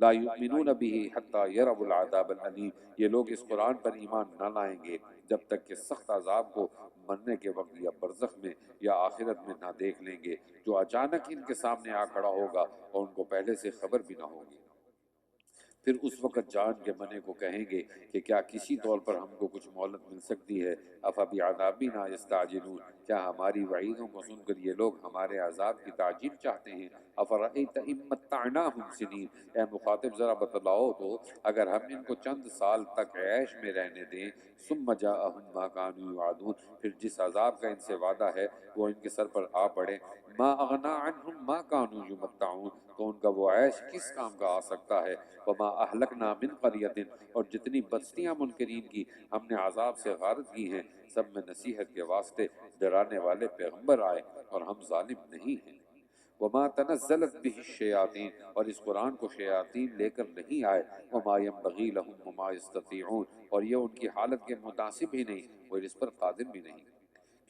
لا یؤمنون به حتی یروا العذاب العلیم، یہ لوگ اس قرآن پر ایمان نہ لائیں گے جب تک کہ سخت عذاب کو مرنے کے وقت یا برزخ میں یا آخرت میں نہ دیکھ لیں گے، جو اچانک ان کے سامنے آ کھڑا ہوگا اور ان کو پہلے سے خبر بھی نہ ہوگی۔ پھر اس وقت جان کے بنے کو کہیں گے کہ کیا کسی طور پر ہم کو کچھ مہلت مل سکتی ہے؟ افبعذابنا یستعجلون، کیا ہماری وعیدوں کو سن کر یہ لوگ ہمارے عذاب کی تعجیل چاہتے ہیں؟ افرأیت ان متعناہم سنین، اے مخاطب ذرا بتلاؤ تو اگر ہم ان کو چند سال تک عیش میں رہنے دیں، ثم جاءہم ما کانوا یوعدون، پھر جس عذاب کا ان سے وعدہ ہے وہ ان کے سر پر آ پڑے، ما اغنا عنہم ما کانوا یمتعون، تو ان کا وہ عیش کس کام کا آ سکتا ہے؟ وما اہلکنا من قریۃ، اور جتنی بستیاں منکرین کی ہم نے عذاب سے غارت کی ہیں، سب میں نصیحت کے واسطے ڈرانے والے پیغمبر آئے، اور ہم ظالم نہیں ہیں۔ وما تنزلت به الشیاطین، اور اس قرآن کو شیاطین لے کر نہیں آئے، وما ينبغی لهم وما يستطيعون، اور یہ ان کی حالت کے مناسب ہی نہیں، وہ اس پر قادر بھی نہیں،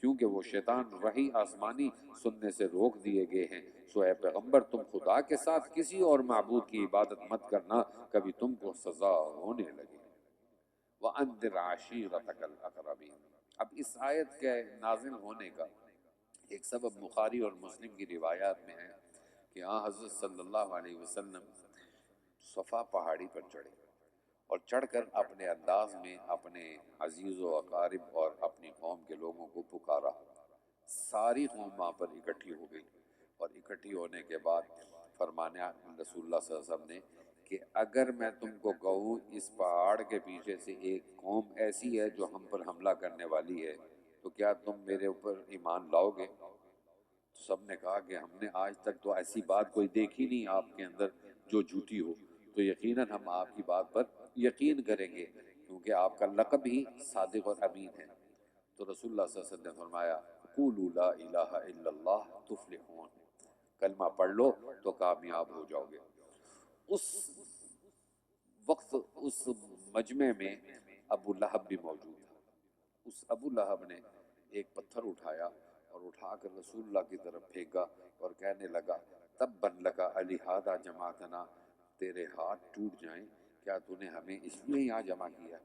کیونکہ وہ شیطان وحی آسمانی سننے سے روک دیے گئے ہیں۔ سو اے پیغمبر تم خدا کے ساتھ کسی اور معبود کی عبادت مت کرنا، کبھی تم کو سزا ہونے لگے۔ وَأَنذِرْ عَشِيرَتَكَ الْأَقْرَبِينَ، اب اس آیت کے نازل ہونے کا ایک سبب بخاری اور مسلم کی روایات میں ہے کہ حضرت صلی اللہ علیہ وسلم صفا پہاڑی پر چڑھے، اور چڑھ کر اپنے انداز میں اپنے عزیز و اقارب اور اپنی قوم کے لوگوں کو پکارا۔ ساری قوم وہاں پر اکٹھی ہو گئی، اور اکٹھی ہونے کے بعد فرمایا رسول اللہ صلی اللہ علیہ وسلم نے کہ اگر میں تم کو کہوں اس پہاڑ کے پیچھے سے ایک قوم ایسی ہے جو ہم پر حملہ کرنے والی ہے، تو کیا تم میرے اوپر ایمان لاؤ گے؟ تو سب نے کہا کہ ہم نے آج تک تو ایسی بات کوئی دیکھی نہیں آپ کے اندر جو جھوٹی ہو، تو یقیناً ہم آپ کی بات پر یقین کریں گے، کیونکہ آپ کا لقب ہی صادق اور امین ہے۔ تو رسول اللہ صلی اللہ علیہ وسلم نے فرمایا قولوا لا الہ الا اللہ تفلحون، کلمہ پڑھ لو تو کامیاب ہو جاؤ گے۔ اس وقت اس مجمع میں ابو لہب بھی موجود تھا۔ اس ابو لہب نے ایک پتھر اٹھایا اور اٹھا کر رسول اللہ کی طرف پھینکا اور کہنے لگا تبًّا لک الہذا جمعتنا، تیرے ہاتھ ٹوٹ جائیں، کیا تو نے ہمیں اس لیے یہاں جمع کیا؟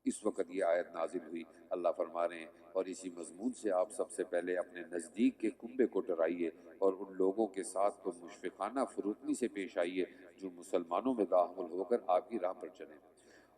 اس وقت یہ آیت نازل ہوئی، اللہ فرما رہے ہیں اور اسی مضمون سے آپ سب سے پہلے اپنے نزدیک کے کنبے کو ڈرائیے اور ان لوگوں کے ساتھ تو مشفقانہ فروتنی سے پیش آئیے جو مسلمانوں میں داخل ہو کر آپ کی راہ پر چلیں،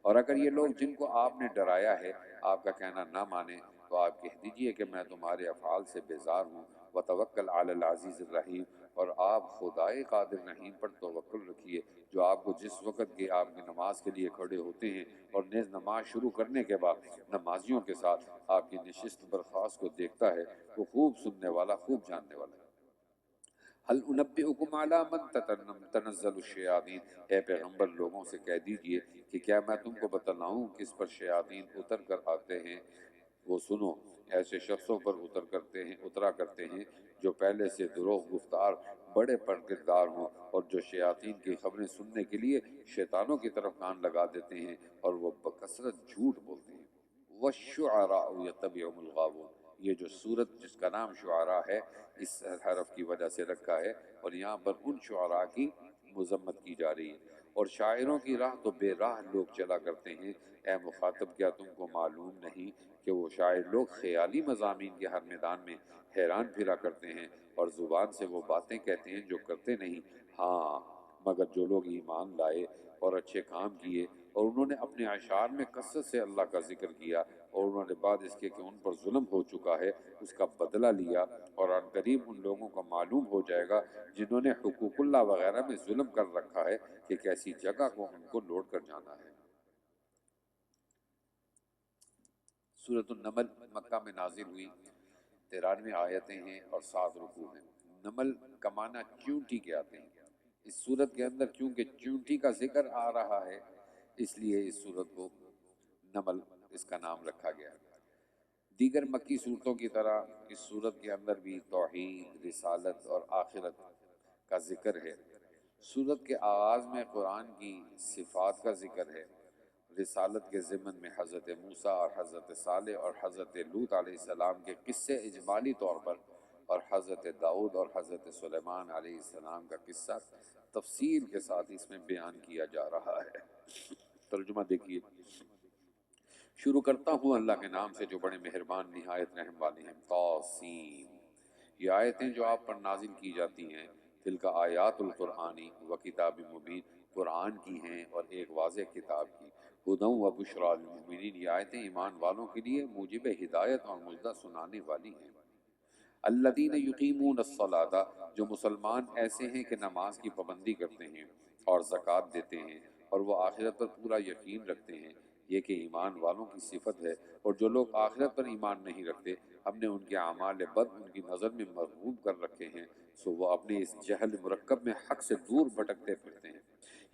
اور اگر یہ لوگ جن کو آپ نے ڈرایا ہے آپ کا کہنا نہ مانیں تو آپ کہہ دیجئے کہ میں تمہارے افعال سے بیزار ہوں، وتوکل علی العزیز الرحیم، اور آپ خدائے قادر رحیم پر توکل رکھیے جو آپ کو جس وقت کے آپ کی نماز کے لیے کھڑے ہوتے ہیں اور نیز نماز شروع کرنے کے بعد نمازیوں کے ساتھ آپ کی نشست برخاست کو دیکھتا ہے، وہ خوب سننے والا خوب جاننے والا ہے۔ هل انبئکم علی من تنزل الشیاطین، اے پیغمبر لوگوں سے کہہ دیجئے کہ کیا میں تم کو بتلاؤں کس پر شیاطین اتر کر آتے ہیں؟ وہ سنو، ایسے شخصوں پر اترا کرتے ہیں جو پہلے سے دروغ گفتار بڑے پرگردار ہوں، اور جو شیاطین کی خبریں سننے کے لیے شیطانوں کی طرف کان لگا دیتے ہیں اور وہ بکثرت جھوٹ بولتے ہیں۔ وَالشُّعَرَاءُ يَتَّبِعُهُمُ الْغَاوُونَ، یہ جو سورت جس کا نام شعراء ہے اس حرف کی وجہ سے رکھا ہے، اور یہاں پر ان شعراء کی مذمت کی جا رہی ہے۔ اور شاعروں کی راہ تو بے راہ لوگ چلا کرتے ہیں، اے مخاطب کیا تم کو معلوم نہیں کہ وہ شاعر لوگ خیالی مضامین کے ہر میدان میں حیران پھرا کرتے ہیں، اور زبان سے وہ باتیں کہتے ہیں جو کرتے نہیں۔ ہاں، مگر جو لوگ ایمان لائے اور اچھے کام کیے اور انہوں نے اپنے اشعار میں کثرت سے اللہ کا ذکر کیا، اور انہوں نے بعد اس کے کہ ان پر ظلم ہو چکا ہے اس کا بدلہ لیا، اور ان قریب ان لوگوں کو معلوم ہو جائے گا جنہوں نے حقوق اللہ وغیرہ میں ظلم کر رکھا ہے کہ کیسی جگہ کو ان کو لوٹ کر جانا ہے۔ سورۃ النمل مکہ میں نازل ہوئی، 93 آیتیں ہیں اور 7 رکوع ہیں۔ نمل کا معنی چیونٹی کے آتے ہیں۔ اس سورت کے اندر چونکہ چیونٹی کا ذکر آ رہا ہے اس لیے اس سورت کو نمل اس کا نام رکھا گیا ہے۔ دیگر مکی صورتوں کی طرح اس سورت کے اندر بھی توحید، رسالت اور آخرت کا ذکر ہے۔ سورت کے آغاز میں قرآن کی صفات کا ذکر ہے۔ رسالت کے ضمن میں حضرت موسیٰ اور حضرت صالح اور حضرت لوط علیہ السلام کے قصے اجمالی طور پر، اور حضرت داؤد اور حضرت سلیمان علیہ السلام کا قصہ تفصیل کے ساتھ اس میں بیان کیا جا رہا ہے۔ ترجمہ دیکھیے۔ شروع کرتا ہوں اللہ کے نام سے جو بڑے مہربان نہایت رحم والے ہیں۔ طاسین، یہ آیتیں جو آپ پر نازل کی جاتی ہیں، تلک آیات القرآنی و کتاب مبین، قرآن کی ہیں اور ایک واضح کتاب کی۔ ہدی و بشریٰ للمؤمنین، یہ آیتیں ایمان والوں کے لیے موجب ہدایت اور مژدہ سنانے والی ہیں۔ الذین یقیمون الصلاۃ، جو مسلمان ایسے ہیں کہ نماز کی پابندی کرتے ہیں اور زکوٰۃ دیتے ہیں، اور وہ آخرت پر پورا یقین رکھتے ہیں۔ یہ کہ ایمان والوں کی صفت ہے، اور جو لوگ آخرت پر ایمان نہیں رکھتے ہم نے ان کے اعمال بد ان کی نظر میں مرغوب کر رکھے ہیں، سو وہ اپنے اس جہل مرکب میں حق سے دور بھٹکتے پھرتے ہیں۔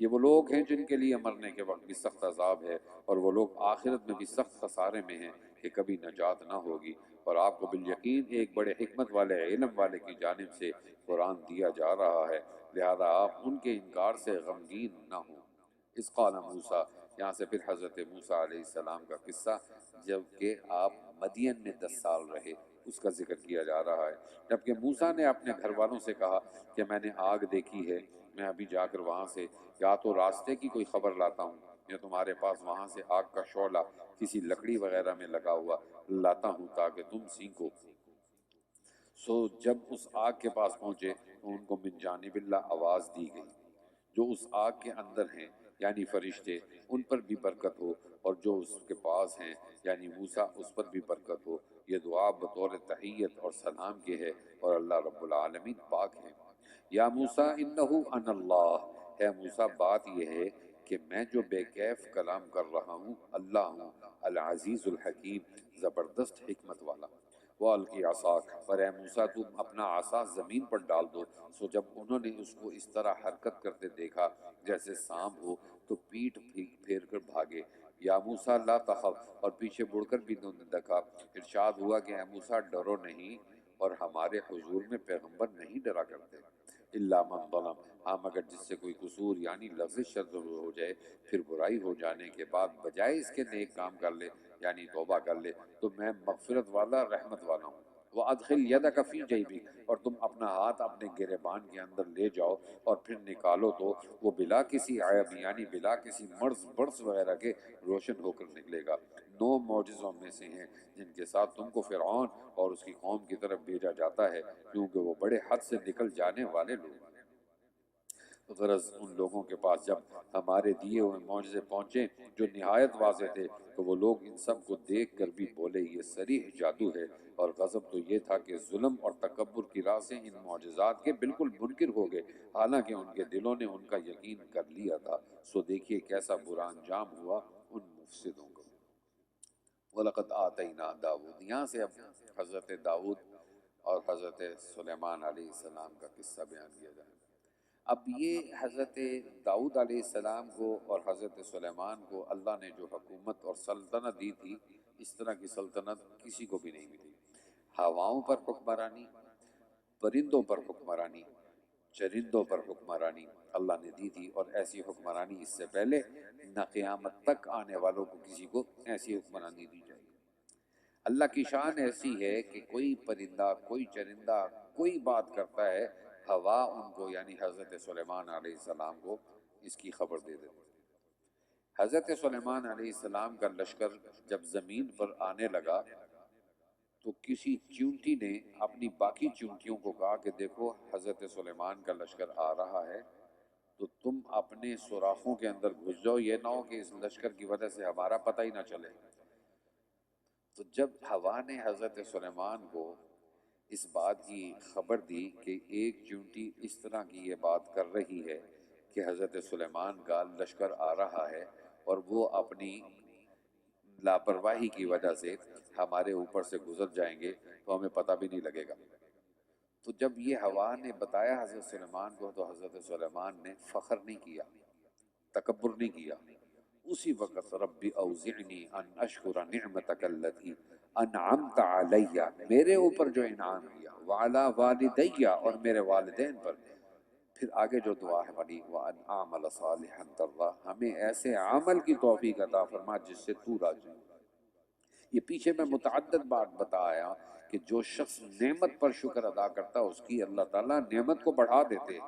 یہ وہ لوگ ہیں جن کے لیے مرنے کے وقت بھی سخت عذاب ہے، اور وہ لوگ آخرت میں بھی سخت خسارے میں ہیں کہ کبھی نجات نہ ہوگی۔ اور آپ کو بالیقین ایک بڑے حکمت والے علم والے کی جانب سے قرآن دیا جا رہا ہے، لہذا آپ ان کے انکار سے غمگین نہ ہوں۔ اس قال موسیٰ، یہاں سے پھر حضرت موسیٰ علیہ السلام کا قصہ، جبکہ آپ مدین میں 10 سال رہے، اس کا ذکر کیا جا رہا ہے۔ جبکہ موسیٰ نے اپنے گھر والوں سے کہا کہ میں نے آگ دیکھی ہے، میں ابھی جا کر وہاں سے یا تو راستے کی کوئی خبر لاتا ہوں یا تمہارے پاس وہاں سے آگ کا شعلہ کسی لکڑی وغیرہ میں لگا ہوا لاتا ہوں تاکہ تم سینکو۔ سو جب اس آگ کے پاس پہنچے تو ان کو من جانب اللہ آواز دی گئی، جو اس آگ کے اندر ہیں یعنی فرشتے ان پر بھی برکت ہو، اور جو اس کے پاس ہیں یعنی موسیٰ اس پر بھی برکت ہو۔ یہ دعا بطور تحیت اور سلام کے ہے، اور اللہ رب العالمین پاک ہے۔ یا موسیٰ انہو انا اللہ، ہے موسیٰ بات یہ ہے کہ میں جو بے کیف کلام کر رہا ہوں اللہ ہوں، العزیز الحکیم، زبردست حکمت والا۔ وَأَلْقِ عَصَاكَ، اور اے موسیٰ تم اپنا عصا زمین پر ڈال دو۔ سو جب انہوں نے اس کو اس طرح حرکت کرتے دیکھا جیسے سانپ ہو تو پیٹھ پھیر کر بھاگے۔ یا موسیٰ لا تخف، اور پیچھے مڑ کر بھی انہوں نے دیکھا۔ ارشاد ہوا کہ اے موسیٰ ڈرو نہیں، اور ہمارے حضور میں پیغمبر نہیں ڈرا کرتے۔ الا من ظلم، ہاں مگر جس سے کوئی قصور یعنی لغزش شر ہو جائے، پھر برائی ہو جانے کے بعد بجائے اس کے نیک کام کر لے یعنی توبہ کر لے، تو میں مغفرت والا رحمت والا ہوں۔ وَأَدْخِلْ يَدَكَ فِي جَيْبِكَ، اور تم اپنا ہاتھ اپنے گریبان کے اندر لے جاؤ اور پھر نکالو تو وہ بلا کسی عیب یعنی بلا کسی مرض برس وغیرہ کے روشن ہو کر نکلے گا۔ 9 معجزوں میں سے ہیں جن کے ساتھ تم کو فرعون اور اس کی قوم کی طرف بھیجا جاتا ہے، کیونکہ وہ بڑے حد سے نکل جانے والے لوگ ہیں۔ غرض ان لوگوں کے پاس جب ہمارے دیے ہوئے معجزے پہنچے جو نہایت واضح تھے تو وہ لوگ ان سب کو دیکھ کر بھی بولے یہ صریح جادو ہے، اور غضب تو یہ تھا کہ ظلم اور تکبر کی راہ سے ان معجزات کے بالکل منکر ہو گئے، حالانکہ ان کے دلوں نے ان کا یقین کر لیا تھا۔ سو دیکھیے کیسا برا انجام ہوا ان مفسدوں کو۔ وَلَقَدْ آتَيْنَا داؤد، یہاں سے اب حضرت داؤد اور حضرت سلیمان علیہ السلام کا قصہ بیان کیا جائے۔ اب یہ حضرت داؤد علیہ السلام کو اور حضرت سلیمان کو اللہ نے جو حکومت اور سلطنت دی تھی، اس طرح کی سلطنت کسی کو بھی نہیں ملی۔ ہواؤں پر حکمرانی، پرندوں پر حکمرانی، چرندوں پر حکمرانی اللہ نے دی تھی، اور ایسی حکمرانی اس سے پہلے نہ قیامت تک آنے والوں کو کسی کو ایسی حکمرانی دی جائے گی۔ اللہ کی شان ایسی ہے کہ کوئی پرندہ، کوئی چرندہ کوئی بات کرتا ہے، ہوا ان کو یعنی حضرت سلیمان علیہ السلام کو اس کی خبر دے دیتی۔ حضرت سلیمان علیہ السلام کا لشکر جب زمین پر آنے لگا تو کسی چیونٹی نے اپنی باقی چیونٹیوں کو کہا کہ دیکھو حضرت سلیمان کا لشکر آ رہا ہے، تو تم اپنے سوراخوں کے اندر گھس جاؤ، یہ نہ ہو کہ اس لشکر کی وجہ سے ہمارا پتہ ہی نہ چلے۔ تو جب ہوا نے حضرت سلیمان کو اس بات کی خبر دی کہ ایک چیونٹی اس طرح کی یہ بات کر رہی ہے کہ حضرت سلیمان کا لشکر آ رہا ہے اور وہ اپنی لاپرواہی کی وجہ سے ہمارے اوپر سے گزر جائیں گے تو ہمیں پتہ بھی نہیں لگے گا، تو جب یہ ہوا نے بتایا حضرت سلیمان کو تو حضرت سلیمان نے فخر نہیں کیا، تکبر نہیں کیا، اسی وقت رب اوزعنی ان اشکر نعمتک اللتی انعمت علی، میرے اوپر جو انعام کیا، وعلی والدی اور میرے والدین پر، پھر آگے جو دعا ہے بڑی وَأَنْ أَعْمَلَ صَالِحًا تَرْضَاهُ، ہمیں ایسے عمل کی توفیق عطا فرما جس سے تو راضی ہو۔ یہ پیچھے میں متعدد بات بتایا کہ جو شخص نعمت پر شکر ادا کرتا اس کی اللہ تعالیٰ نعمت کو بڑھا دیتے،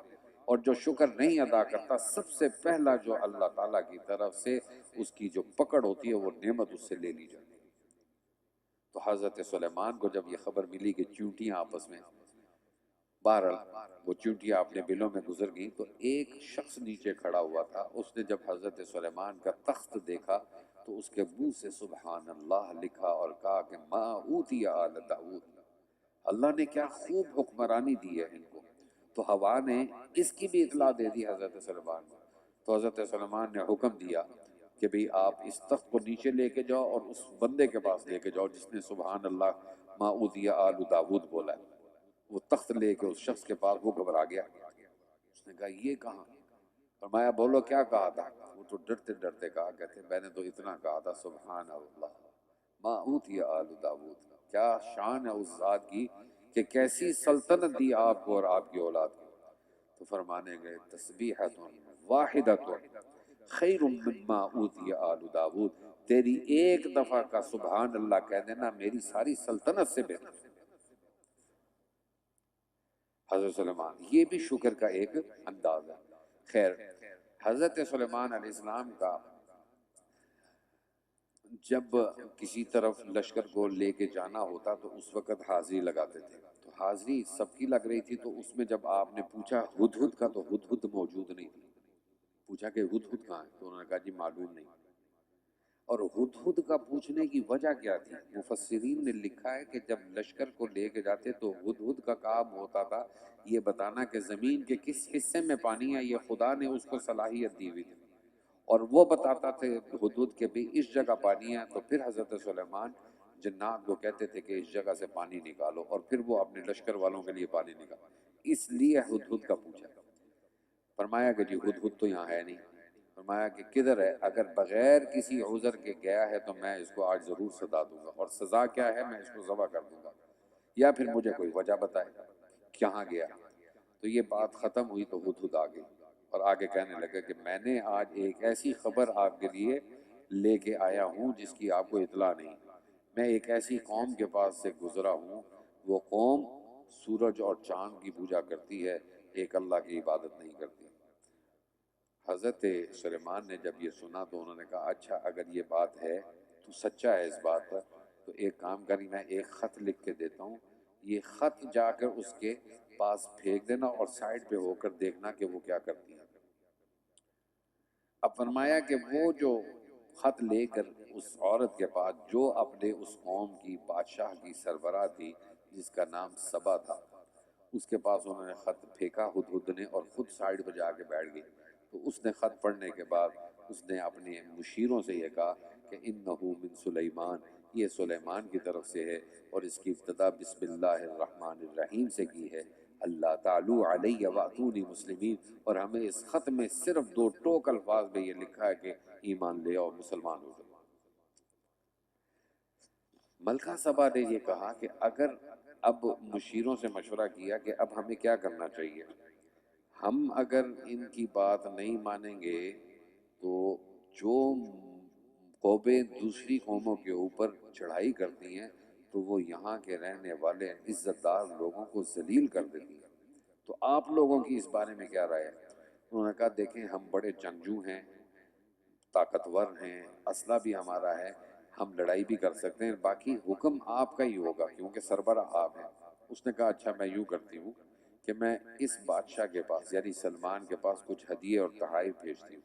اور جو شکر نہیں ادا کرتا سب سے پہلا جو اللہ تعالیٰ کی طرف سے اس کی جو پکڑ ہوتی ہے وہ نعمت اس سے لے لی جاتی ہے۔ تو حضرت سلیمان کو جب یہ خبر ملی کہ چیونٹیاں آپس میں، بہرحال وہ چیونٹیاں اپنے بلوں میں گزر گئیں، تو ایک شخص نیچے کھڑا ہوا تھا، اس نے جب حضرت سلیمان کا تخت دیکھا تو اس کے منہ سے سبحان اللہ لکھا اور کہا کہ ما اوتی آل داؤد، اللہ نے کیا خوب حکمرانی دی ہے ان کو۔ تو ہوا نے اس کی بھی اطلاع دے دی حضرت سلیمان کو، تو حضرت سلیمان نے حکم دیا کہ بھئی آپ اس تخت کو نیچے لے کے جاؤ اور اس بندے کے پاس لے کے جاؤ جس نے سبحان اللہ ما اوتی آل داؤد بولا ہے۔ وہ تخت لے کے اس شخص کے پاس، وہ گھبرا گیا، اس نے کہا یہ کہاں؟ فرمایا بولو کیا کہا تھا؟ وہ تو ڈرتے ڈرتے کہا، کہتے میں نے تو اتنا کہا تھا سبحان اللہ ما اوتی آل داؤد، کیا شان ہے اس ذات کی کہ کیسی سلطنت دی آپ کو اور آپ کی اولاد کو۔ تو فرمانے گئے تسبیحۃ واحدۃ خیر مما اوتی آل داؤد، تیری ایک دفعہ کا سبحان اللہ کہہ دینا میری ساری سلطنت سے بہتر۔ حضرت سلیمان، یہ بھی شکر کا ایک انداز ہے۔ خیر، حضرت سلیمان علیہ السلام کا جب کسی طرف لشکر کو لے کے جانا ہوتا تو اس وقت حاضری لگاتے تھے، تو حاضری سب کی لگ رہی تھی، تو اس میں جب آپ نے پوچھا ہدہد کا تو ہدہد موجود نہیں تھی۔ پوچھا کہ ہدہد کہاں ہے؟ تو انہوں نے کہا جی معلوم نہیں۔ اور ہدہد کا پوچھنے کی وجہ کیا تھی؟ مفسرین نے لکھا ہے کہ جب لشکر کو لے کے جاتے تو ہدہد کا کام ہوتا تھا یہ بتانا کہ زمین کے کس حصے میں پانی ہے، یہ خدا نے اس کو صلاحیت دی ہوئی تھی، اور وہ بتاتا تھے ہدہد کے بھی اس جگہ پانی ہے، تو پھر حضرت سلیمان جنات کو کہتے تھے کہ اس جگہ سے پانی نکالو، اور پھر وہ اپنے لشکر والوں کے لیے پانی نکالو، اس لیے ہدہد کا پوچھا۔ فرمایا کہ جی ہدہد تو یہاں ہے نہیں۔ فرمایا کہ کدھر ہے؟ اگر بغیر کسی عذر کے گیا ہے تو میں اس کو آج ضرور سزا دوں گا، اور سزا کیا ہے میں اس کو ذبح کر دوں گا، یا پھر مجھے کوئی وجہ بتائے کہاں گیا۔ تو یہ بات ختم ہوئی تو ہدہد آ گئی اور آگے کہنے لگے کہ میں نے آج ایک ایسی خبر آپ کے لیے لے کے آیا ہوں جس کی آپ کو اطلاع نہیں۔ میں ایک ایسی قوم کے پاس سے گزرا ہوں، وہ قوم سورج اور چاند کی پوجا کرتی ہے، ایک اللہ کی عبادت نہیں کرتی۔ حضرت سلیمان نے جب یہ سنا تو انہوں نے کہا اچھا اگر یہ بات ہے تو سچا ہے اس بات پر، تو ایک کام کری، میں ایک خط لکھ کے دیتا ہوں، یہ خط جا کر اس کے پاس پھینک دینا اور سائڈ پہ ہو کر دیکھنا کہ وہ کیا کرتی ہے۔ اب فرمایا کہ وہ جو خط لے کر اس عورت کے پاس جو اپنے اس قوم کی بادشاہ کی سربراہ تھی جس کا نام سبا تھا، اس کے پاس انہوں نے خط پھینکا ہدہد نے، اور خود سائڈ پہ جا کے بیٹھ گئی۔ تو اس نے خط پڑھنے کے بعد اس نے اپنے مشیروں سے یہ کہا کہ انہو من سلیمان، یہ سلیمان کی طرف سے ہے، اور اس کی ابتدا بسم اللہ الرحمن الرحیم سے کی ہے، اللہ تعالی علیہ واتونی مسلمین، اور ہمیں اس خط میں صرف 2 ٹوک الفاظ میں یہ لکھا ہے کہ ایمان لے اور مسلمان ہو جاؤ۔ ملکہ سبا نے یہ کہا کہ اگر اب مشیروں سے مشورہ کیا کہ اب ہمیں کیا کرنا چاہیے، ہم اگر ان کی بات نہیں مانیں گے تو جو قومیں دوسری قوموں کے اوپر چڑھائی کرتی ہیں تو وہ یہاں کے رہنے والے عزت دار لوگوں کو ذلیل کر دیتی ہیں۔ تو آپ لوگوں کی اس بارے میں کیا رائے ہے؟ انہوں نے کہا دیکھیں ہم بڑے جنگجو ہیں، طاقتور ہیں، اسلحہ بھی ہمارا ہے، ہم لڑائی بھی کر سکتے ہیں، باقی حکم آپ کا ہی ہوگا کیونکہ سربراہ آپ ہیں۔ اس نے کہا اچھا میں یوں کرتی ہوں کہ میں اس بادشاہ کے پاس یعنی سلمان کے پاس کچھ ہدیے اور تحائف بھیجتی ہوں،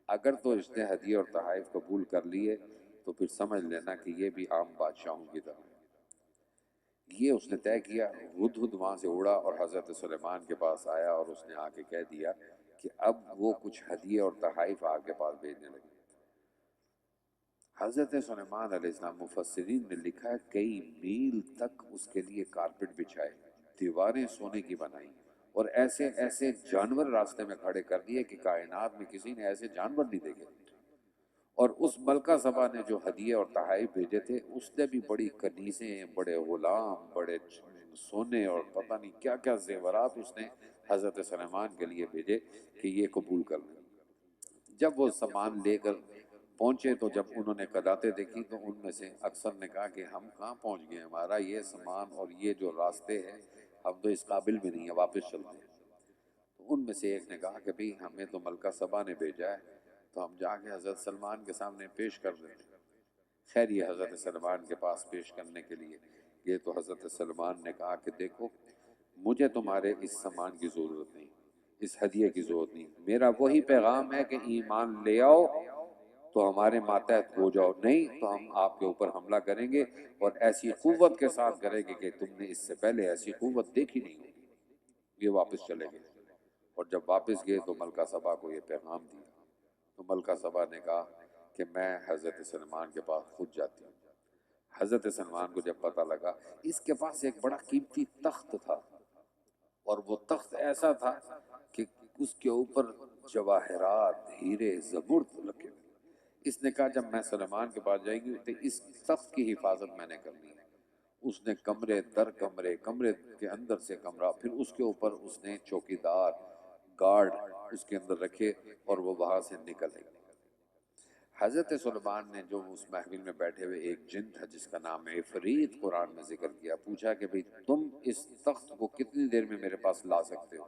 اگر تو اس نے ہدیے اور تحائف قبول کر لیے تو پھر سمجھ لینا کہ یہ بھی عام بادشاہوں کی طرح ہے۔ یہ اس نے طے کیا۔ ہدہد وہاں سے اڑا اور حضرت سلیمان کے پاس آیا اور اس نے آ کے کہہ دیا کہ اب وہ کچھ ہدیے اور تحائف آپ کے پاس بھیجنے لگے۔ حضرت سلیمان علیہ السلام، مفسرین نے لکھا ہے کئی میل تک اس کے لیے کارپٹ بچھائے، دیواریں سونے کی بنائی اور ایسے ایسے جانور راستے میں کھڑے کر دیے کہ کائنات میں کسی نے ایسے جانور نہیں دیکھے۔ اور اس ملکہ سبا نے جو ہدیے اور تحائف بھیجے تھے اس نے بھی بڑی کنیزیں، بڑے غلام، بڑے سونے اور پتہ نہیں کیا کیا زیورات اس نے حضرت سلیمان کے لیے بھیجے کہ یہ قبول کر لیں۔ جب وہ سامان لے کر پہنچے تو جب انہوں نے قداتیں دیکھی تو ان میں سے اکثر نے کہا کہ ہم کہاں پہنچ گئے، ہمارا یہ سامان اور یہ جو راستے ہیں ہم تو اس قابل بھی نہیں ہیں، واپس چلتے ہیں۔ تو ان میں سے ایک نے کہا کہ بھئی ہمیں تو ملکہ سبا نے بھیجا ہے تو ہم جا کے حضرت سلمان کے سامنے پیش کر دیتے ہیں۔ خیر یہ حضرت سلمان کے پاس پیش کرنے کے لیے یہ تو حضرت سلمان نے کہا کہ دیکھو مجھے تمہارے اس سامان کی ضرورت نہیں، اس ہدیے کی ضرورت نہیں، میرا وہی پیغام ہے کہ ایمان لے آؤ تو ہمارے ماتحت ہو جاؤ، نہیں تو ہم آپ کے اوپر حملہ کریں گے اور ایسی قوت کے ساتھ کریں گے کہ تم نے اس سے پہلے ایسی قوت دیکھی نہیں ہوگی۔ یہ واپس چلے گئے اور جب واپس گئے تو ملکہ سبا کو یہ پیغام دیا تو ملکہ سبا نے کہا کہ میں حضرت سلمان کے پاس خود جاتی ہوں۔ حضرت سلمان کو جب پتہ لگا اس کے پاس ایک بڑا قیمتی تخت تھا اور وہ تخت ایسا تھا کہ اس کے اوپر جواہرات، ہیرے، زمرد رکھے ہوئے۔ اس نے کہا جب میں سلیمان کے پاس جائیں گی تو اس تخت کی حفاظت میں نے کرنی ہے۔ اس نے کمرے در کمرے، کمرے کے اندر سے کمرہ، پھر اس کے اوپر اس نے چوکیدار، گارڈ اس کے اندر رکھے اور وہ وہاں سے نکل آئی۔ حضرت سلیمان نے جو اس محفل میں بیٹھے ہوئے ایک جن تھا جس کا نام عفریت قرآن میں ذکر کیا، پوچھا کہ بھئی تم اس تخت کو کتنی دیر میں میرے پاس لا سکتے ہو؟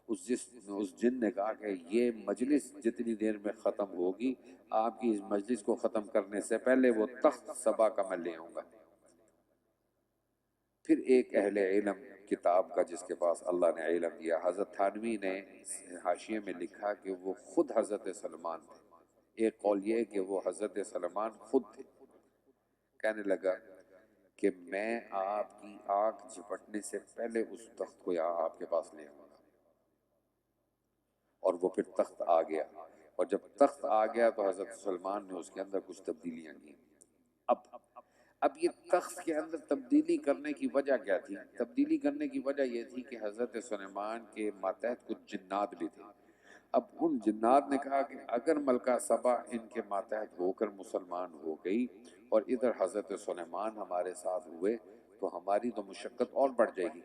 اس جن نے کہا کہ یہ مجلس جتنی دیر میں ختم ہوگی آپ کی اس مجلس کو ختم کرنے سے پہلے وہ تخت سبا کا میں لے آؤں گا۔ پھر ایک اہل علم کتاب کا جس کے پاس اللہ نے علم دیا، حضرت تھانوی نے حاشیے میں لکھا کہ وہ خود حضرت سلمان تھے۔ ایک قول یہ کہ وہ حضرت سلمان خود تھے۔ کہنے لگا کہ میں آپ کی آنکھ جھپٹنے سے پہلے اس تخت کو یہاں آپ کے پاس لے آؤں گا۔ اور وہ پھر تخت آ گیا اور جب تخت آ گیا تو حضرت سلمان نے اس کے اندر کچھ تبدیلیاں کی۔ اب یہ تخت کے اندر تبدیلی کرنے کی وجہ کیا تھی؟ تبدیلی کرنے کی وجہ یہ تھی کہ حضرت سلیمان کے ماتحت کچھ جنات بھی تھے۔ اب ان جنات نے کہا کہ اگر ملکہ سبا ان کے ماتحت ہو کر مسلمان ہو گئی اور ادھر حضرت سلیمان ہمارے ساتھ ہوئے تو ہماری تو مشقت اور بڑھ جائے گی۔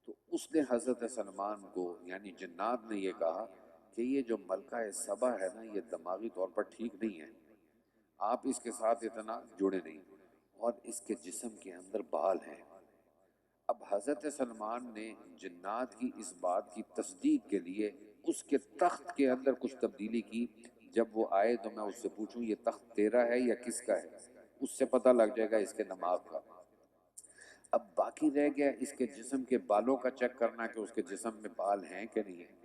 تو اس نے حضرت سلمان کو یعنی جنات نے یہ کہا کہ یہ جو ملکہ سبا ہے نا یہ دماغی طور پر ٹھیک نہیں ہے، آپ اس کے ساتھ اتنا جڑے نہیں، اور اس کے جسم کے اندر بال ہیں۔ اب حضرت سلمان نے جنات کی اس بات کی تصدیق کے لیے اس کے تخت کے اندر کچھ تبدیلی کی۔ جب وہ آئے تو میں اس سے پوچھوں یہ تخت تیرا ہے یا کس کا ہے، اس سے پتہ لگ جائے گا اس کے دماغ کا۔ اب باقی رہ گیا اس کے جسم کے بالوں کا چیک کرنا کہ اس کے جسم میں بال ہیں کہ نہیں ہیں۔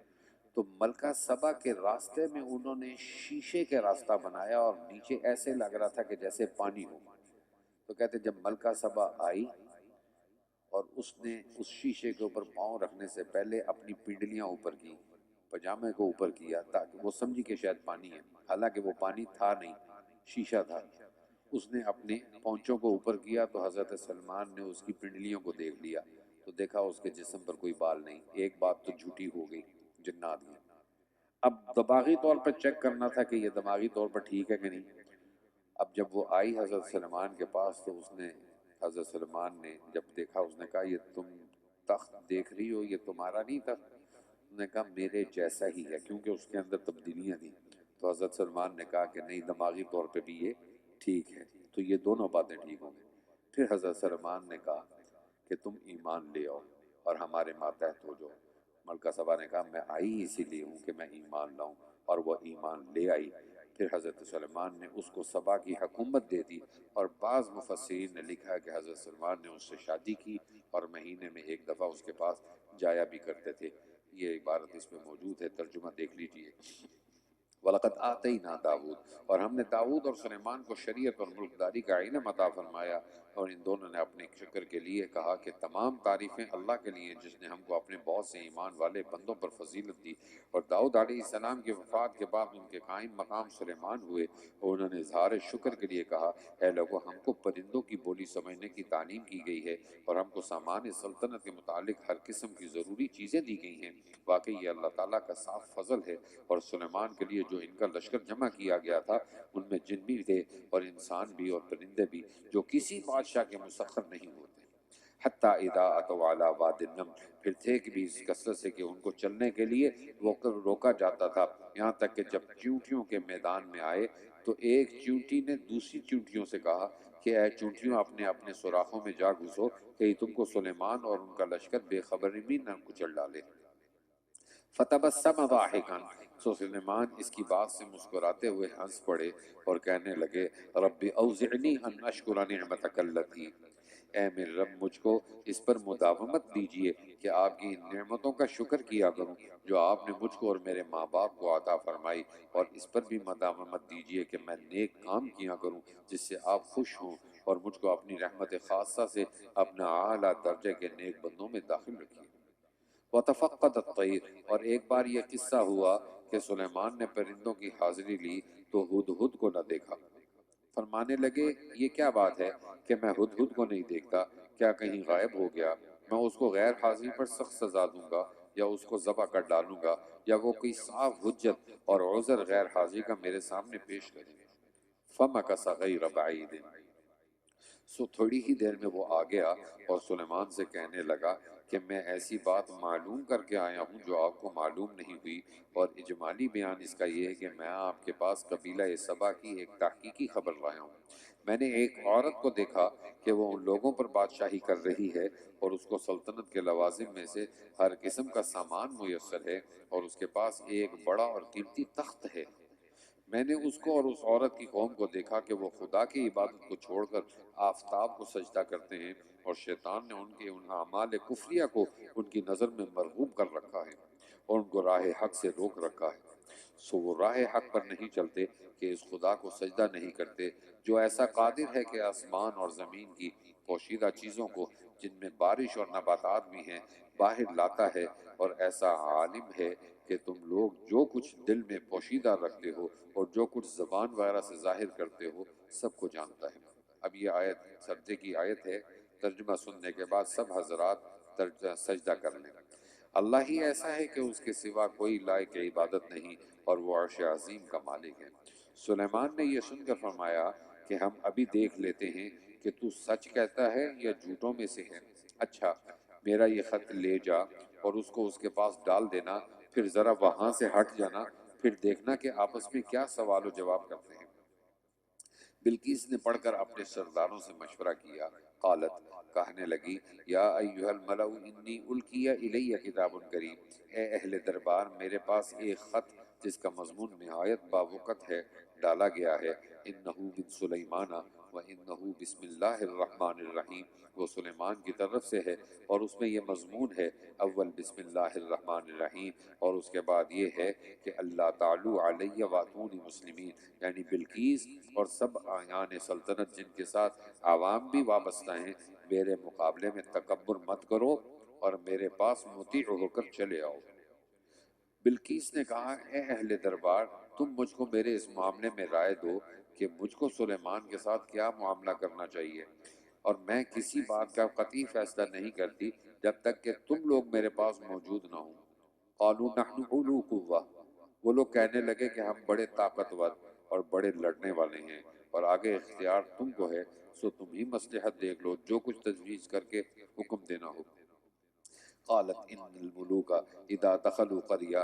تو ملکہ سبا کے راستے میں انہوں نے شیشے کے راستہ بنایا اور نیچے ایسے لگ رہا تھا کہ جیسے پانی ہو۔ تو کہتے جب ملکہ سبا آئی اور اس نے اس شیشے کے اوپر پاؤں رکھنے سے پہلے اپنی پنڈلیاں اوپر کی، پجامے کو اوپر کیا تاکہ وہ سمجھی کہ شاید پانی ہے، حالانکہ وہ پانی تھا نہیں، شیشہ تھا۔ اس نے اپنے پونچوں کو اوپر کیا تو حضرت سلمان نے اس کی پنڈلیوں کو دیکھ لیا تو دیکھا اس کے جسم پر کوئی بال نہیں۔ ایک بات تو جھوٹی ہو گئی جنات کی۔ اب دماغی طور پر چیک کرنا تھا کہ یہ دماغی طور پر ٹھیک ہے کہ نہیں۔ اب جب وہ آئی حضرت سلمان کے پاس تو اس نے حضرت سلمان نے جب دیکھا اس نے کہا یہ تم تخت دیکھ رہی ہو یہ تمہارا نہیں تخت؟ نے کہا میرے جیسا ہی ہے، کیونکہ اس کے اندر تبدیلیاں تھیں۔ تو حضرت سلمان نے کہا کہ نہیں، دماغی طور پہ بھی یہ ٹھیک ہے، تو یہ دونوں باتیں ٹھیک ہوں گی۔ پھر حضرت سلمان نے کہا کہ تم ایمان لے آؤ اور ہمارے ماتحت ہو جاؤ۔ ملکہ سبا نے کہا میں آئی اسی لیے ہوں کہ میں ایمان لاؤں، اور وہ ایمان لے آئی۔ پھر حضرت سلمان نے اس کو سبا کی حکومت دے دی، اور بعض مفسرین نے لکھا ہے کہ حضرت سلمان نے اس سے شادی کی اور مہینے میں ایک دفعہ اس کے پاس جایا بھی کرتے تھے۔ یہ عبارت اس میں موجود ہے، ترجمہ دیکھ لیجئے۔ وَلَقَدْ آتَيْنَا داود، اور ہم نے داؤد اور سلیمان کو شریعت اور ملکداری کا علم عطا فرمایا، اور ان دونوں نے اپنے شکر کے لیے کہا کہ تمام تعریفیں اللہ کے لیے جس نے ہم کو اپنے بہت سے ایمان والے بندوں پر فضیلت دی۔ اور داؤد علیہ السلام کی وفات کے بعد ان کے قائم مقام سلیمان ہوئے، اور انہوں نے اظہار شکر کے لیے کہا اے لوگو، ہم کو پرندوں کی بولی سمجھنے کی تعلیم کی گئی ہے، اور ہم کو سامان سلطنت کے متعلق ہر قسم کی ضروری چیزیں دی گئی ہیں۔ واقعی یہ اللہ تعالیٰ کا صاف فضل ہے۔ اور سلیمان کے لیے جو ان کا لشکر جمع کیا گیا تھا، ان میں جن بھی تھے اور انسان بھی اور پرندے بھی، جو کسی بادشاہ کے مسخر نہیں ہوتے۔ حتیٰ اذا اتوا علی واد النمل، پھر تھے کہ بھی اس کثرت سے کہ ان کو چلنے کے لیے وہ روکا جاتا تھا، یہاں تک کہ جب چیونٹیوں کے میدان میں آئے تو ایک چیونٹی نے دوسری چیونٹیوں سے کہا کہ اے چیونٹیوں، اپنے اپنے سوراخوں میں جا گھسو، کہیں تم کو سلیمان اور ان کا لشکر بے خبری بھی نہ کچل ڈالے۔ فتبسم ضاحکا، سو سلیمان اس کی بات سے مسکراتے ہوئے ہنس پڑے اور کہنے لگے رب اوزعنی ان اشکر نعمتک التی، اے میرے رب مجھ کو اس پر مداومت دیجئے کہ آپ کی ان نعمتوں کا شکر کیا کروں جو آپ نے مجھ کو اور میرے ماں باپ کو عطا فرمائی، اور اس پر بھی مداومت دیجئے کہ میں نیک کام کیا کروں جس سے آپ خوش ہوں، اور مجھ کو اپنی رحمت خاصہ سے اپنا اعلیٰ درجے کے نیک بندوں میں داخل رکھیے۔ وَتَفَقَّدَ الطَّيْرَ، اور ایک بار یہ قصہ ہوا کہ سلیمان نے پرندوں کی حاضری لی تو ہدہد کو نہ دیکھا۔ فرمانے لگے یہ کیا بات ہے کہ میں ہدہد کو نہیں دیکھتا، کیا کہیں غائب ہو گیا؟ میں اس کو غیر حاضری پر سخت سزا دوں گا، یا اس کو ذبح کر ڈالوں گا، یا وہ کوئی صاف حجت اور عذر غیر حاضری کا میرے سامنے پیش کرے۔ فَمَكَثَ غَيْرَ بَعِيدٍ، سو تھوڑی ہی دیر میں وہ آ گیا اور سلیمان سے کہنے لگا کہ میں ایسی بات معلوم کر کے آیا ہوں جو آپ کو معلوم نہیں ہوئی، اور اجمالی بیان اس کا یہ ہے کہ میں آپ کے پاس قبیلہ سبا کی ایک تحقیقی خبر لایا ہوں۔ میں نے ایک عورت کو دیکھا کہ وہ ان لوگوں پر بادشاہی کر رہی ہے، اور اس کو سلطنت کے لوازم میں سے ہر قسم کا سامان میسر ہے، اور اس کے پاس ایک بڑا اور قیمتی تخت ہے۔ میں نے اس کو اور اس عورت کی قوم کو دیکھا کہ وہ خدا کی عبادت کو چھوڑ کر آفتاب کو سجدہ کرتے ہیں، اور شیطان نے ان کے ان اعمال کفریہ کو ان کی نظر میں مرغوب کر رکھا ہے، اور ان کو راہ حق سے روک رکھا ہے۔ سو وہ راہ حق پر نہیں چلتے کہ اس خدا کو سجدہ نہیں کرتے جو ایسا قادر ہے کہ آسمان اور زمین کی پوشیدہ چیزوں کو جن میں بارش اور نباتات بھی ہیں باہر لاتا ہے، اور ایسا عالم ہے کہ تم لوگ جو کچھ دل میں پوشیدہ رکھتے ہو اور جو کچھ زبان وغیرہ سے ظاہر کرتے ہو سب کو جانتا ہے۔ اب یہ آیت سجدے کی آیت ہے، ترجمہ سننے کے بعد سب حضرات سجدہ کر لیں۔ اللہ ہی ایسا ہے کہ اس کے سوا کوئی لائق عبادت نہیں، اور وہ عرش عظیم کا مالک ہے۔ سلیمان نے یہ سن کر فرمایا کہ ہم ابھی دیکھ لیتے ہیں کہ تو سچ کہتا ہے یا جھوٹوں میں سے ہے۔ اچھا، میرا یہ خط لے جا اور اس کو اس کے پاس ڈال دینا، پھر ذرا وہاں سے ہٹ جانا، پھر دیکھنا کہ آپس میں کیا سوال و جواب کرتے ہیں۔ بلقیس نے پڑھ کر اپنے سرداروں سے مشورہ کیا۔ قالت، کہنے لگی یا ایھا الملأ انی القی الی کتاب کریم، اے اہل دربار، میرے پاس ایک خط جس کا مضمون نہایت باوقت ہے ڈالا گیا ہے۔ انہ من سلیمان و انہ بسم اللہ الرحمن الرحیم، وہ سلیمان کی طرف سے ہے اور اس میں یہ مضمون ہے اول بسم اللہ الرحمن الرحیم، اور اس کے بعد یہ ہے کہ اللہ تعالی علیہ واتونی مسلمین، یعنی بلقیس اور سب آیان سلطنت جن کے ساتھ عوام بھی وابستہ ہیں، میرے مقابلے میں تکبر مت کرو اور میرے پاس مطیع ہو کر چلے آؤ۔ بلقیس نے کہا اے اہل دربار، تم مجھ کو میرے اس معاملے میں رائے دو کہ مجھ کو سلیمان کے ساتھ کیا معاملہ کرنا چاہیے، اور میں کسی بات کا قطعی فیصلہ نہیں کرتی جب تک کہ تم لوگ میرے پاس موجود نہ ہوں۔ قالوا نحن اولو قوہ، وہ لوگ کہنے لگے کہ ہم بڑے طاقتور اور بڑے لڑنے والے ہیں، اور آگے اختیار تم کو ہے، سو تم ہی مصلحت دیکھ لو، جو کچھ تجویز کر کے حکم دینا ہو۔ قالت ان الملوک اذا دخلوا قریہ،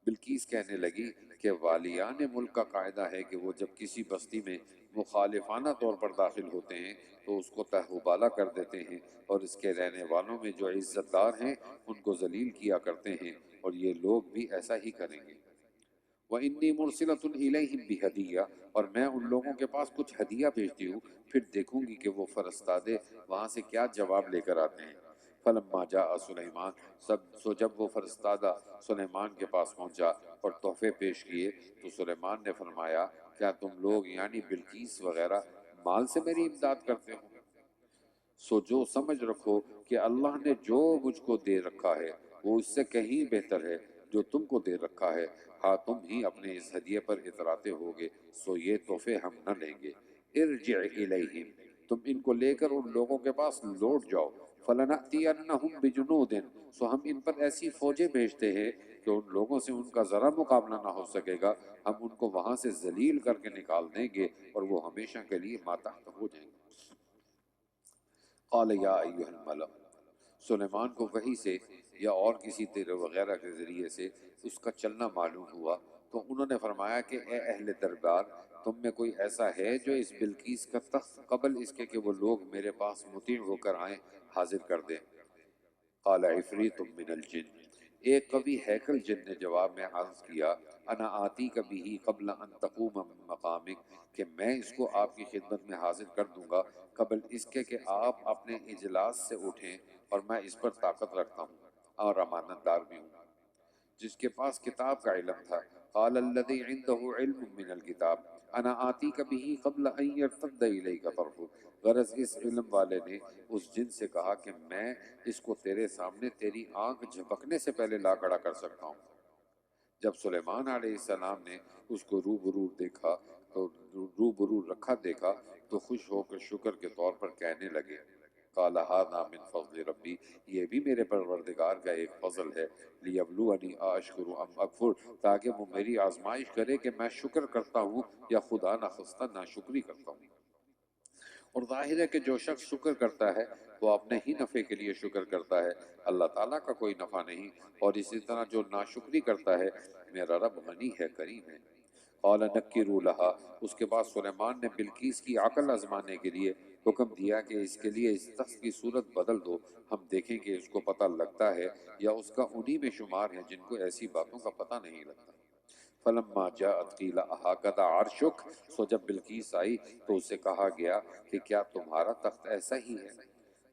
بلقیس کہنے لگی کہ والیان ملک کا قاعدہ ہے کہ وہ جب کسی بستی میں مخالفانہ طور پر داخل ہوتے ہیں تو اس کو تہہ و بالا کر دیتے ہیں، اور اس کے رہنے والوں میں جو عزت دار ہیں ان کو ذلیل کیا کرتے ہیں، اور یہ لوگ بھی ایسا ہی کریں گے۔ وَإِنِّي مُرْسِلَةٌ إِلَيْهِمْ بِهَدِيَّةٍ، اور میں ان لوگوں کے پاس کچھ ہدیہ بھیجتی ہوں، پھر دیکھوں گی کہ وہ فرستادے وہاں سے کیا جواب لے کر آتے ہیں۔ فَلَمَّا جَاءَ سُلَيْمَانُ، سو جب وہ فرستادہ سلیمان کے پاس پہنچا اور تحفے پیش کیے تو سلیمان نے فرمایا کیا تم لوگ یعنی بلقیس وغیرہ مال سے میری امداد کرتے ہو؟ سو جو سمجھ رکھو کہ اللہ نے جو مجھ کو دے رکھا ہے وہ اس سے کہیں بہتر ہے جو تم کو دے رکھا ہے، ہاں تم ہی اپنے اس ہدیے پر اتراتے ہوگے، سو یہ تحفے ہم نہ لیں گے۔ ارجع الیہم، تم ان کو لے کر ان لوگوں کے پاس لوٹ جاؤ۔ فلنأتینہم بجنود، سو ہم ان پر ایسی فوجیں بھیجتے ہیں کہ ان لوگوں سے ان کا ذرا مقابلہ نہ ہو سکے گا، ہم ان کو وہاں سے ذلیل کر کے نکال دیں گے اور وہ ہمیشہ کے لیے ماتحت ہو جائیں گے۔ قال یا ایھا الملأ، سلیمان کو وحی سے یا اور کسی تیر وغیرہ کے ذریعے سے اس کا چلنا معلوم ہوا تو انہوں نے فرمایا کہ اے اہل دربار، تم میں کوئی ایسا ہے جو اس بلقیس کا تخت قبل اس کے کہ وہ لوگ میرے پاس مطیع ہو کر آئیں حاضر کر دیں؟ قال عفریت من الجن، ایک قوی ہیکل جن نے جواب میں عرض کیا انا آتی کبھی قبل ان تقوم من مقامک، کہ میں اس کو آپ کی خدمت میں حاضر کر دوں گا قبل اس کے کہ آپ اپنے اجلاس سے اٹھیں، اور میں اس پر طاقت رکھتا ہوں اور امانت دار بھی ہوں۔ جس کے پاس کتاب کا علم تھا، قال الذی عنده علم من الکتاب انا آتیک به قبل ان یرتد الیک طرفک، غرض اس علم والے نے اس جن سے کہا کہ میں اس کو تیرے سامنے تیری آنکھ جھپکنے سے پہلے لا کھڑا کر سکتا ہوں۔ جب سلیمان علیہ السلام نے اس کو روبرو دیکھا تو روبرو رکھا دیکھا تو خوش ہو کر شکر کے طور پر کہنے لگے قال ھذا من فضل ربی، یہ بھی میرے پروردگار کا ایک فضل ہے، لیبلونی اشکر ام اکفر، تاکہ وہ میری آزمائش کرے کہ میں شکر کرتا ہوں یا خدا نخواستہ ناشکری کرتا ہوں۔ اور ظاہر ہے کہ جو شخص شکر کرتا ہے وہ اپنے ہی نفع کے لیے شکر کرتا ہے، اللہ تعالیٰ کا کوئی نفع نہیں، اور اسی طرح جو ناشکری کرتا ہے میرا رب غنی ہے، کریم ہے۔ قال نکروا لها، اس کے بعد سلیمان نے بلقیس کی عقل آزمانے کے لیے حکم دیا کہ اس کے لیے اس تخت کی صورت بدل دو، ہم دیکھیں کہ اس کو پتہ لگتا ہے یا اس کا انہی میں شمار ہے جن کو ایسی باتوں کا پتہ نہیں لگتا۔ فلما جاءت قیل اھاکذا عرشک، سو جب بلقیس آئی تو اسے کہا گیا کہ کیا تمہارا تخت ایسا ہی ہے؟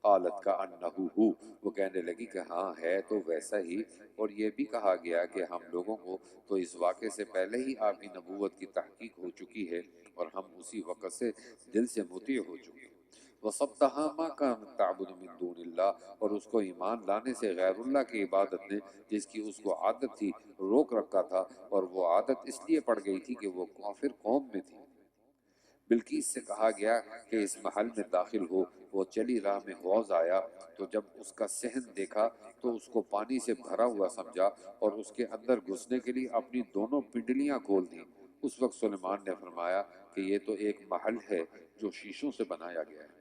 قالت کأنہ ہو، وہ کہنے لگی کہ ہاں ہے تو ویسا ہی، اور یہ بھی کہا گیا کہ ہم لوگوں کو تو اس واقعے سے پہلے ہی آپ کی نبوت کی تحقیق ہو چکی ہے اور ہم اسی وقت سے دل سے مطیع ہو چکے ہیں۔ وَصَدَّهَا مَا كَانَتْ تَعْبُدُ مِن دُونِ اللَّهِ، اور اس کو ایمان لانے سے غیر اللہ کی عبادت نے جس کی اس کو عادت تھی روک رکھا تھا، اور وہ عادت اس لیے پڑ گئی تھی کہ وہ کافر قوم میں تھی۔ بلقیس سے کہا گیا کہ اس محل میں داخل ہو، وہ چلی راہ میں حوض آیا تو جب اس کا صحن دیکھا تو اس کو پانی سے بھرا ہوا سمجھا اور اس کے اندر گھسنے کے لیے اپنی دونوں پنڈلیاں کھول دیں۔ اس وقت سلیمان نے فرمایا کہ یہ تو ایک محل ہے جو شیشوں سے بنایا گیا ہے۔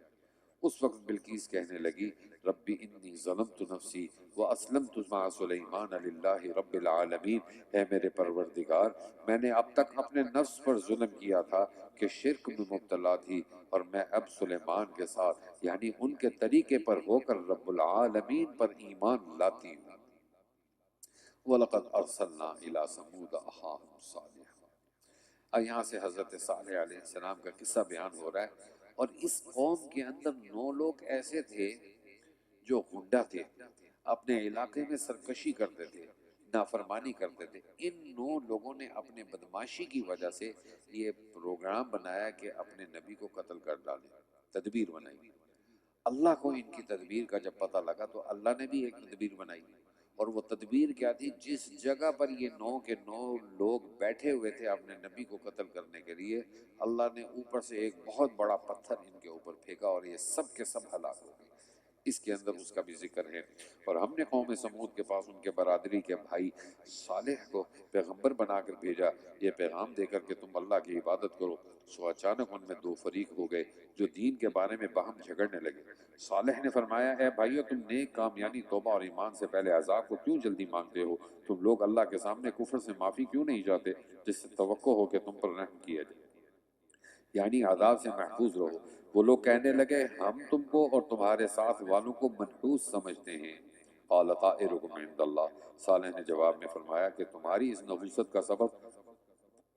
اس وقت بلقیس کہنے لگی ربی انی ظلمت نفسی واسلمت مع سلیمان للہ رب العالمین، اے میرے پروردگار میں نے اب تک اپنے نفس پر ظلم کیا تھا کہ شرک میں مبتلا تھی، اور میں اب سلیمان کے ساتھ یعنی ان کے طریقے پر ہو کر رب العالمین پر ایمان لاتی ہوں۔ وَلَقَدْ أَرْسَلْنَا إِلَىٰ ثَمُودَ أَخَاهُمْ صَالِحًا، اب یہاں سے حضرت صالح علیہ السلام کا قصہ بیان ہو رہا ہے، اور اس قوم کے اندر 9 لوگ ایسے تھے جو غنڈہ تھے، اپنے علاقے میں سرکشی کرتے تھے، نافرمانی کرتے تھے۔ ان 9 لوگوں نے اپنے بدماشی کی وجہ سے یہ پروگرام بنایا کہ اپنے نبی کو قتل کر ڈالیں، تدبیر بنائی۔ اللہ کو ان کی تدبیر کا جب پتہ لگا تو اللہ نے بھی ایک تدبیر بنائی، اور وہ تدبیر کیا تھی؟ جس جگہ پر یہ 9 کے 9 لوگ بیٹھے ہوئے تھے اپنے نبی کو قتل کرنے کے لیے، اللہ نے اوپر سے ایک بہت بڑا پتھر ان کے اوپر پھینکا اور یہ سب کے سب ہلاک ہو گئے۔ اس کے اندر اس کا بھی ذکر ہے۔ اور ہم نے قوم سمود کے پاس ان کے برادری کے بھائی صالح کو پیغمبر بنا کر بھیجا، یہ پیغام دے کر کہ تم اللہ کی عبادت کرو۔ سو اچانک ان میں دو فریق ہو گئے جو دین کے بارے میں باہم جھگڑنے لگے۔ صالح نے فرمایا، اے بھائیو، تم نیک کام یعنی توبہ اور ایمان سے پہلے عذاب کو کیوں جلدی مانگتے ہو؟ تم لوگ اللہ کے سامنے کفر سے معافی کیوں نہیں چاہتے جس سے توقع ہو کہ تم پر رحم کیا جائے، یعنی عذاب سے محفوظ رہو؟ وہ لوگ کہنے لگے، ہم تم کو اور تمہارے ساتھ والوں کو منحوس سمجھتے ہیں۔ قال طائرکم عند اللہ، صالح نے جواب میں فرمایا کہ تمہاری اس نحوست کا سبب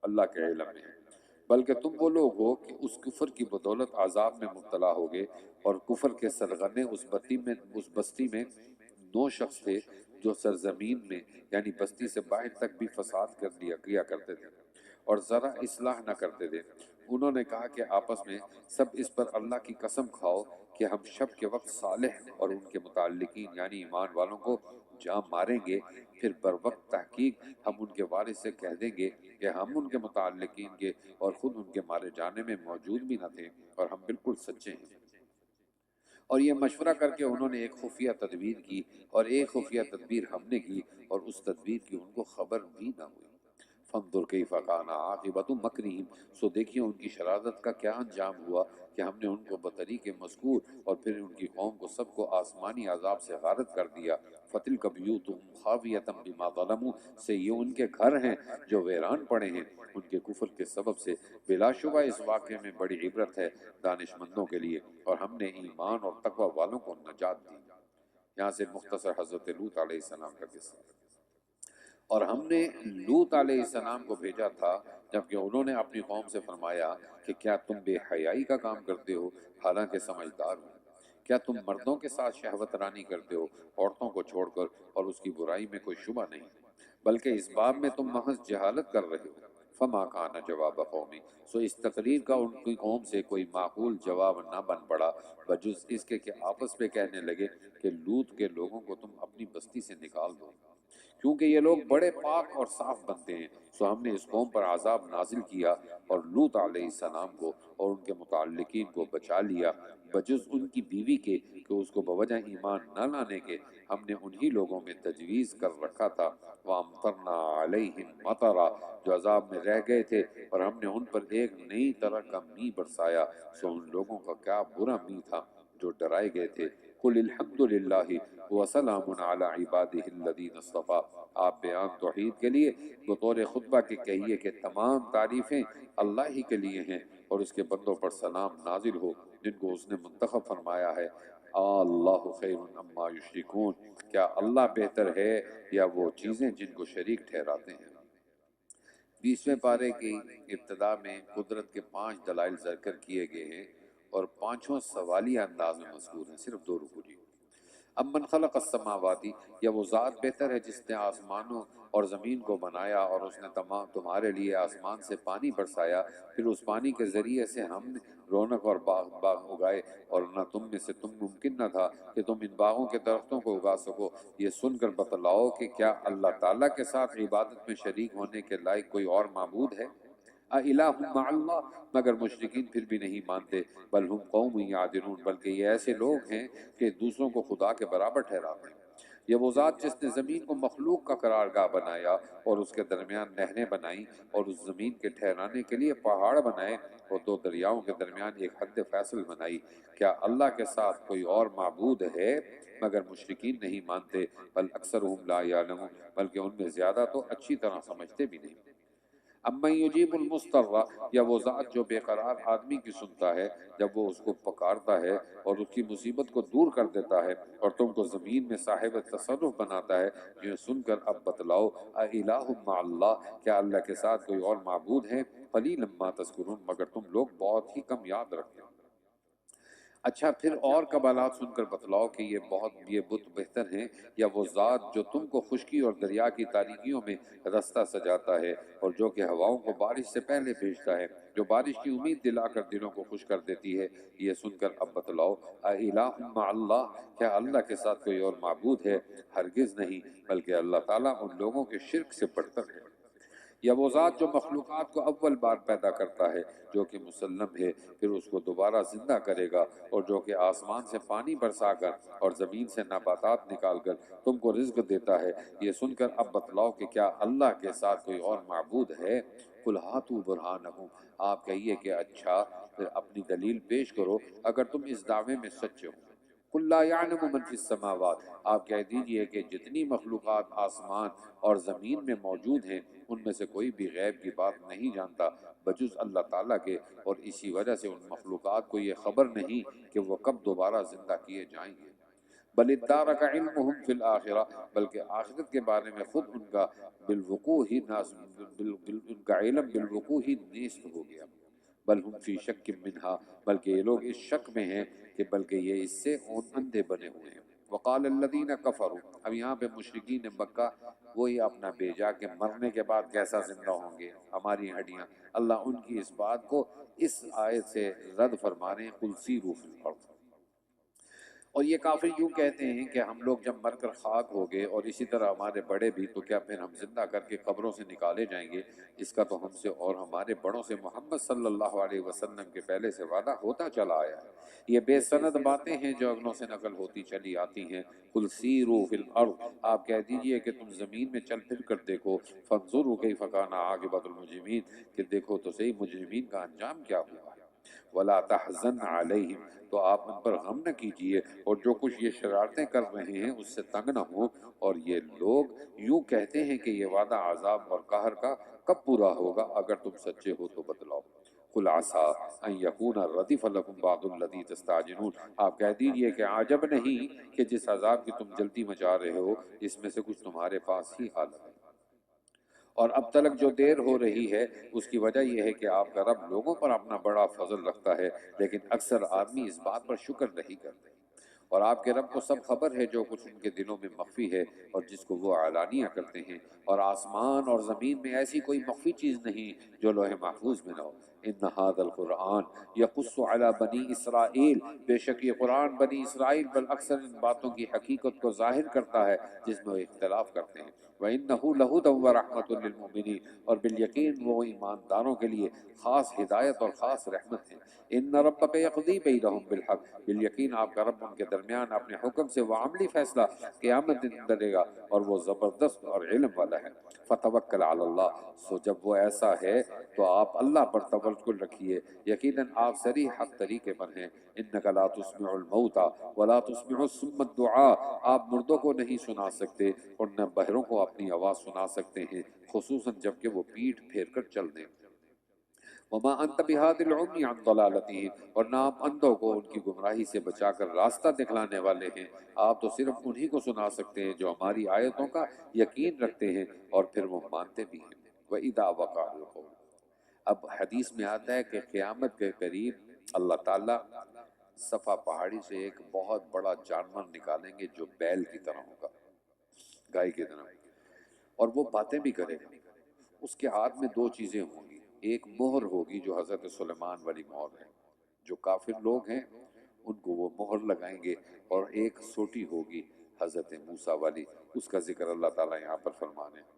اللہ کے علم میں ہے، بلکہ تم وہ لوگ ہو کہ اس کفر کی بدولت عذاب میں مبتلا ہوگے۔ اور کفر کے سرغنے اس بستی میں 9 شخص تھے جو سرزمین میں یعنی بستی سے باہر تک بھی فساد کیا کرتے تھے اور ذرا اصلاح نہ کرتے تھے۔ انہوں نے کہا کہ آپس میں، سب اس پر اللہ کی قسم کھاؤ کہ ہم شب کے وقت صالح اور ان کے متعلقین یعنی ایمان والوں کو جام ماریں گے، پھر بروقت تحقیق ہم ان کے وارث سے کہہ دیں گے کہ ہم ان کے متعلقین کے اور خود ان کے مارے جانے میں موجود بھی نہ تھے اور ہم بالکل سچے ہیں۔ اور یہ مشورہ کر کے انہوں نے ایک خفیہ تدبیر کی اور ایک خفیہ تدبیر ہم نے کی، اور اس تدبیر کی ان کو خبر بھی نہ ہوئی۔ فانظر کیف کان عاقبۃ مکرہم، سو دیکھیے ان کی شرارت کا کیا انجام ہوا کہ ہم نے ان کو بطریق مذکور اور پھر ان کی قوم کو سب کو آسمانی عذاب سے غارت کر دیا۔ فتلک بیوتہم خاویۃ بما ظلموا، سے یہ ان کے گھر ہیں جو ویران پڑے ہیں ان کے کفر کے سبب سے۔ بلا شبہ اس واقعے میں بڑی عبرت ہے دانش مندوں کے لیے، اور ہم نے ایمان اور تقوی والوں کو نجات دی۔ یہاں سے مختصر حضرت لوط علیہ السلام کا قصہ۔ اور ہم نے لوط علیہ السلام کو بھیجا تھا جبکہ انہوں نے اپنی قوم سے فرمایا کہ کیا تم بے حیائی کا کام کرتے ہو حالانکہ سمجھدار ہو؟ کیا تم مردوں کے ساتھ شہوت رانی کرتے ہو عورتوں کو چھوڑ کر، اور اس کی برائی میں کوئی شبہ نہیں، بلکہ اس باب میں تم محض جہالت کر رہے ہو؟ فما کان جواب قومی، سو اس تقریر کا ان کی قوم سے کوئی معقول جواب نہ بن پڑا بجز اس کے کہ آپس میں کہنے لگے کہ لوط کے لوگوں کو تم اپنی بستی سے نکال دو، کیونکہ یہ لوگ بڑے پاک اور صاف بنتے ہیں۔ سو ہم نے اس قوم پر عذاب نازل کیا اور لوط علیہ السلام کو اور ان کے متعلقین کو بچا لیا، بجز ان کی بیوی کے کہ اس کو بوجہ ایمان نہ لانے کے ہم نے انہی لوگوں میں تجویز کر رکھا تھا۔ وَأَمْطَرْنَا عَلَيْهِمْ مَطَرًا، جو عذاب میں رہ گئے تھے، اور ہم نے ان پر ایک نئی طرح کا می برسایا۔ سو ان لوگوں کا کیا برا می تھا جو ڈرائے گئے تھے۔ قُلِ الْحَمْدُ لِلَّهِ وَسَلَامٌ عَلَىٰ عِبَادِهِ الَّذِينَ اصْطَفَىٰ، آپ بیان توحید کے لیے بطور خطبہ کے کہیے کہ تمام تعریفیں اللہ ہی کے لیے ہیں، اور اس کے بندوں پر سلام نازل ہو جن کو اس نے منتخب فرمایا ہے۔ اللہ خیر اما یشرکون، کیا اللہ بہتر ہے یا وہ چیزیں جن کو شریک ٹھہراتے ہیں۔ 20ویں پارے کی ابتدا میں قدرت کے 5 دلائل ذکر کیے گئے ہیں اور 5 سوالیہ انداز میں مذکور ہیں، صرف 2 رکوع جی۔ اب من خلق السماواتی، یا وہ ذات بہتر ہے جس نے آسمانوں اور زمین کو بنایا، اور اس نے تمہارے لیے آسمان سے پانی برسایا، پھر اس پانی کے ذریعے سے ہم نے رونق اور باغ اگائے، اور نہ تم میں سے تم ممکن نہ تھا کہ تم ان باغوں کے درختوں کو اگا سکو۔ یہ سن کر بتلاؤ کہ کیا اللہ تعالیٰ کے ساتھ عبادت میں شریک ہونے کے لائق کوئی اور معبود ہے؟ اِلٰہٌ مع اللہ، مگر مشرکین پھر بھی نہیں مانتے۔ بل ہم قوم یعدلون، بلکہ یہ ایسے لوگ ہیں کہ دوسروں کو خدا کے برابر ٹھہراتے ہیں۔ یہ وہ ذات جس نے زمین کو مخلوق کا قرارگاہ بنایا اور اس کے درمیان نہریں بنائیں اور اس زمین کے ٹھہرانے کے لیے پہاڑ بنائے اور 2 دریاؤں کے درمیان ایک حد فیصل بنائی۔ کیا اللہ کے ساتھ کوئی اور معبود ہے؟ مگر مشرکین نہیں مانتے۔ بل اکثرهم لا یعلمون، بلکہ ان میں زیادہ تو اچھی طرح سمجھتے بھی نہیں۔ امن یجیب المضطر، یا وہ ذات جو بے قرار آدمی کی سنتا ہے جب وہ اس کو پکارتا ہے اور اس کی مصیبت کو دور کر دیتا ہے، اور تم کو زمین میں صاحب تصرف بناتا ہے۔ یہ سن کر اب بتلاؤ، اِلٰہٌ مع اللہ، کیا اللہ کے ساتھ کوئی اور معبود ہے؟ قلیلا ما تذکرون، مگر تم لوگ بہت ہی کم یاد رکھتے ہو۔ اچھا، پھر اور کمالات سن کر بتلاؤ کہ یہ بت بہتر ہیں یا وہ ذات جو تم کو خشکی اور دریا کی تاریکیوں میں رستہ سجاتا ہے، اور جو کہ ہواؤں کو بارش سے پہلے بھیجتا ہے، جو بارش کی امید دلا کر دلوں کو خوش کر دیتی ہے۔ یہ سن کر اب بتلاؤ، اِلٰہٌ مع اللہ، کیا اللہ کے ساتھ کوئی اور معبود ہے؟ ہرگز نہیں، بلکہ اللہ تعالیٰ ان لوگوں کے شرک سے بڑھ کر ہے۔ یا وہ ذات جو مخلوقات کو اول بار پیدا کرتا ہے جو کہ مسلم ہے، پھر اس کو دوبارہ زندہ کرے گا، اور جو کہ آسمان سے پانی برسا کر اور زمین سے نباتات نکال کر تم کو رزق دیتا ہے، یہ سن کر اب بتلاؤ کہ کیا اللہ کے ساتھ کوئی اور معبود ہے؟ قل ہاتوا برہانکم، آپ کہیے کہ اچھا پھر اپنی دلیل پیش کرو اگر تم اس دعوے میں سچے ہو۔ قل لا یعلم من فی السماوات، آپ کہہ دیجئے کہ جتنی مخلوقات آسمان اور زمین میں موجود ہیں ان میں سے کوئی بھی غیب کی بات نہیں جانتا بجز اللہ تعالیٰ کے، اور اسی وجہ سے ان مخلوقات کو یہ خبر نہیں کہ وہ کب دوبارہ زندہ کیے جائیں گے۔ بل ادارک علمہم فی الآخرہ، بلکہ آخرت کے بارے میں خود ان کا بالوقوع ہی ان کا علم بالوقوع ہی نیست ہو گیا۔ بل ہم فی شک منہا، بلکہ یہ لوگ اس شک میں ہیں کہ بلکہ یہ اس سے اندھے بنے ہوئے ہیں۔ وقال الذین کفروا، اب یہاں پہ مشرکین مکہ وہی اپنا بیجا کہ مرنے کے بعد کیسا زندہ ہوں گے ہماری ہڈیاں، اللہ ان کی اس بات کو اس آیت سے رد فرما رہے ہیں، قل سیروا فی الارض۔ اور یہ کافر یوں کہتے ہیں کہ ہم لوگ جب مر کر خاک ہو گئے اور اسی طرح ہمارے بڑے بھی، تو کیا پھر ہم زندہ کر کے قبروں سے نکالے جائیں گے؟ اس کا تو ہم سے اور ہمارے بڑوں سے محمد صلی اللہ علیہ وسلم کے پہلے سے وعدہ ہوتا چلا آیا ہے۔ یہ بے سند باتیں ہیں جو اگلوں سے نقل ہوتی چلی آتی ہیں۔ قل سیروا فی الارض، آپ کہہ دیجئے کہ تم زمین میں چل پھر کر دیکھو، فانظروا کیف کان عاقبۃ المجرمین، کہ دیکھو تو صحیح مجرمین کا انجام کیا ہوا ہے۔ ولا تحزن علیہم، تو آپ ان پر غم نہ کیجئے، اور جو کچھ یہ شرارتیں کر رہے ہیں اس سے تنگ نہ ہوں، اور یہ لوگ یوں کہتے ہیں کہ یہ وعدہ عذاب اور قہر کا کب پورا ہوگا؟ اگر تم سچے ہو تو بتلاؤ۔ قل عسیٰ ان یکون ردف لکم بعض الذی تستعجلون، آپ کہہ دیجئے کہ عجب نہیں کہ جس عذاب کی تم جلدی مچا رہے ہو اس میں سے کچھ تمہارے پاس ہی حال ہے۔ اور اب تلک جو دیر ہو رہی ہے اس کی وجہ یہ ہے کہ آپ کا رب لوگوں پر اپنا بڑا فضل رکھتا ہے، لیکن اکثر آدمی اس بات پر شکر نہیں کرتے۔ اور آپ کے رب کو سب خبر ہے جو کچھ ان کے دلوں میں مخفی ہے اور جس کو وہ علانیہ کرتے ہیں، اور آسمان اور زمین میں ایسی کوئی مخفی چیز نہیں جو لوح محفوظ میں نہ ہو۔ ان ھذا القرآن یقص علی بنی اسرائیل، بے شک یہ قرآن بنی اسرائیل پر اکثر ان باتوں کی حقیقت کو ظاہر کرتا ہے جس میں وہ اختلاف کرتے ہیں۔ وَإِنَّهُ لَهُدًى وَرَحْمَةٌ لِّلْمُؤْمِنِينَ، اور بالیقین وہ ایمانداروں کے لیے خاص ہدایت اور خاص رحمت ہے۔ ان ربک یقضی بینہم بالحق، بالیقین آپ کا رب ان کے درمیان اپنے حکم سے وہ عملی فیصلہ قیامت دن کرے گا، اور وہ زبردست اور علم والا ہے۔ فتوکل علی اللہ، سو جب وہ ایسا ہے تو آپ اللہ پر توکل رکھیے، یقیناً آپ صریح حق طریقے پر ہیں۔ انک لا تسمع الموتى ولا تسمع الصم الدعاء، آپ مردوں کو نہیں سنا سکتے اور نہ بہروں کو اپنی آواز سنا سکتے ہیں، خصوصاً جب کہ وہ پیٹھ پھیر کر چل دیں۔ وما انت بهادي العمي عن ضلالتهم، اور نہ آپ اندھوں کو ان کی گمراہی سے بچا کر راستہ دکھلانے والے ہیں، آپ تو صرف انہی کو سنا سکتے ہیں جو ہماری آیتوں کا یقین رکھتے ہیں اور پھر وہ مانتے بھی ہیں۔ وَإِذَا وَقَعَ الْقَوْلُ، اب حدیث میں آتا ہے کہ قیامت کے قریب اللہ تعالیٰ صفا پہاڑی سے ایک بہت بڑا جانور نکالیں گے جو بیل کی طرح ہوگا، گائے کی طرح، اور وہ باتیں بھی کرے گا۔ اس کے ہاتھ میں دو چیزیں ہوں گی، ایک مہر ہوگی جو حضرت سلیمان والی مہر ہے، جو کافر لوگ ہیں ان کو وہ مہر لگائیں گے، اور ایک سوٹی ہوگی حضرت موسیٰ والی، اس کا ذکر اللہ تعالیٰ یہاں پر فرمانے ہیں۔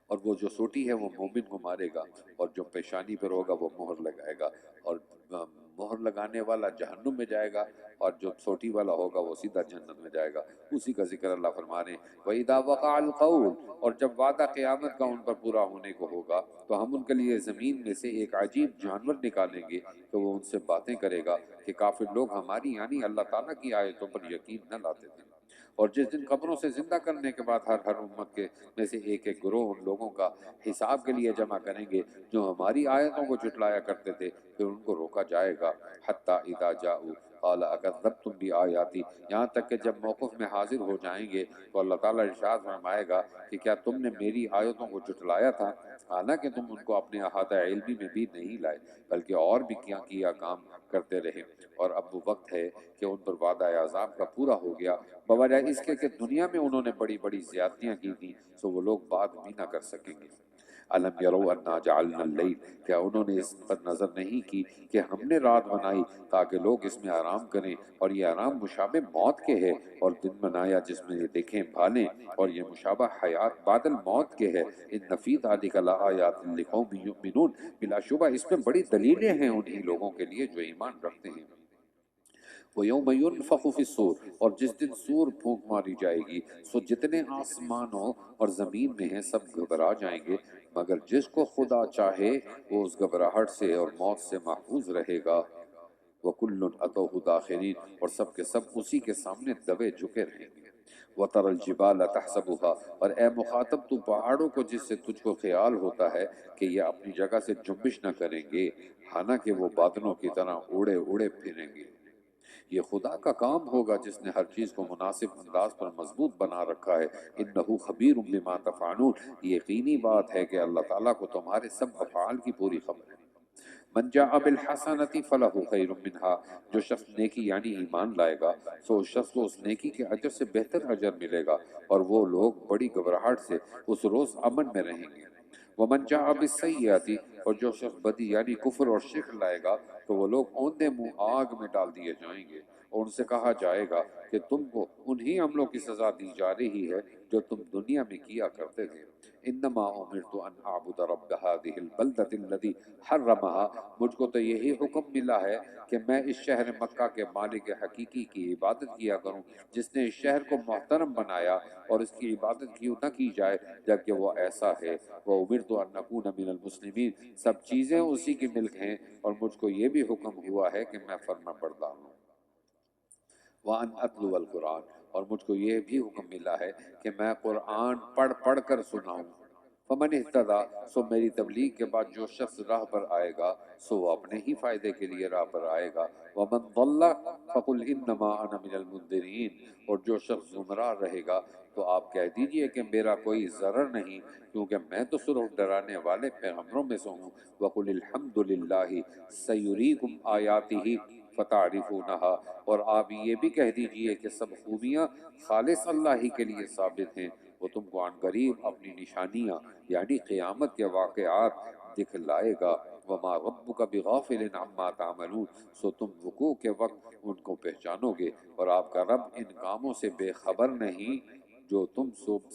اور وہ جو سوٹی ہے وہ مومن کو مارے گا، اور جو پیشانی پر ہوگا وہ مہر لگائے گا، اور مہر لگانے والا جہنم میں جائے گا، اور جو سوٹی والا ہوگا وہ سیدھا جنت میں جائے گا۔ اسی کا ذکر اللہ فرما رہے ہیں۔ وَإِذَا وَقَعَ الْقَوْلُ، اور جب وعدہ قیامت کا ان پر پورا ہونے کو ہوگا تو ہم ان کے لیے زمین میں سے ایک عجیب جانور نکالیں گے کہ وہ ان سے باتیں کرے گا کہ کافر لوگ ہماری یعنی اللہ تعالیٰ کی آیتوں پر یقین نہ لاتے تھے۔ اور جس دن قبروں سے زندہ کرنے کے بعد ہر امت کے میں سے ایک ایک گروہ ان لوگوں کا حساب کے لیے جمع کریں گے جو ہماری آیتوں کو جھٹلایا کرتے تھے، پھر ان کو روکا جائے گا۔ حتی اذا جاؤ قال اکذبتم بآیاتی، یہاں تک کہ جب موقف میں حاضر ہو جائیں گے تو اللہ تعالیٰ ارشاد فرمائے گا کہ کیا تم نے میری آیتوں کو جھٹلایا تھا، حالانکہ تم ان کو اپنے احاطہ علمی میں بھی نہیں لائے بلکہ اور بھی کیا کام کرتے رہے، اور اب وہ وقت ہے کہ ان پر وعدہ عذاب کا پورا ہو گیا، بوجہ اس کے کہ دنیا میں انہوں نے بڑی بڑی زیادتیاں کی تھیں، سو وہ لوگ بات بھی نہ کر سکیں گے۔ الم یروا انا جعلنا اللیل، کیا انہوں نے اس پر نظر نہیں کی کہ ہم نے رات بنائی تاکہ لوگ اس میں آرام کریں، اور یہ آرام مشابہ موت کے ہے، اور دن بنایا جس میں یہ دیکھیں بھالیں، اور یہ مشابہ حیات بادل موت کے ہے۔ ان فی ذلک لآیات لقوم یؤمنون، بلا شبہ اس میں بڑی دلیلیں ہیں انہی لوگوں کے لیے جو ایمان رکھتے ہیں۔ وَيَوْمَ يُنفَخُ فِي الصُّورِ، اور جس دن سور پھونک ماری جائے گی، سو جتنے آسمانوں اور زمین میں ہیں سب گھبرا جائیں گے، مگر جس کو خدا چاہے وہ اس گھبراہٹ سے اور موت سے محفوظ رہے گا۔ وَكُلٌّ أَتَوْهُ دَاخِرِينَ، اور سب کے سب اسی کے سامنے دبے جھکے رہیں گے۔ وَتَرَى الْجِبَالَ تَحْسَبُهَا، اور اے مخاطب تو پہاڑوں کو جس سے تجھ کو خیال ہوتا ہے کہ یہ اپنی جگہ سے جنبش نہ کریں گے، حالانکہ وہ بادلوں کی طرح اڑے اڑے پھریں گے۔ یہ خدا کا کام ہوگا جس نے ہر چیز کو مناسب انداز پر مضبوط بنا رکھا ہے۔ انہ خبیر بما تفعلون، یہ یقینی بات ہے کہ اللہ تعالیٰ کو تمہارے سب افعال کی پوری خبر ہے۔ من جاء بالحسنۃ فلہ خیر منها، جو شخص نیکی یعنی ایمان لائے گا سو اس شخص کو اس نیکی کے اجر سے بہتر اجر ملے گا، اور وہ لوگ بڑی گھبراہٹ سے اس روز امن میں رہیں گے۔ ومن جاء بالسیئۃ، اور جو شخص بدی یعنی کفر اور شرک لائے گا تو وہ لوگ اوندے منہ آگ میں ڈال دیے جائیں گے، اور ان سے کہا جائے گا کہ تم کو انہی عملوں کی سزا دی جا رہی ہے جو تم دنیا میں کیا کرتے تھے۔ انما امرت ان اعبد رب هذه البلدۃ الذی حرمها، مجھ کو تو یہی حکم ملا ہے کہ میں اس شہر مکہ کے مالک حقیقی کی عبادت کیا کروں، جس نے اس شہر کو محترم بنایا، اور اس کی عبادت کیوں نہ کی جائے جبکہ وہ ایسا ہے۔ وَأُمِرْتُ أَن أَكُونَ مِنَ الْمُسْلِمِينَ، سب چیزیں اسی کی ملک ہیں، اور مجھ کو یہ بھی حکم ہوا ہے کہ میں فرما بردار ہوں۔ وَأَنْ أَتْلُوَ الْقُرْآنَ، اور مجھ کو یہ بھی حکم ملا ہے کہ میں قرآن پڑھ پڑھ کر سناؤں۔ فَمَنِ اهْتَدَىٰ، سو میری تبلیغ کے بعد جو شخص راہ پر آئے گا سو وہ اپنے ہی فائدے کے لیے راہ پر آئے گا۔ وَمَنْ ضَلَّ فَقُلْ إِنَّمَا أَنَا مِنَ الْمُنذِرِينَ، اور جو شخص گمراہ رہے گا تو آپ کہہ دیجئے کہ میرا کوئی ضرر نہیں، کیونکہ میں تو صرف ڈرانے والے پیغمبروں میں سے ہوں۔ وَقُلِ الْحَمْدُ لِلَّهِ سَيُرِيكُمْ آيَاتِهِ فَتَعْرِفُونَهَا، اور آپ یہ بھی کہہ دیجئے کہ سب خوبیاں خالص اللہ ہی کے لیے ثابت ہیں، وہ تم کو عن قریب اپنی نشانیاں یعنی قیامت کے واقعات دکھلائے گا۔ وما ربک بغافل عما تعملون، سو تم وقوع کے وقت ان کو پہچانو گے، اور آپ کا رب ان کاموں سے بے خبر نہیں جو تم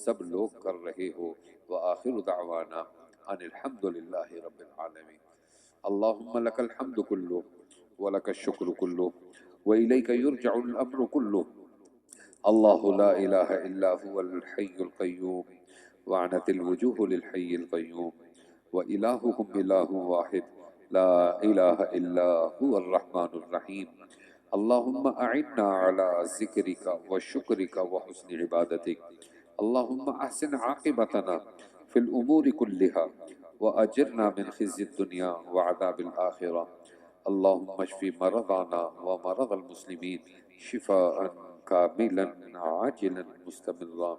سب لوگ کر رہے ہو۔ وآخر دعوانا ان الحمد للہ رب العالمین۔ اللہم لک الحمد کلہ ولک الشکر کلہ وإلیک یرجع الامر کلہ۔ اللہ لا الہ الا هو الحی القیوم وعنت الوجوہ للحی القیوم وإلہکم الہ واحد لا الہ الا هو الرحمن الرحیم۔ اللہم اعنا علی ذکرک وشکرک وحسن عبادتک۔ اللہم احسن عاقبتنا فی الامور کلہا وأجرنا من خزي الدنيا وعذاب الآخرة۔ اللهم اشف مرضانا ومرضى المسلمين شفاء كاملا عاجلا مستمرا۔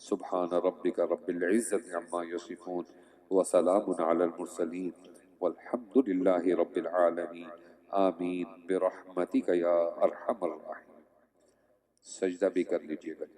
سبحان ربك رب العزة عما يصفون وسلام على المرسلين والحمد لله رب العالمين آمین برحمتك یا ارحم الراحمین۔ سجدہ بھی کر لیجئے گا۔